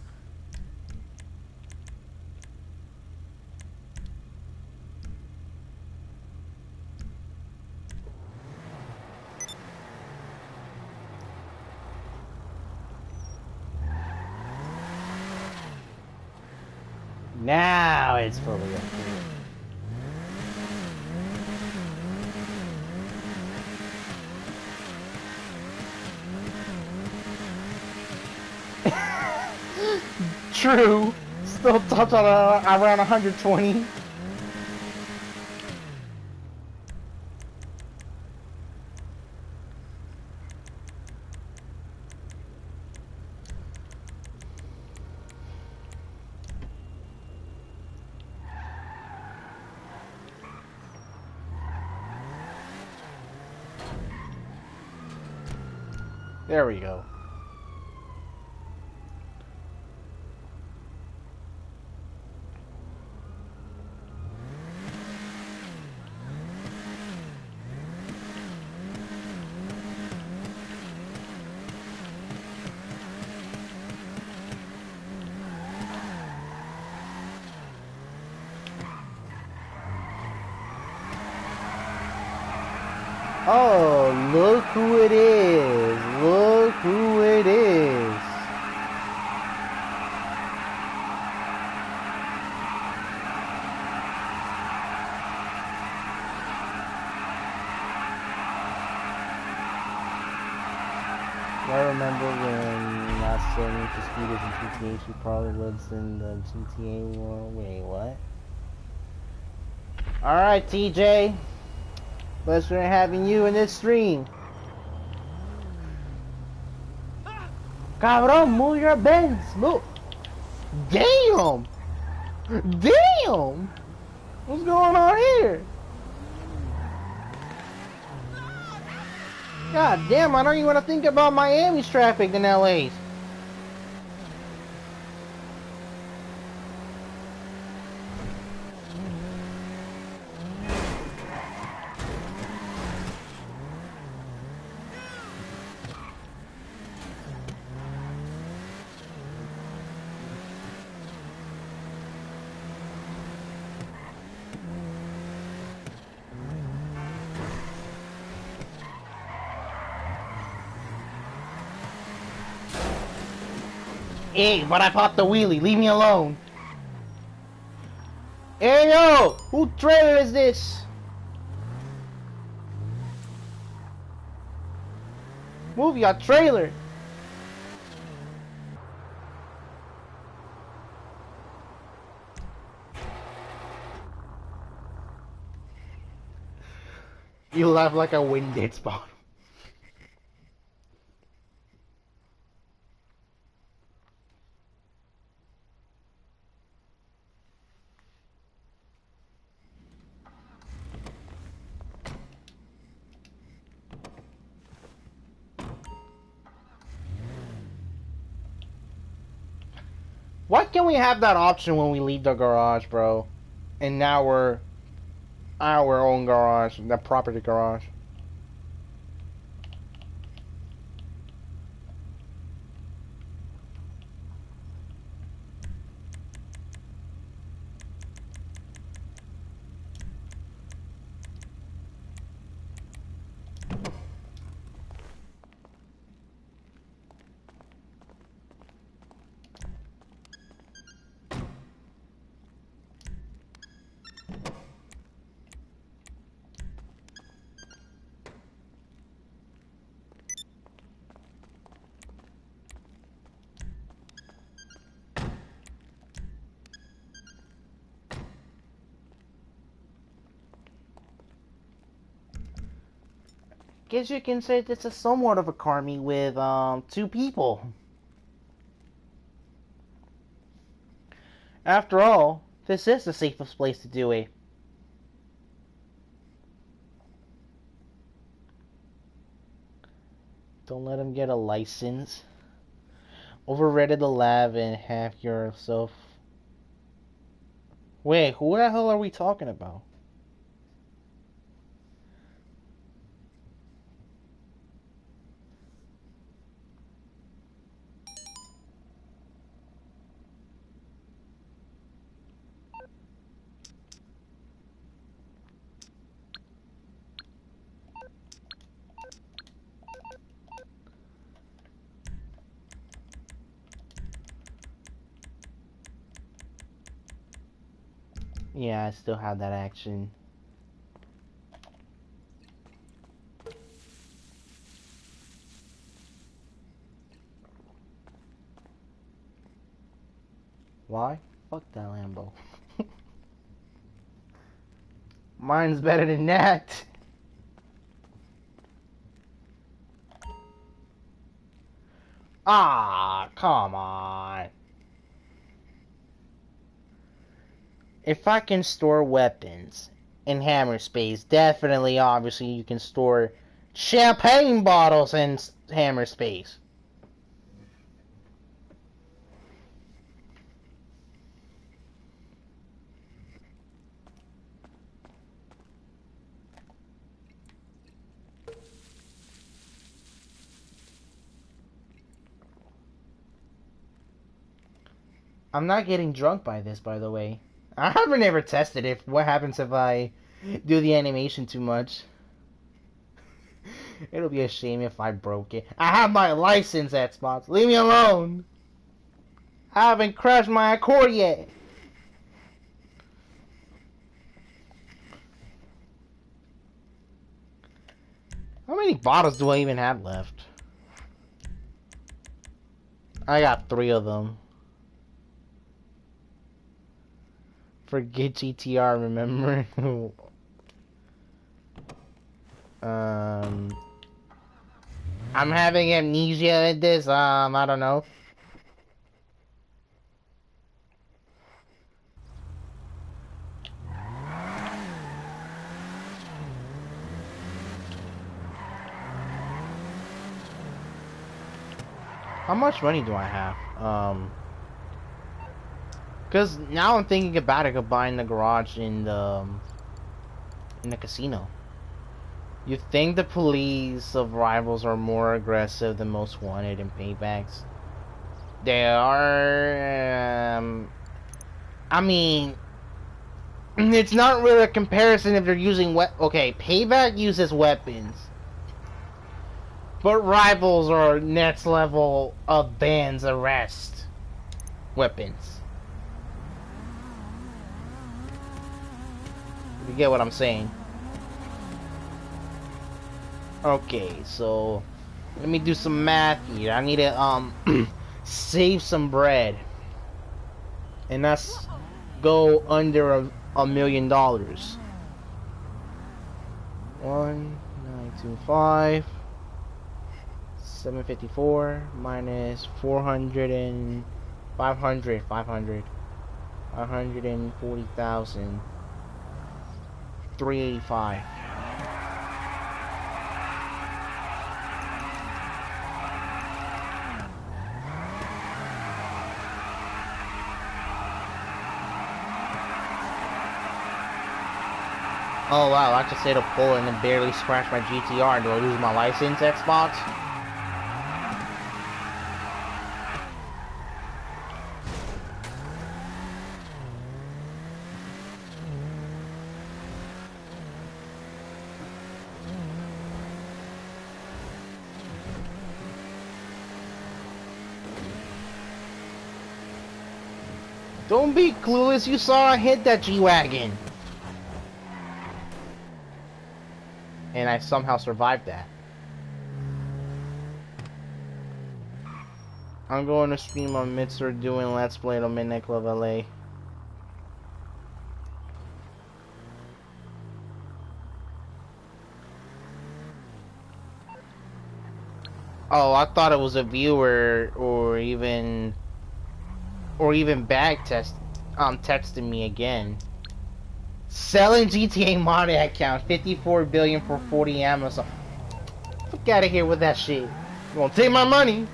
Now it's fully approved. True. Still topped on around 120. There we go. Oh, look who it is. Look who it is. I remember when last saw Need for Speed was in GTA, she probably lives in the GTA world. Wait, what? Alright, TJ. Pleasure having you in this stream. Cabrón, move your Benz. Move. Damn. Damn. What's going on here? God damn, I don't even want to think about Miami's traffic than LA's. Hey, but I popped the wheelie. Leave me alone. Hey, yo! Who trailer is this? Move your trailer. You laugh like a winded spot. Why can't we have that option when we leave the garage, bro? And now we're our own garage, the property garage. Guess you can say this is somewhat of a car meet with 2 people. After all, This is the safest place to do it. Don't let him get a license. Overrated the lab and have yourself. Wait, who the hell are we talking about? Yeah, I still have that action. Why? Fuck that Lambo. Mine's better than that. Ah, come on. If I can store weapons in hammer space, definitely, obviously, you can store champagne bottles in hammer space. I'm not getting drunk by this, by the way. I haven't ever tested it. What happens if I do the animation too much? It'll be a shame if I broke it. I have my license, Xbox. Leave me alone. I haven't crashed my Accord yet. How many bottles do I even have left? I got 3 of them. Forget GTR, remember? I'm having amnesia at this, I don't know. How much money do I have? Because now I'm thinking about it, buying the garage in the casino. You think the police of Rivals are more aggressive than Most Wanted in Paybacks? They are. I mean, it's not really a comparison if they're using okay, Payback uses weapons, but Rivals are next level of bands arrest weapons. You get what I'm saying? Okay, so let me do some math here. I need to save some bread, and that's go under $1 million. 1925 754 minus 400 and 540,000 385. Oh wow, I just hit a pull and then barely scratched my GTR. Do I lose my license, Xbox? Don't be clueless, you saw I hit that G-Wagon. And I somehow survived that. I'm going to stream on Mixer doing Let's Play on Midnight Club LA. Oh, I thought it was a viewer or even back test. texting me again. Selling GTA modded account, 54 billion for 40 Amazon. Fuck out of here with that shit. You gonna take my money?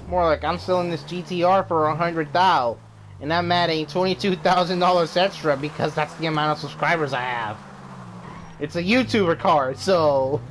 More like I'm selling this GTR for 100,000, and I'm adding $22,000 extra because that's the amount of subscribers I have. It's a YouTuber car, so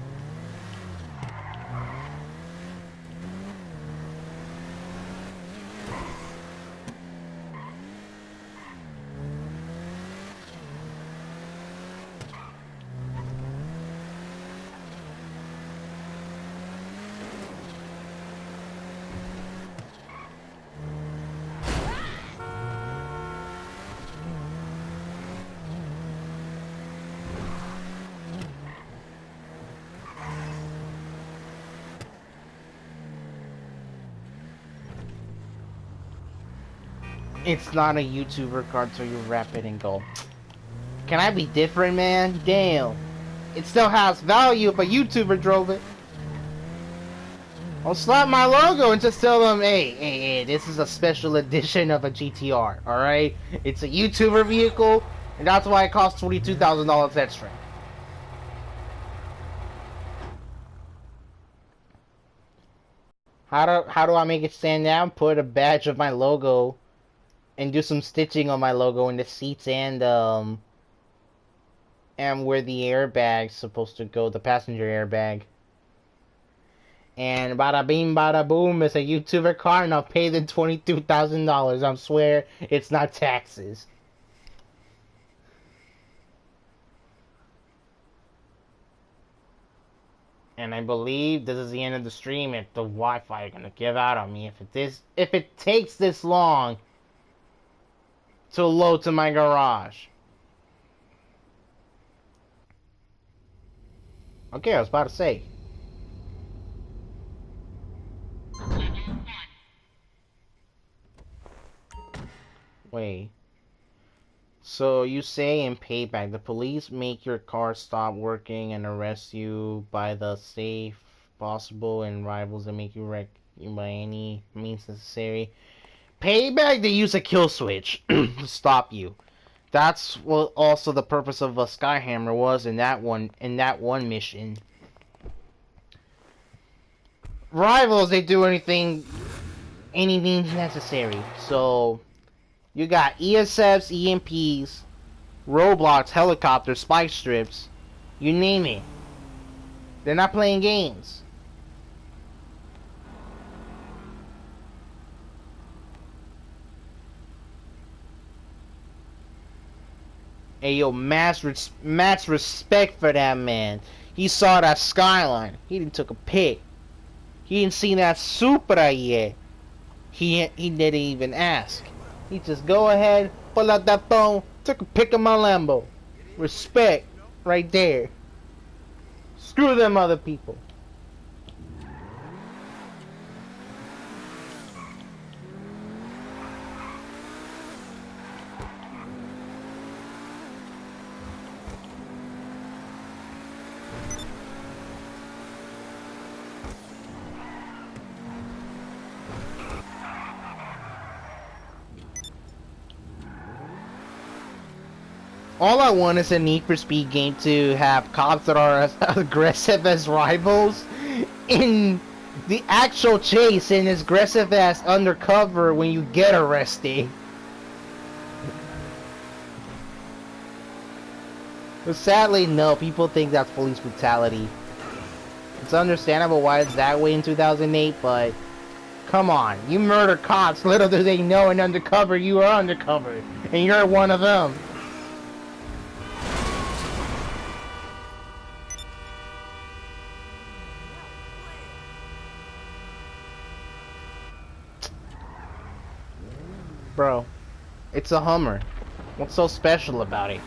it's not a YouTuber car, so you wrap it and go. Can I be different, man? Damn. It still has value if a YouTuber drove it. I'll slap my logo and just tell them, hey, this is a special edition of a GTR, alright? It's a YouTuber vehicle, and that's why it costs $22,000 extra. How do I make it stand out? Put a badge of my logo and do some stitching on my logo in the seats and where the airbag's supposed to go, the passenger airbag. And bada bing bada boom, it's a YouTuber car and I'll pay them $22,000. I swear it's not taxes. And I believe this is the end of the stream if the Wi-Fi is gonna give out on me. If it takes this long to load to my garage. Okay, I was about to say. Wait. So you say in Payback, the police make your car stop working and arrest you by the safe possible and rivals that make you wreck by any means necessary. Payback, they use a kill switch to stop you. That's what also the purpose of a Skyhammer was in that one mission. Rivals, they do any means necessary. So you got ESFs, EMPs, roadblocks, helicopters, spike strips, you name it. They're not playing games. Hey yo, max respect for that man. He saw that skyline. He didn't took a pic. He didn't see that Supra yet. He didn't even ask. He just go ahead, pull out that phone, took a pic of my Lambo. Respect, right there. Screw them other people. All I want is a Need for Speed game to have cops that are as aggressive as rivals in the actual chase and as aggressive as undercover when you get arrested. But sadly, no, people think that's police brutality. It's understandable why it's that way in 2008, but come on, you murder cops, little do they know in undercover you are undercover, and you're one of them. Bro, it's a Hummer. What's so special about it?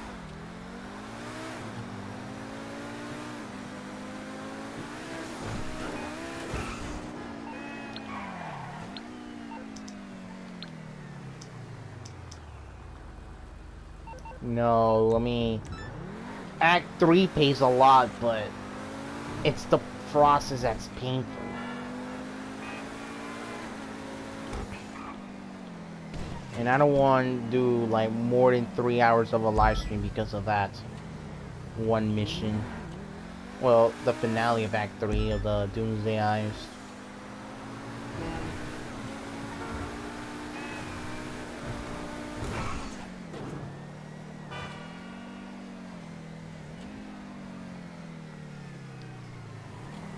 No, I mean, Act 3 pays a lot, but it's the process that's painful. And I don't want to do like more than 3 hours of a live stream because of that one mission. Well, the finale of Act 3 of the Doomsday Eyes.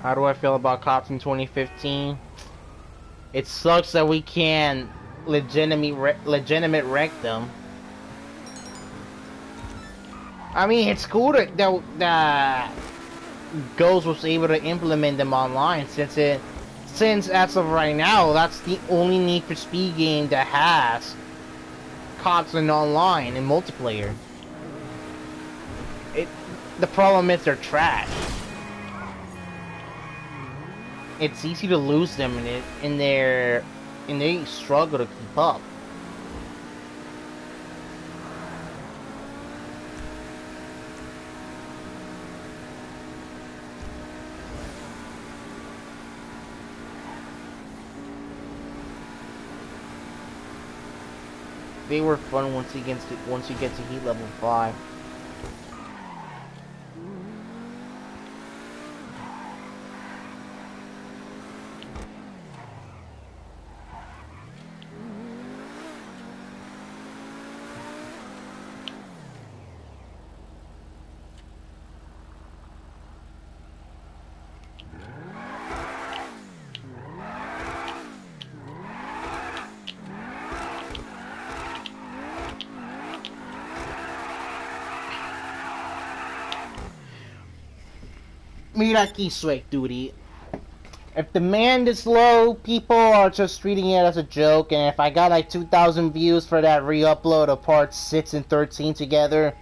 How do I feel about cops in 2015? It sucks that we can't legitimate wreck them. I mean, it's cool that Ghost was able to implement them online, since as of right now, that's the only Need for Speed game that has cops in online and multiplayer. The problem is they're trash. It's easy to lose them and they struggle to keep up. They were fun once you get to heat level 5. Mira aquí, Swag Duty. If demand is low, people are just treating it as a joke, and if I got like 2,000 views for that re-upload of parts 6 and 13 together,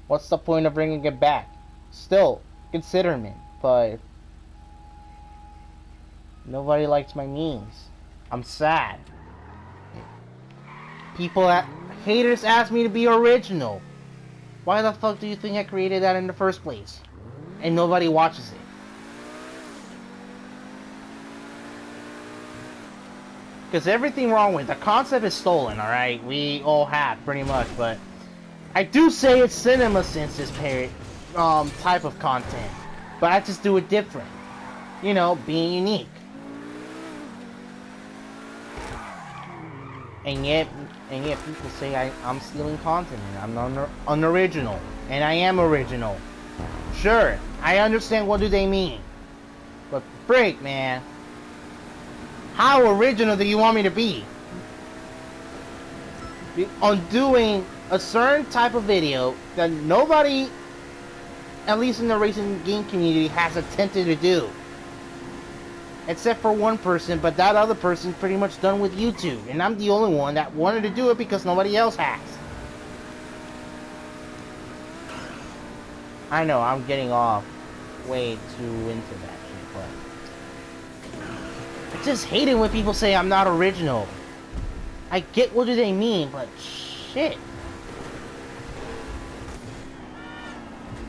what's the point of bringing it back? Still, consider me, but nobody likes my memes. I'm sad. Haters ask me to be original. Why the fuck do you think I created that in the first place? And nobody watches it. Because everything wrong with the concept is stolen, alright? We all have, pretty much, but I do say it's CinemaSins' type of content. But I just do it different. You know, being unique. And yet people say I'm stealing content and I'm unoriginal. And I am original. Sure, I understand what do they mean. But break, man. How original do you want me to be? On doing a certain type of video that nobody, at least in the racing game community, has attempted to do. Except for one person, but that other person's pretty much done with YouTube. And I'm the only one that wanted to do it because nobody else has. I know, I'm getting off way too into that shit, but I just hate it when people say I'm not original. I get what do they mean, but shit.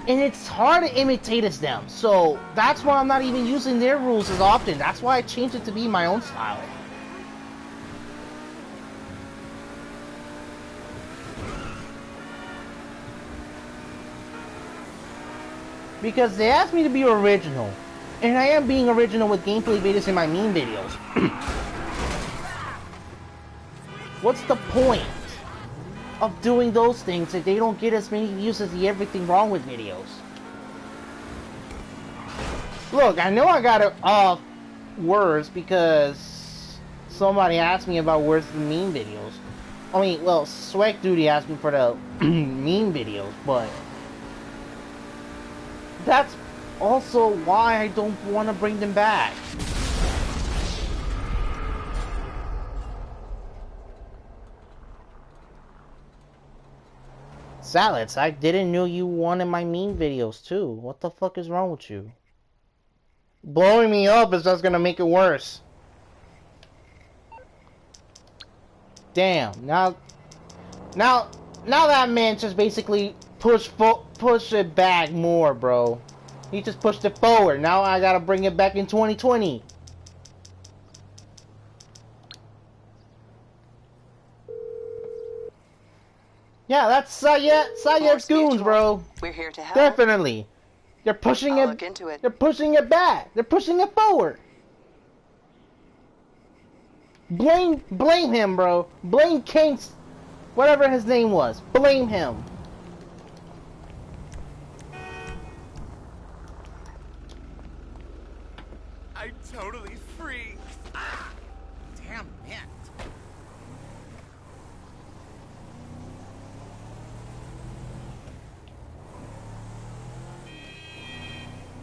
And it's hard to imitate as them, so that's why I'm not even using their rules as often. That's why I changed it to be my own style. Because they asked me to be original, and I am being original with gameplay videos in my meme videos. What's the point of doing those things if they don't get as many views as the everything wrong with videos? Look, I know I got words because somebody asked me about where's the meme videos. I mean, well, Swag Duty asked me for the meme videos, but that's also why I don't want to bring them back. Salads, I didn't know you wanted my meme videos too. What the fuck is wrong with you? Blowing me up is just gonna make it worse. Damn, now Now that man just basically push it back more, bro. He just pushed it forward. Now I gotta bring it back in 2020. Yeah, that's Sayed's goons, bro.
We're here to help.
Definitely. They're pushing
I'll
it.
look into it.
They're pushing it back. They're pushing it forward. Blame him, bro. Blame King's, whatever his name was. Blame him.
I'm totally free. Ah, damn it.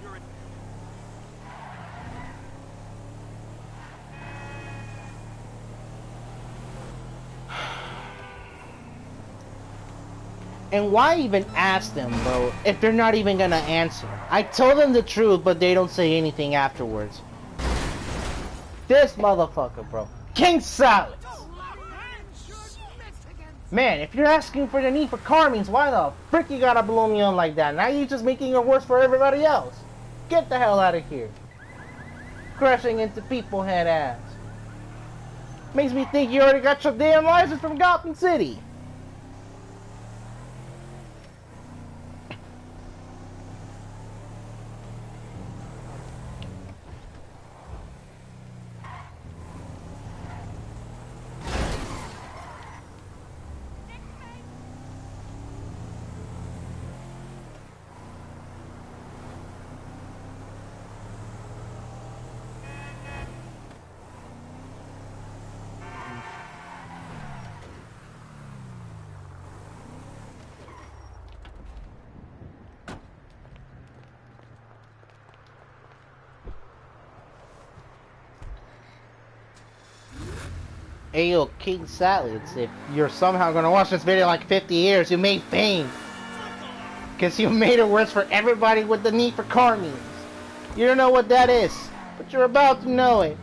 You're in.
And why even ask them, bro, if they're not even gonna answer? I told them the truth, but they don't say anything afterwards. This motherfucker, bro. King Salad! Man, if you're asking for the need for Carmines, why the frick you gotta blow me on like that? Now you're just making it worse for everybody else. Get the hell out of here. Crashing into people head ass. Makes me think you already got your damn license from Gotham City. Ayo, King Salads, if you're somehow gonna watch this video like 50 years, you made fame. Because you made it worse for everybody with the need for Carmines. You don't know what that is, but you're about to know it.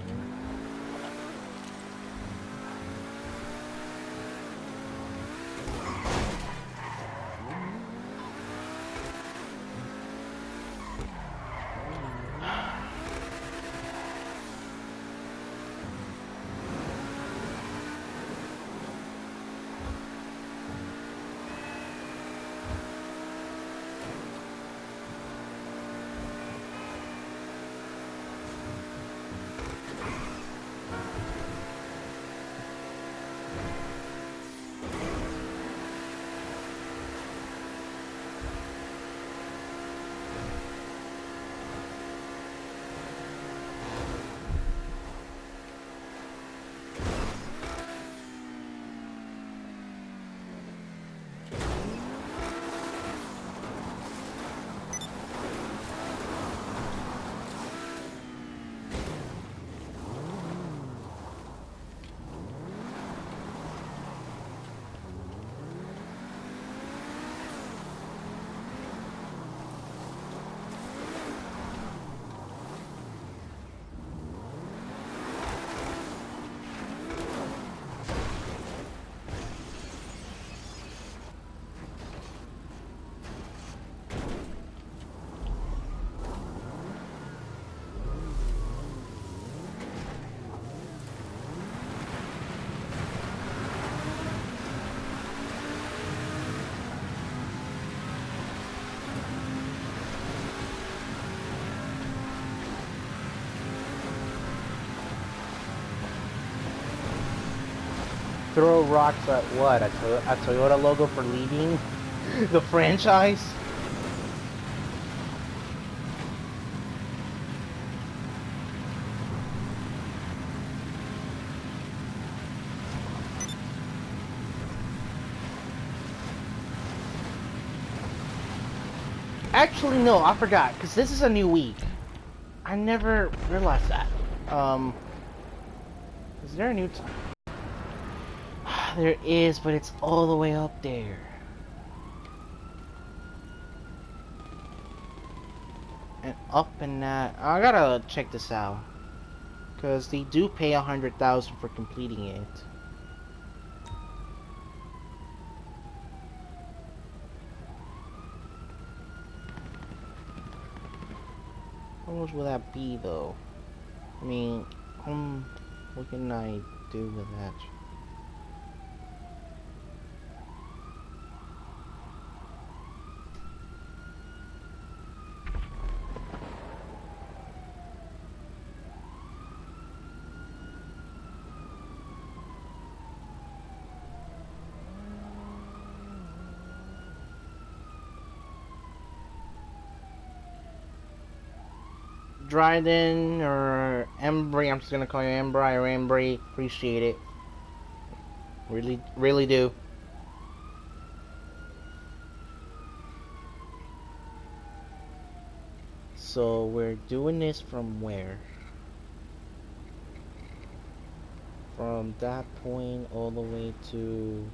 Throw rocks at what? A Toyota logo for leaving the franchise? Actually, no, I forgot, because this is a new week. I never realized that. Is there a new time? There is, but it's all the way up there. And up in that, I gotta check this out, cause they do pay 100,000 for completing it. much will that be though? I mean, what can I do with that? Dryden or Embry, I'm just gonna call you Embry or Embry. Appreciate it. Really, really do. So we're doing this from where? From that point all the way to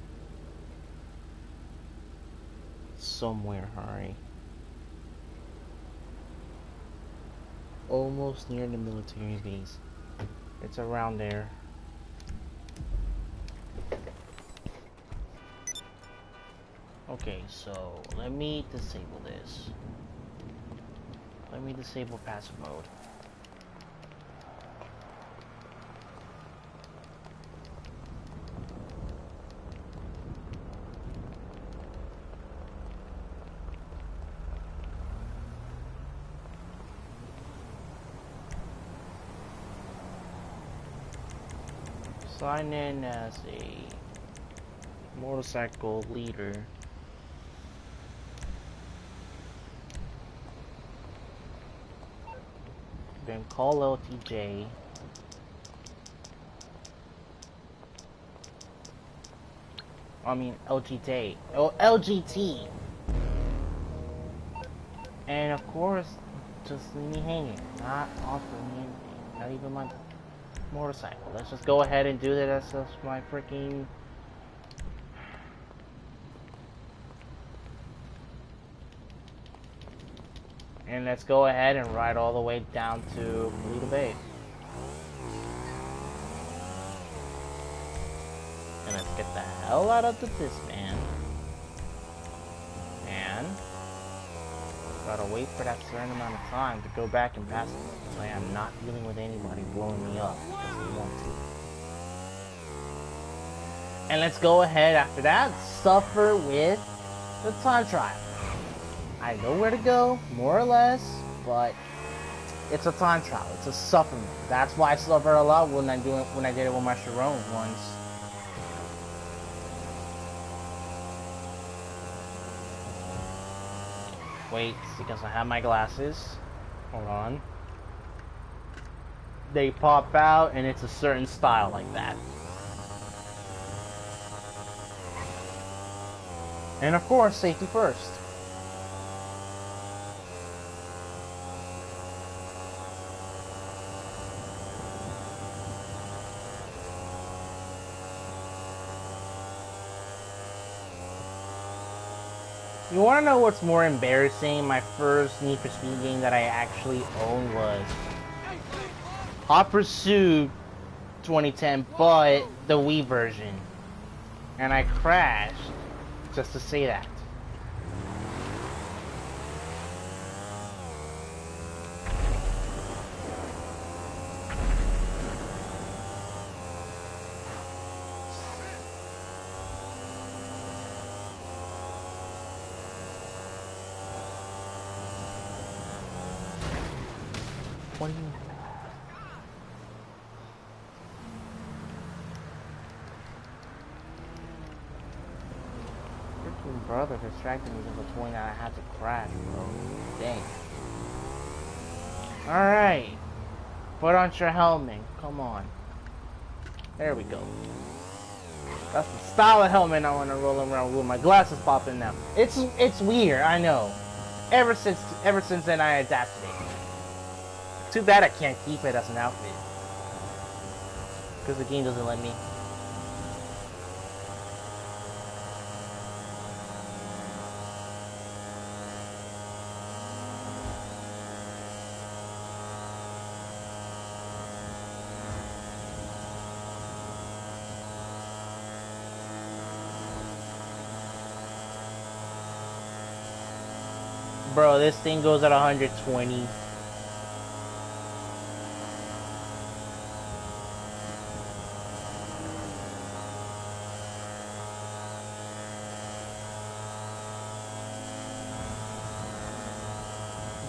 somewhere, alright. Almost near the military base. It's around there. Okay, so let me disable this. Let me disable passive mode. Sign in as a motorcycle leader. Then call LTJ. I mean LGT. Oh, LGT. And of course, just leave me hanging. Not offering me anything. Not even my motorcycle. Let's just go ahead and do that. That's just my freaking. And let's go ahead and ride all the way down to Paleto Bay. And let's get the hell out of this, man. And gotta wait for that certain amount of time to go back and pass it. So I am not dealing with anybody blowing me up because they want to. And let's go ahead after that, suffer with the time trial. I know where to go, more or less, but it's a time trial. It's a suffering. That's why I suffer a lot when I did it with my Chiron once. Wait, because I have my glasses. Hold on. They pop out, and it's a certain style like that. And of course, safety first. You want to know what's more embarrassing? My first Need for Speed game that I actually owned was Hot Pursuit 2010, but the Wii version. And I crashed just to say that. What do you mean? Freaking brother distracted me to the point that I had to crash, bro. Dang. Alright. Put on your helmet. Come on. There we go. That's the style of helmet I want to roll around with. My glasses popping now. It's weird, I know. Ever since then I adapted it. Too bad I can't keep it as an outfit. Because the game doesn't let me. Bro, this thing goes at 120.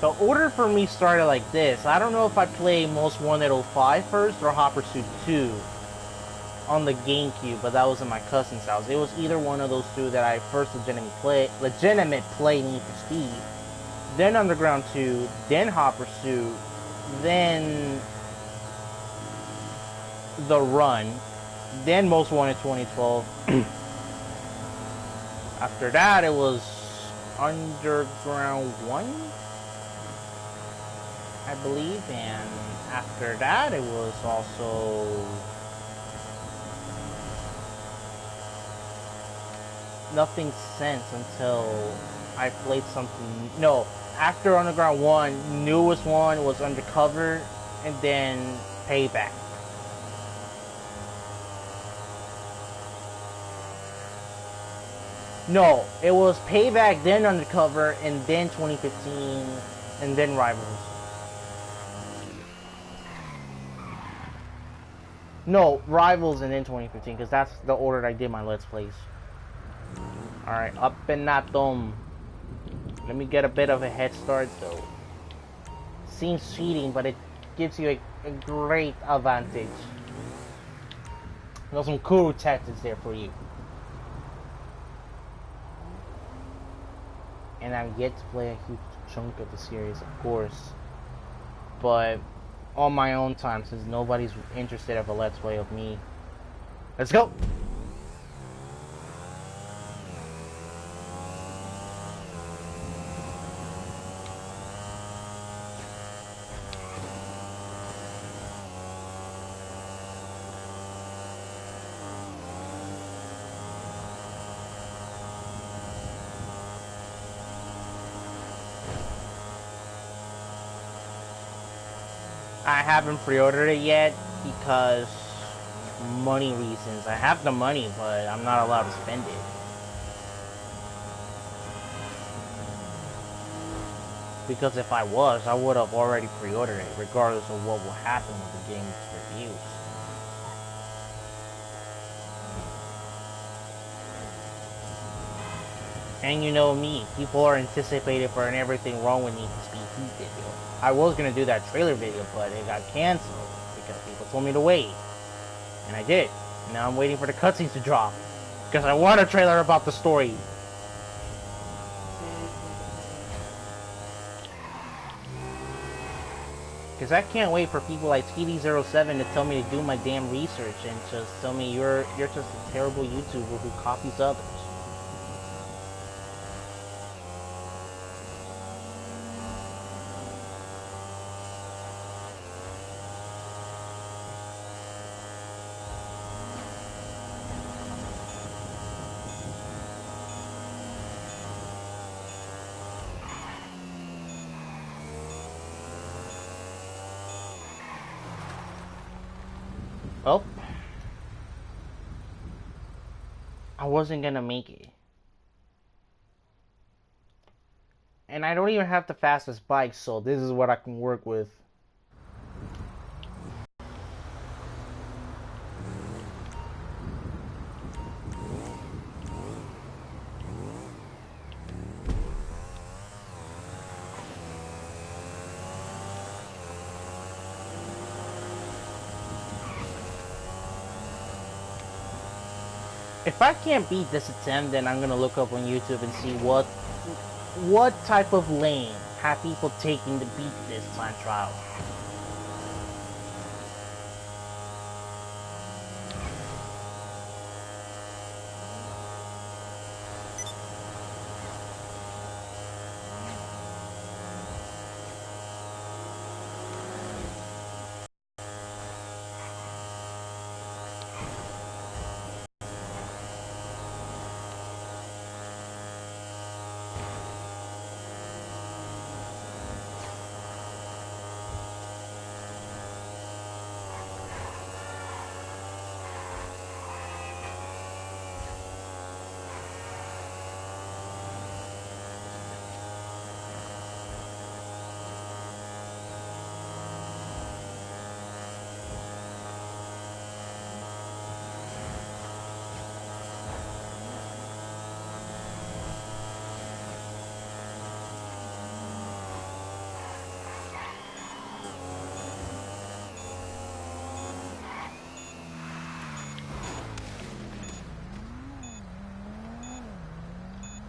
The order for me started like this. I don't know if I played Most Wanted 05 first or Hot Pursuit 2 on the GameCube, but that was in my cousin's house. It was either one of those two that I first legitimate play Need for Speed, then Underground 2, then Hot Pursuit, then The Run, then Most Wanted 2012. After that, it was Underground 1, I believe, and after that, it was also nothing since until I played something. No, after Underground 1, newest one was Undercover, and then Payback. No, it was Payback, then Undercover, and then 2015, and then Rivals. No, Rivals and then 2015, because that's the order that I did my Let's Plays. Alright, up and at them. Let me get a bit of a head start, though. Seems cheating, but it gives you a great advantage. There's some cool tactics there for you. And I've yet to play a huge chunk of the series, of course. But on my own time, since nobody's interested of a Let's Play of me. Let's go! I haven't pre-ordered it yet because money reasons. I have the money, but I'm not allowed to spend it. Because if I was, I would have already pre-ordered it, regardless of what will happen with the game's reviews. And you know me, people are anticipated for an everything wrong with Need for Speed Heat video. I was gonna do that trailer video, but it got canceled because people told me to wait. And I did. Now I'm waiting for the cutscenes to drop. Because I want a trailer about the story. Because I can't wait for people like TD07 to tell me to do my damn research and just tell me you're just a terrible YouTuber who copies others. Well, I wasn't gonna make it. And I don't even have the fastest bike, so this is what I can work with. If I can't beat this attempt, then I'm gonna look up on YouTube and see what type of lane have people taking to beat this time trial.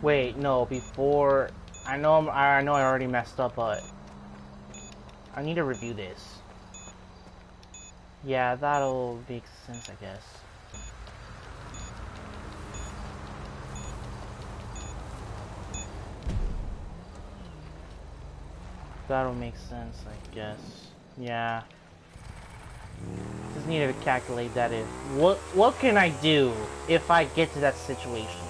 Wait, no, before... I know I already messed up, but... I need to review this. Yeah, that'll make sense, I guess. That'll make sense, I guess. Yeah. Just needed to calculate that in. What can I do if I get to that situation?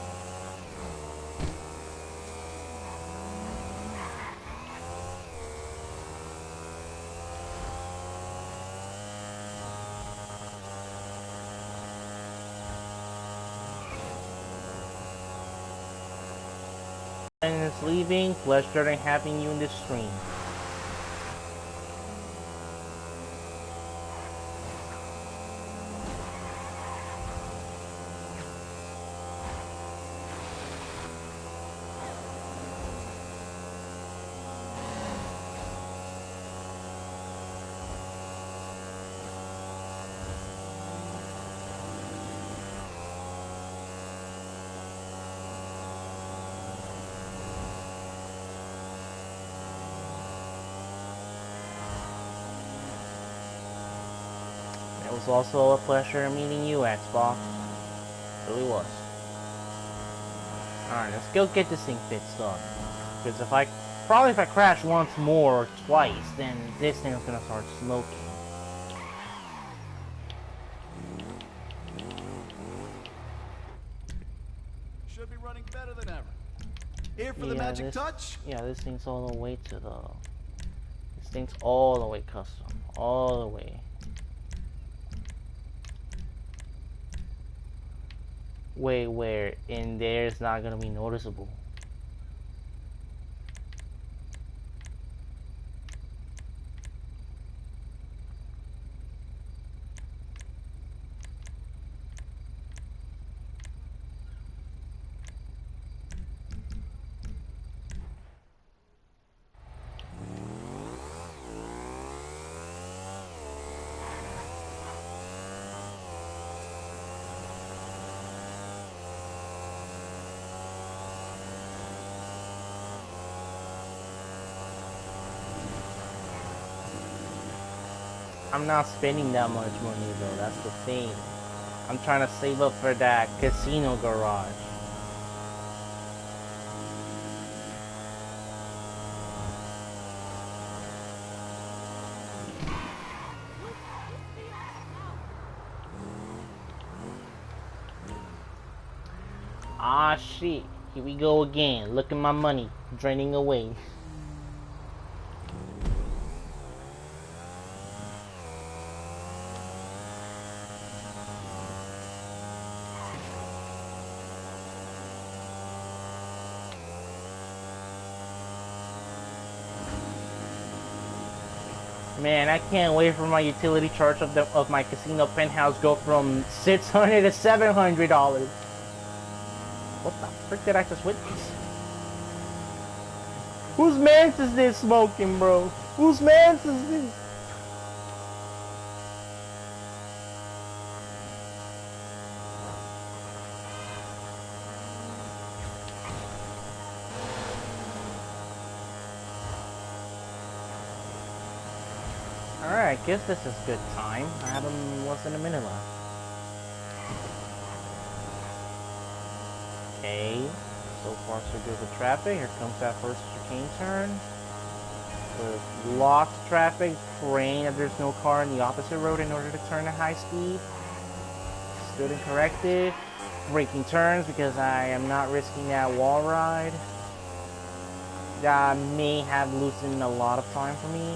And it's leaving. Pleasure in having you in this stream. It was also a pleasure meeting you, Xbox. It really was. Alright, let's go get this thing fixed up. Because if I crash once more or twice, then this thing's gonna start smoking.
Should be running better than ever. Here for the magic touch?
Yeah, this thing's all the way to the... This thing's all the way custom. All the way. Wait, where in there is not gonna be noticeable. I'm not spending that much money though, that's the thing. I'm trying to save up for that casino garage. Ah shit, here we go again. Look at my money draining away. Man, I can't wait for my utility charge of my casino penthouse go from $600 to $700. What the frick did I just witness? Whose mans is this smoking, bro? Whose mans is this? Alright, I guess this is good time. I have less than a minute left. Okay, so far so good with traffic. Here comes that first chicane turn. With lots of traffic, praying that there's no car in the opposite road in order to turn at high speed. Stood and corrected. Braking turns because I am not risking that wall ride. That may have loosened a lot of time for me.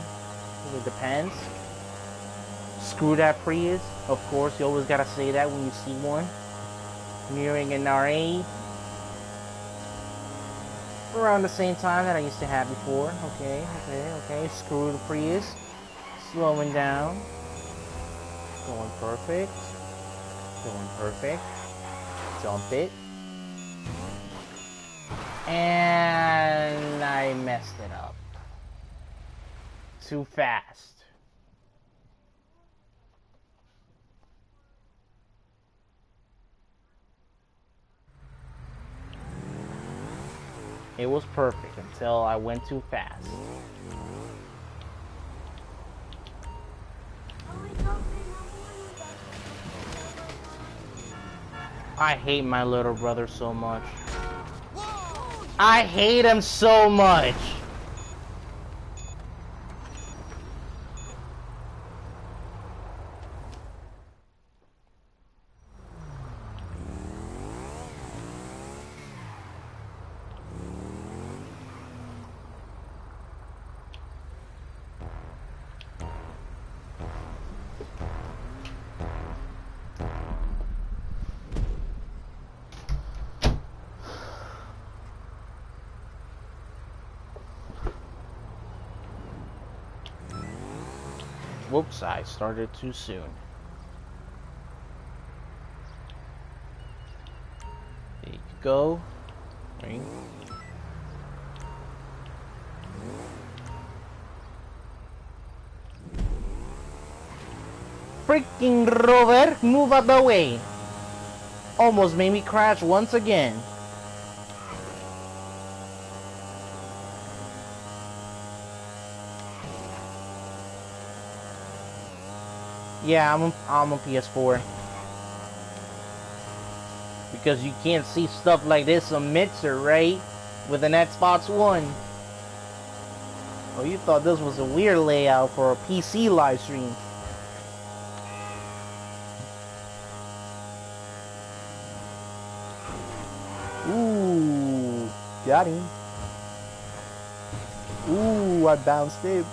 It depends. Screw that Prius. Of course, you always gotta say that when you see one. Nearing an RA. Around the same time that I used to have before. Okay. Screw the Prius. Slowing down. Going perfect. Going perfect. Jump it. And I messed it up. Too fast. It was perfect until I went too fast. I hate my little brother so much. I hate him so much. Whoops, I started too soon. There you go. Right. Freaking Rover, move out the way. Almost made me crash once again. Yeah, I'm on PS4. Because you can't see stuff like this on Mixer, right? With an Xbox One. Oh, you thought this was a weird layout for a PC live stream. Ooh, got him. Ooh, I bounced it.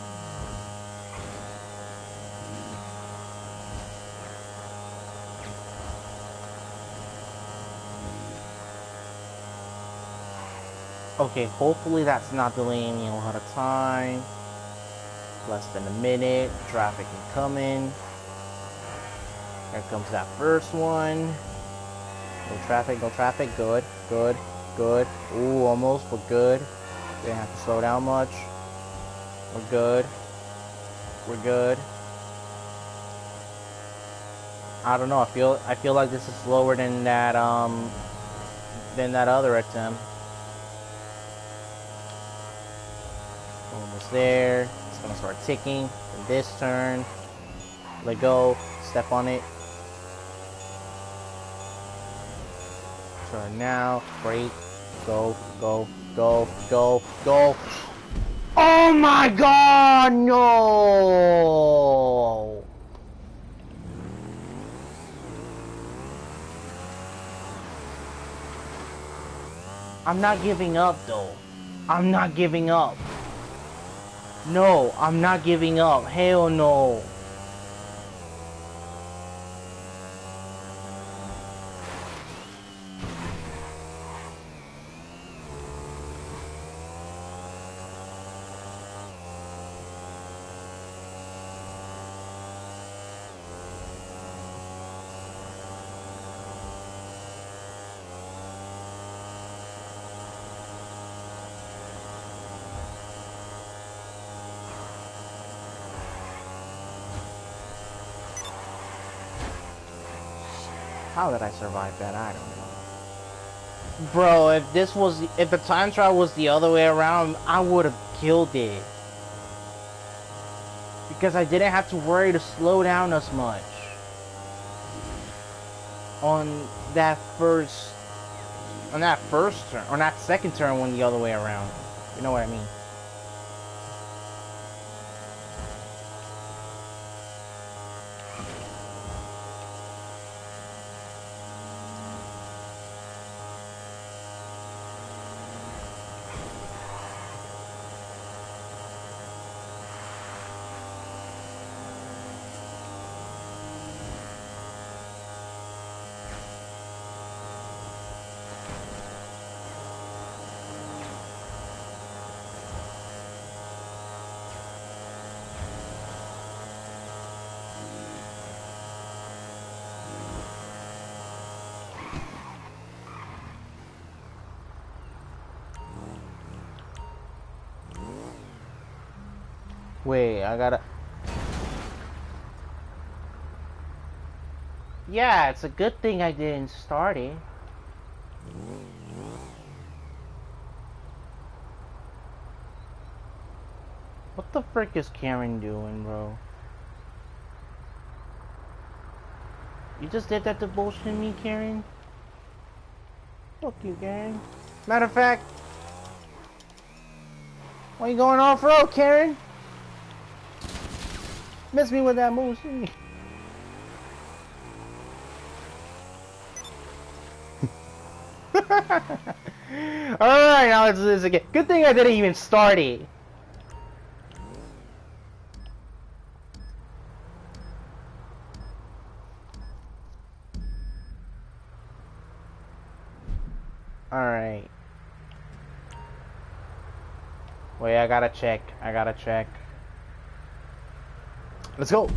Okay, hopefully that's not delaying me a lot of time. Less than a minute. Traffic incoming. Here comes that first one. No traffic, no traffic. Good, good, good. Ooh, almost, but good. Didn't have to slow down much. We're good. We're good. I don't know. I feel like this is slower than that other attempt. Almost there. It's gonna start ticking. In this turn. Let go. Step on it. Turn now. Brake. Go. Go. Go. Go. Go. Oh my God! No! I'm not giving up though. I'm not giving up. No, I'm not giving up. Hell no. How did I survive that? I don't know. Bro, if the time trial was the other way around, I would have killed it. Because I didn't have to worry to slow down as much. On that first turn, or that second turn went the other way around. You know what I mean? Wait, I gotta... Yeah, it's a good thing I didn't start it. What the frick is Karen doing, bro? You just did that to bullshit me, Karen? Fuck you, Karen. Matter of fact, why you going off-road, Karen? Miss me with that bullshit. Alright, now let's do this again. Good thing I didn't even start it. Alright. Wait, I gotta check. Let's go.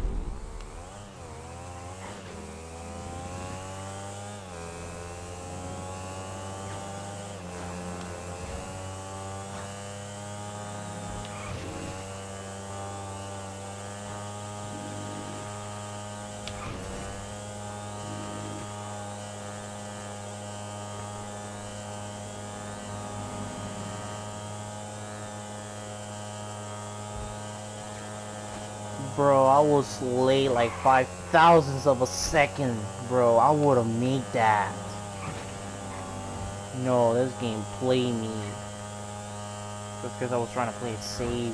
Bro, I was late like 5,000ths of a second, bro. I would have made that. No, this game played me. Just because I was trying to play it safe.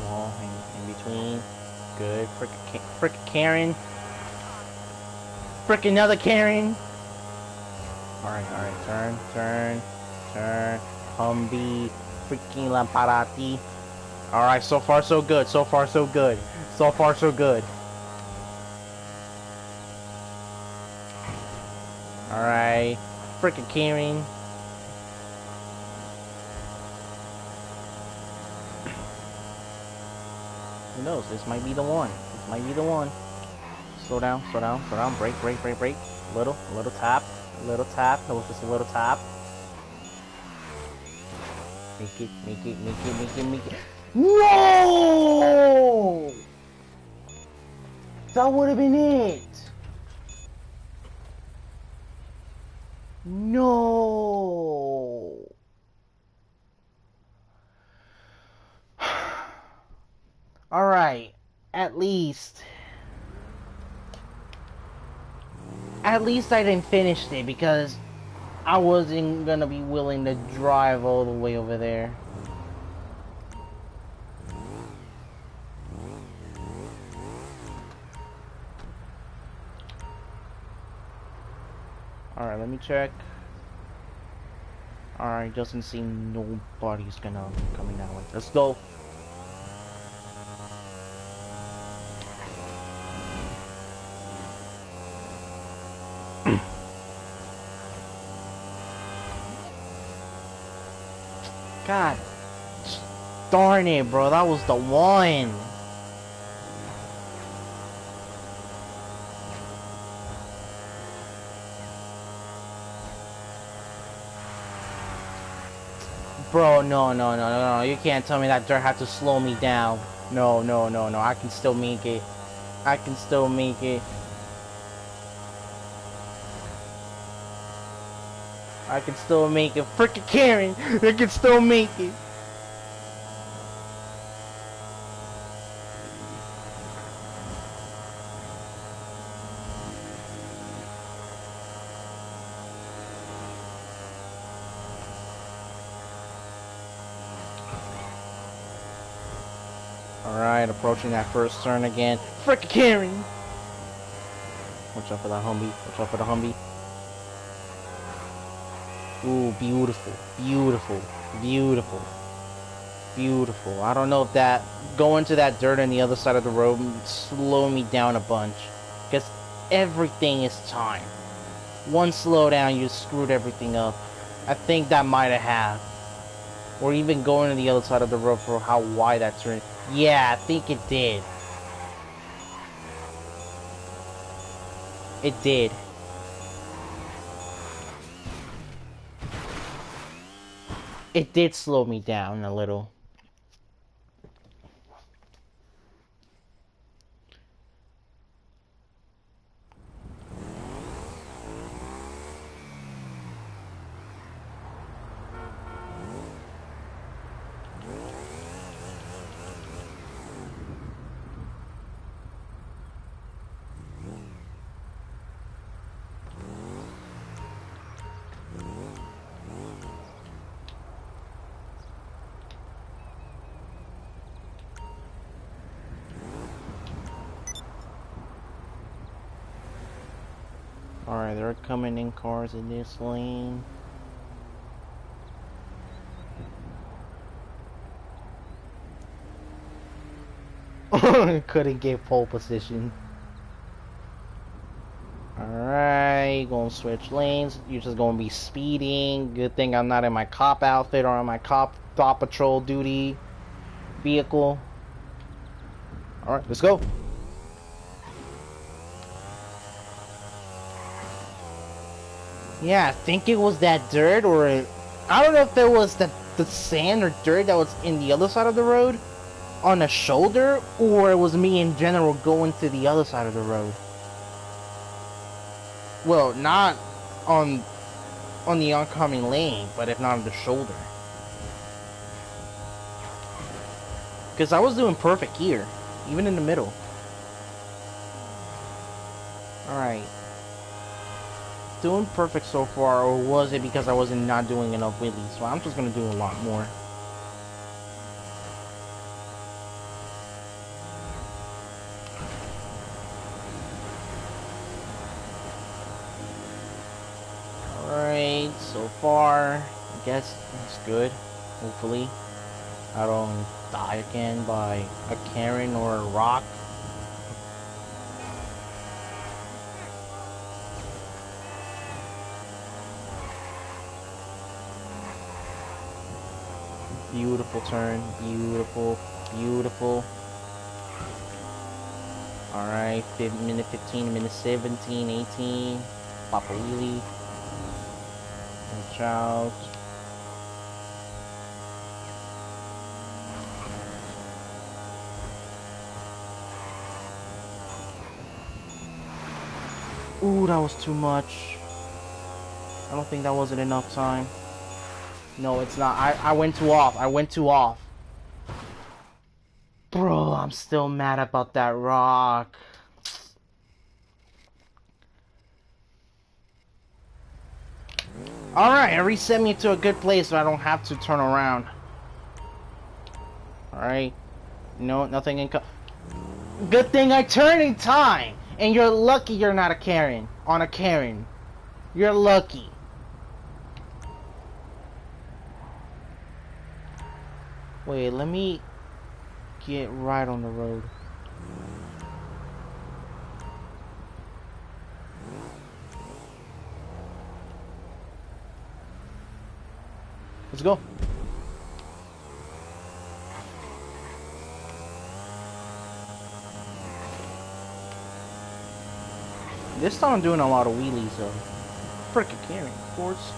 Wall in between. Good. Frick Karen. Frick another Karen. Alright. Turn. Humvee. Freaking Lamparati. Alright, so far so good. Alright. Frickin' Karen. Who knows? This might be the one. Slow down. Brake. Little tap. That was just a little tap. Make it. No! That would have been it. No. Alright, at least I didn't finish it because I wasn't gonna be willing to drive all the way over there. Alright, let me check. Alright, doesn't seem nobody's gonna be coming that way. Let's go. God darn it, bro. That was the one. Bro, no. You can't tell me that dirt had to slow me down. No. I can still make it. Frickin' Karen! I can still make it! Alright, approaching that first turn again. Frickin' Karen! Watch out for that Humvee. Ooh, beautiful. I don't know if that going to that dirt on the other side of the road slowed me down a bunch, because everything is time. One slowdown, you screwed everything up. I think that might have. Or even going to the other side of the road for how wide that turn. Yeah, I think it did. It did. It did slow me down a little. Alright, they're coming in cars in this lane. Couldn't get pole position. Alright, gonna switch lanes. You're just gonna be speeding. Good thing I'm not in my cop outfit or on my cop patrol duty vehicle. Alright, let's go. Yeah, I think it was that dirt, or I don't know if it was the sand or dirt that was in the other side of the road on the shoulder, or it was me in general going to the other side of the road. Well, not on the oncoming lane, but if not on the shoulder. Because I was doing perfect here, even in the middle. Alright. Doing perfect so far, or was it because I wasn't not doing enough wheelies? So I'm just gonna do a lot more. Alright, so far, I guess it's good. Hopefully, I don't die again by a Karen or a rock. Beautiful turn, beautiful, beautiful. Alright, minute 15, minute 17, 18. Pop a wheelie. Watch out. Ooh, that was too much. I don't think that wasn't enough time. No, it's not. I went too off. I went too off. Bro, I'm still mad about that rock. Alright, it reset me to a good place so I don't have to turn around. Alright. No, nothing in... Good thing I turned in time! And you're lucky you're not a Karen. On a Karen. You're lucky. Wait, let me get right on the road. Let's go. This time I'm doing a lot of wheelies though. Frickin' Karen, of course.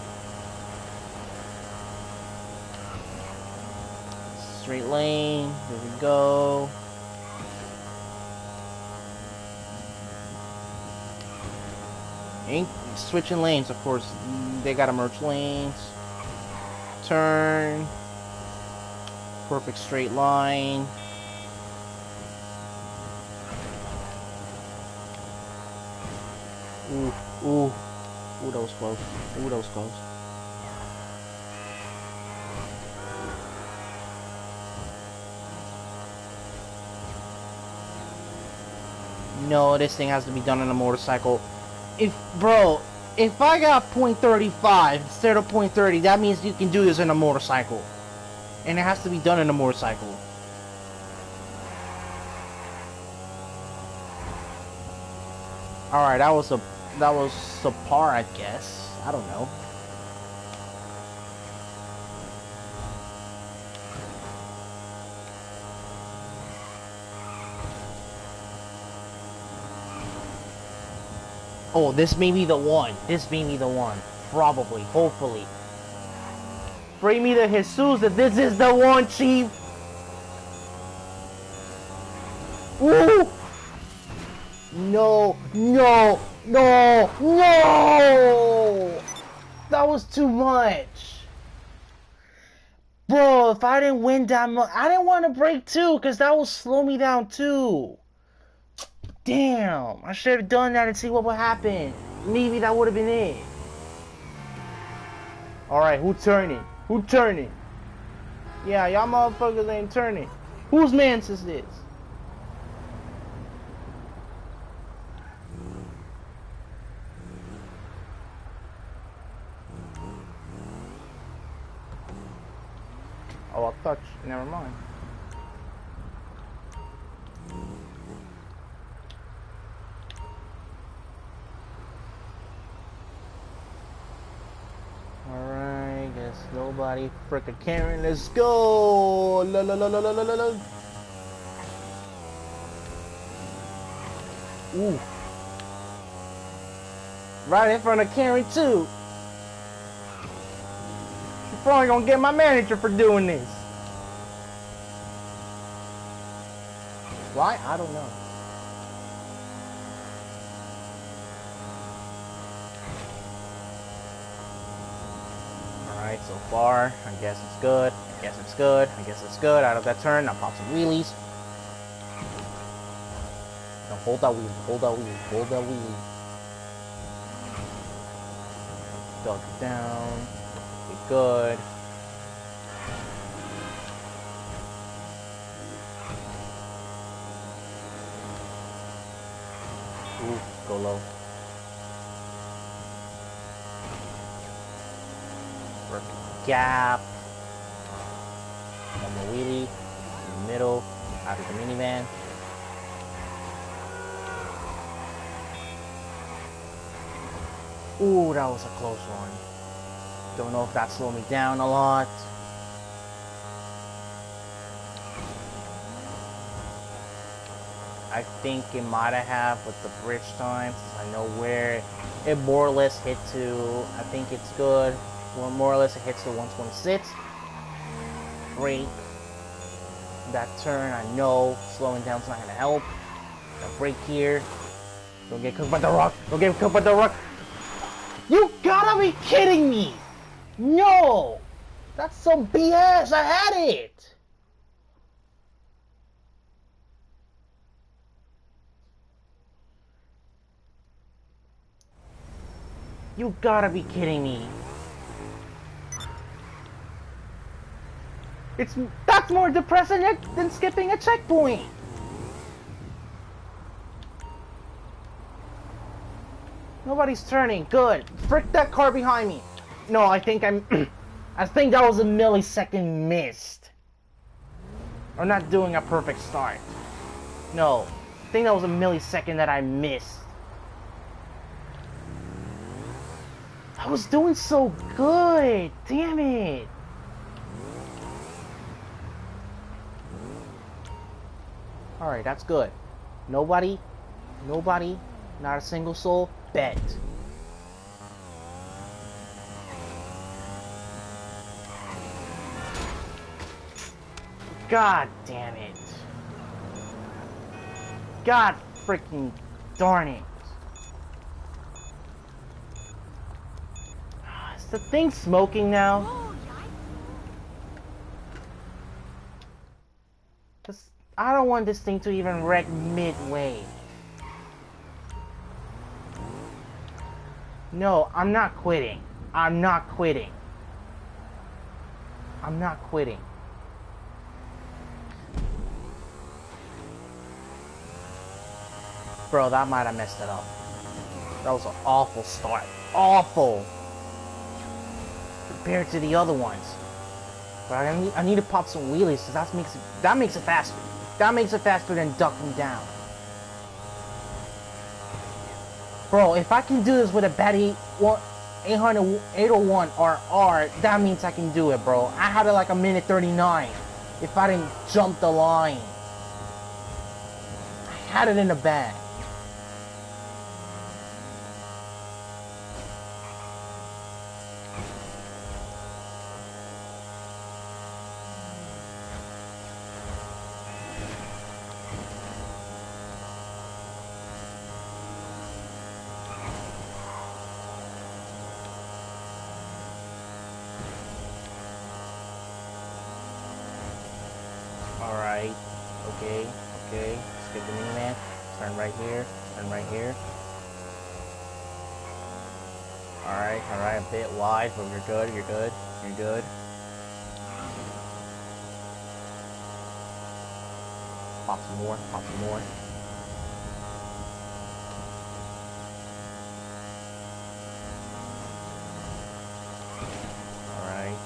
Straight lane, there we go. Ain't switching lanes, of course. They gotta merge lanes. Turn. Perfect straight line. Ooh, ooh. Ooh, that was close. Ooh, that was close. No, this thing has to be done on a motorcycle. Bro, if I got .35 instead of .30, that means you can do this in a motorcycle. And it has to be done in a motorcycle. Alright, that was subpar, I guess. I don't know. Oh, this may be the one. This may be the one. Probably. Hopefully. Pray me to Jesus that this is the one, Chief. Woo! No, no, no, no! That was too much. Bro, if I didn't win that much, I didn't want to break too, because that would slow me down too. Damn, I should have done that and see what would happen. Maybe that would have been it. Alright, who turning? Who turning? Yeah, y'all motherfuckers ain't turning. Whose man's is this? Never mind. Alright, guess nobody frickin' caring. Let's go! La la la la la la la la. Ooh. Right in front of Karen too. She's probably gonna get my manager for doing this. Why? I don't know. Alright, so far, I guess it's good. I guess it's good. I guess it's good. Out of that turn, I'll pop some wheelies. No, hold that wheelie, hold that wheelie, hold that wheelie. Duck it down. Be good. Ooh, go low. Work gap. One more wheelie. In the middle. Out of the minivan. Ooh, that was a close one. Don't know if that slowed me down a lot. I think it might have with the bridge time, since I know where it more or less hit to. I think it's good. Well, more or less it hits to 126. Brake. That turn, I know slowing down is not gonna help. That brake here. Don't get cooked by the rock. Don't get cooked by the rock. You gotta be kidding me! No! That's some BS! I had it! You gotta be kidding me! That's more depressing than skipping a checkpoint! Nobody's turning. Good. Frick that car behind me. No, I think I think that was a millisecond missed. I'm not doing a perfect start. No. I think that was a millisecond that I missed. I was doing so good. Damn it. Alright, that's good. Nobody, not a single soul. Bet. God damn it. God freaking darn it. Is the thing smoking now? I don't want this thing to even wreck midway. No, I'm not quitting. I'm not quitting. I'm not quitting. Bro, that might have messed it up. That was an awful start. Awful. Compared to the other ones. But I need to pop some wheelies, so that makes it faster. That makes it faster than ducking down. Bro, if I can do this with a bad 801 RR, that means I can do it, bro. I had it like a minute 39 if I didn't jump the line. I had it in the bag. Alright, okay, skip the minivan, turn right here, Alright, a bit wide, but you're good. Pop some more. Alright,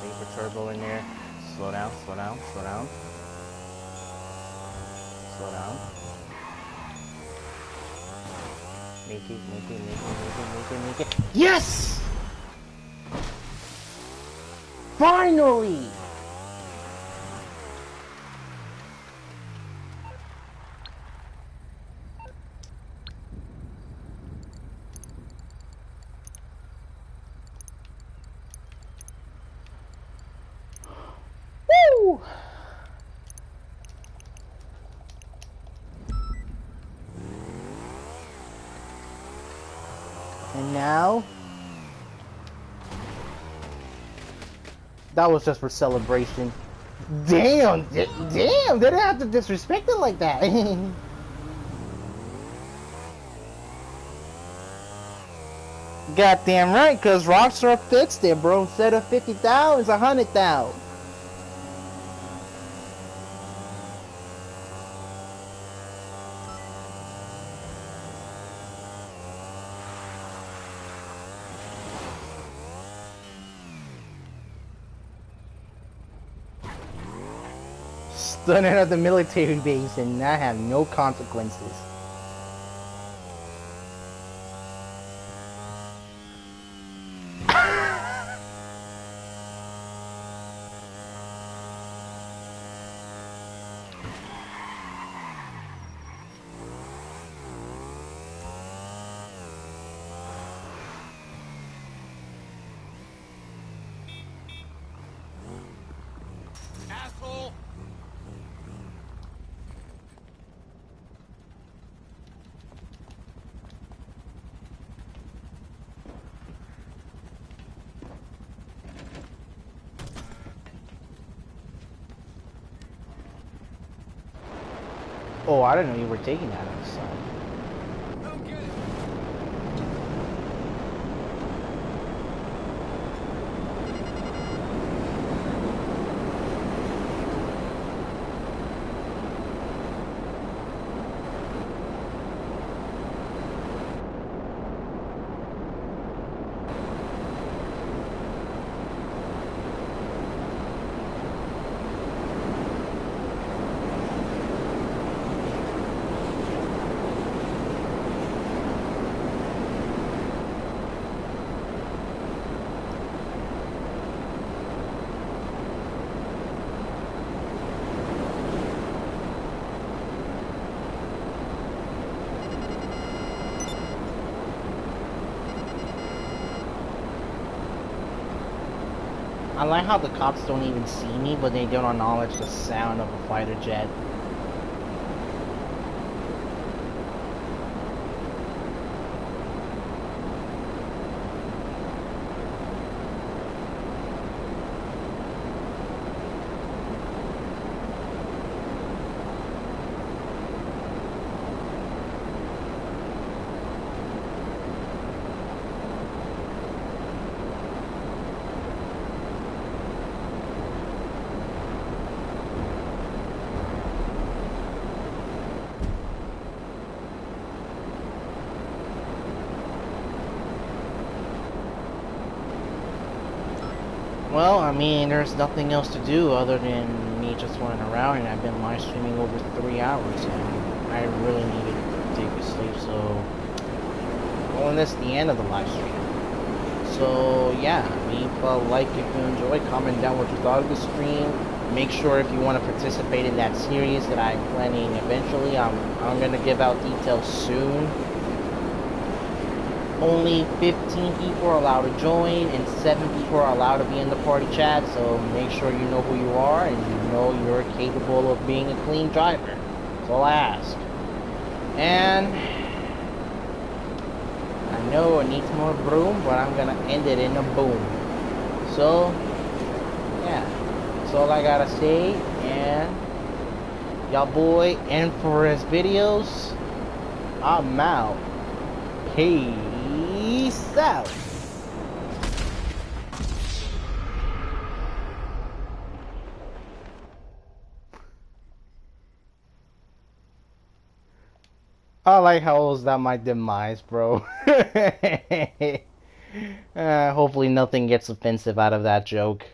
safer turbo in there. Slow down, slow down, slow down. Slow down. Make it, make it, make it, make it, make it, make it. Yes! Finally! Woo! And now, that was just for celebration. Damn, damn, they didn't have to disrespect it like that. Goddamn right, cause Rockstar fixed it, bro. Instead of 50,000, it's 100,000. Stunning at the military base and not have no consequences.
Asshole!
Oh, I didn't know you were taking that on the side. I like how the cops don't even see me, but they don't acknowledge the sound of a fighter jet. Well, I mean, there's nothing else to do other than me just running around, and I've been live streaming over 3 hours, and I really needed to take a sleep, so... Well, and this is the end of the live stream. So, yeah, leave a like if you enjoyed, comment down what you thought of the stream. Make sure if you want to participate in that series that I'm planning eventually, I'm going to give out details soon. Only 15 people are allowed to join, and 7 people are allowed to be in the party chat, so make sure you know who you are, and you know you're capable of being a clean driver. That's all I ask. And I know it needs more broom, but I'm gonna end it in a boom. So, yeah, that's all I gotta say, and y'all boy, and for his videos, I'm out. Peace out. I like how was that my demise, bro. Hopefully nothing gets offensive out of that joke.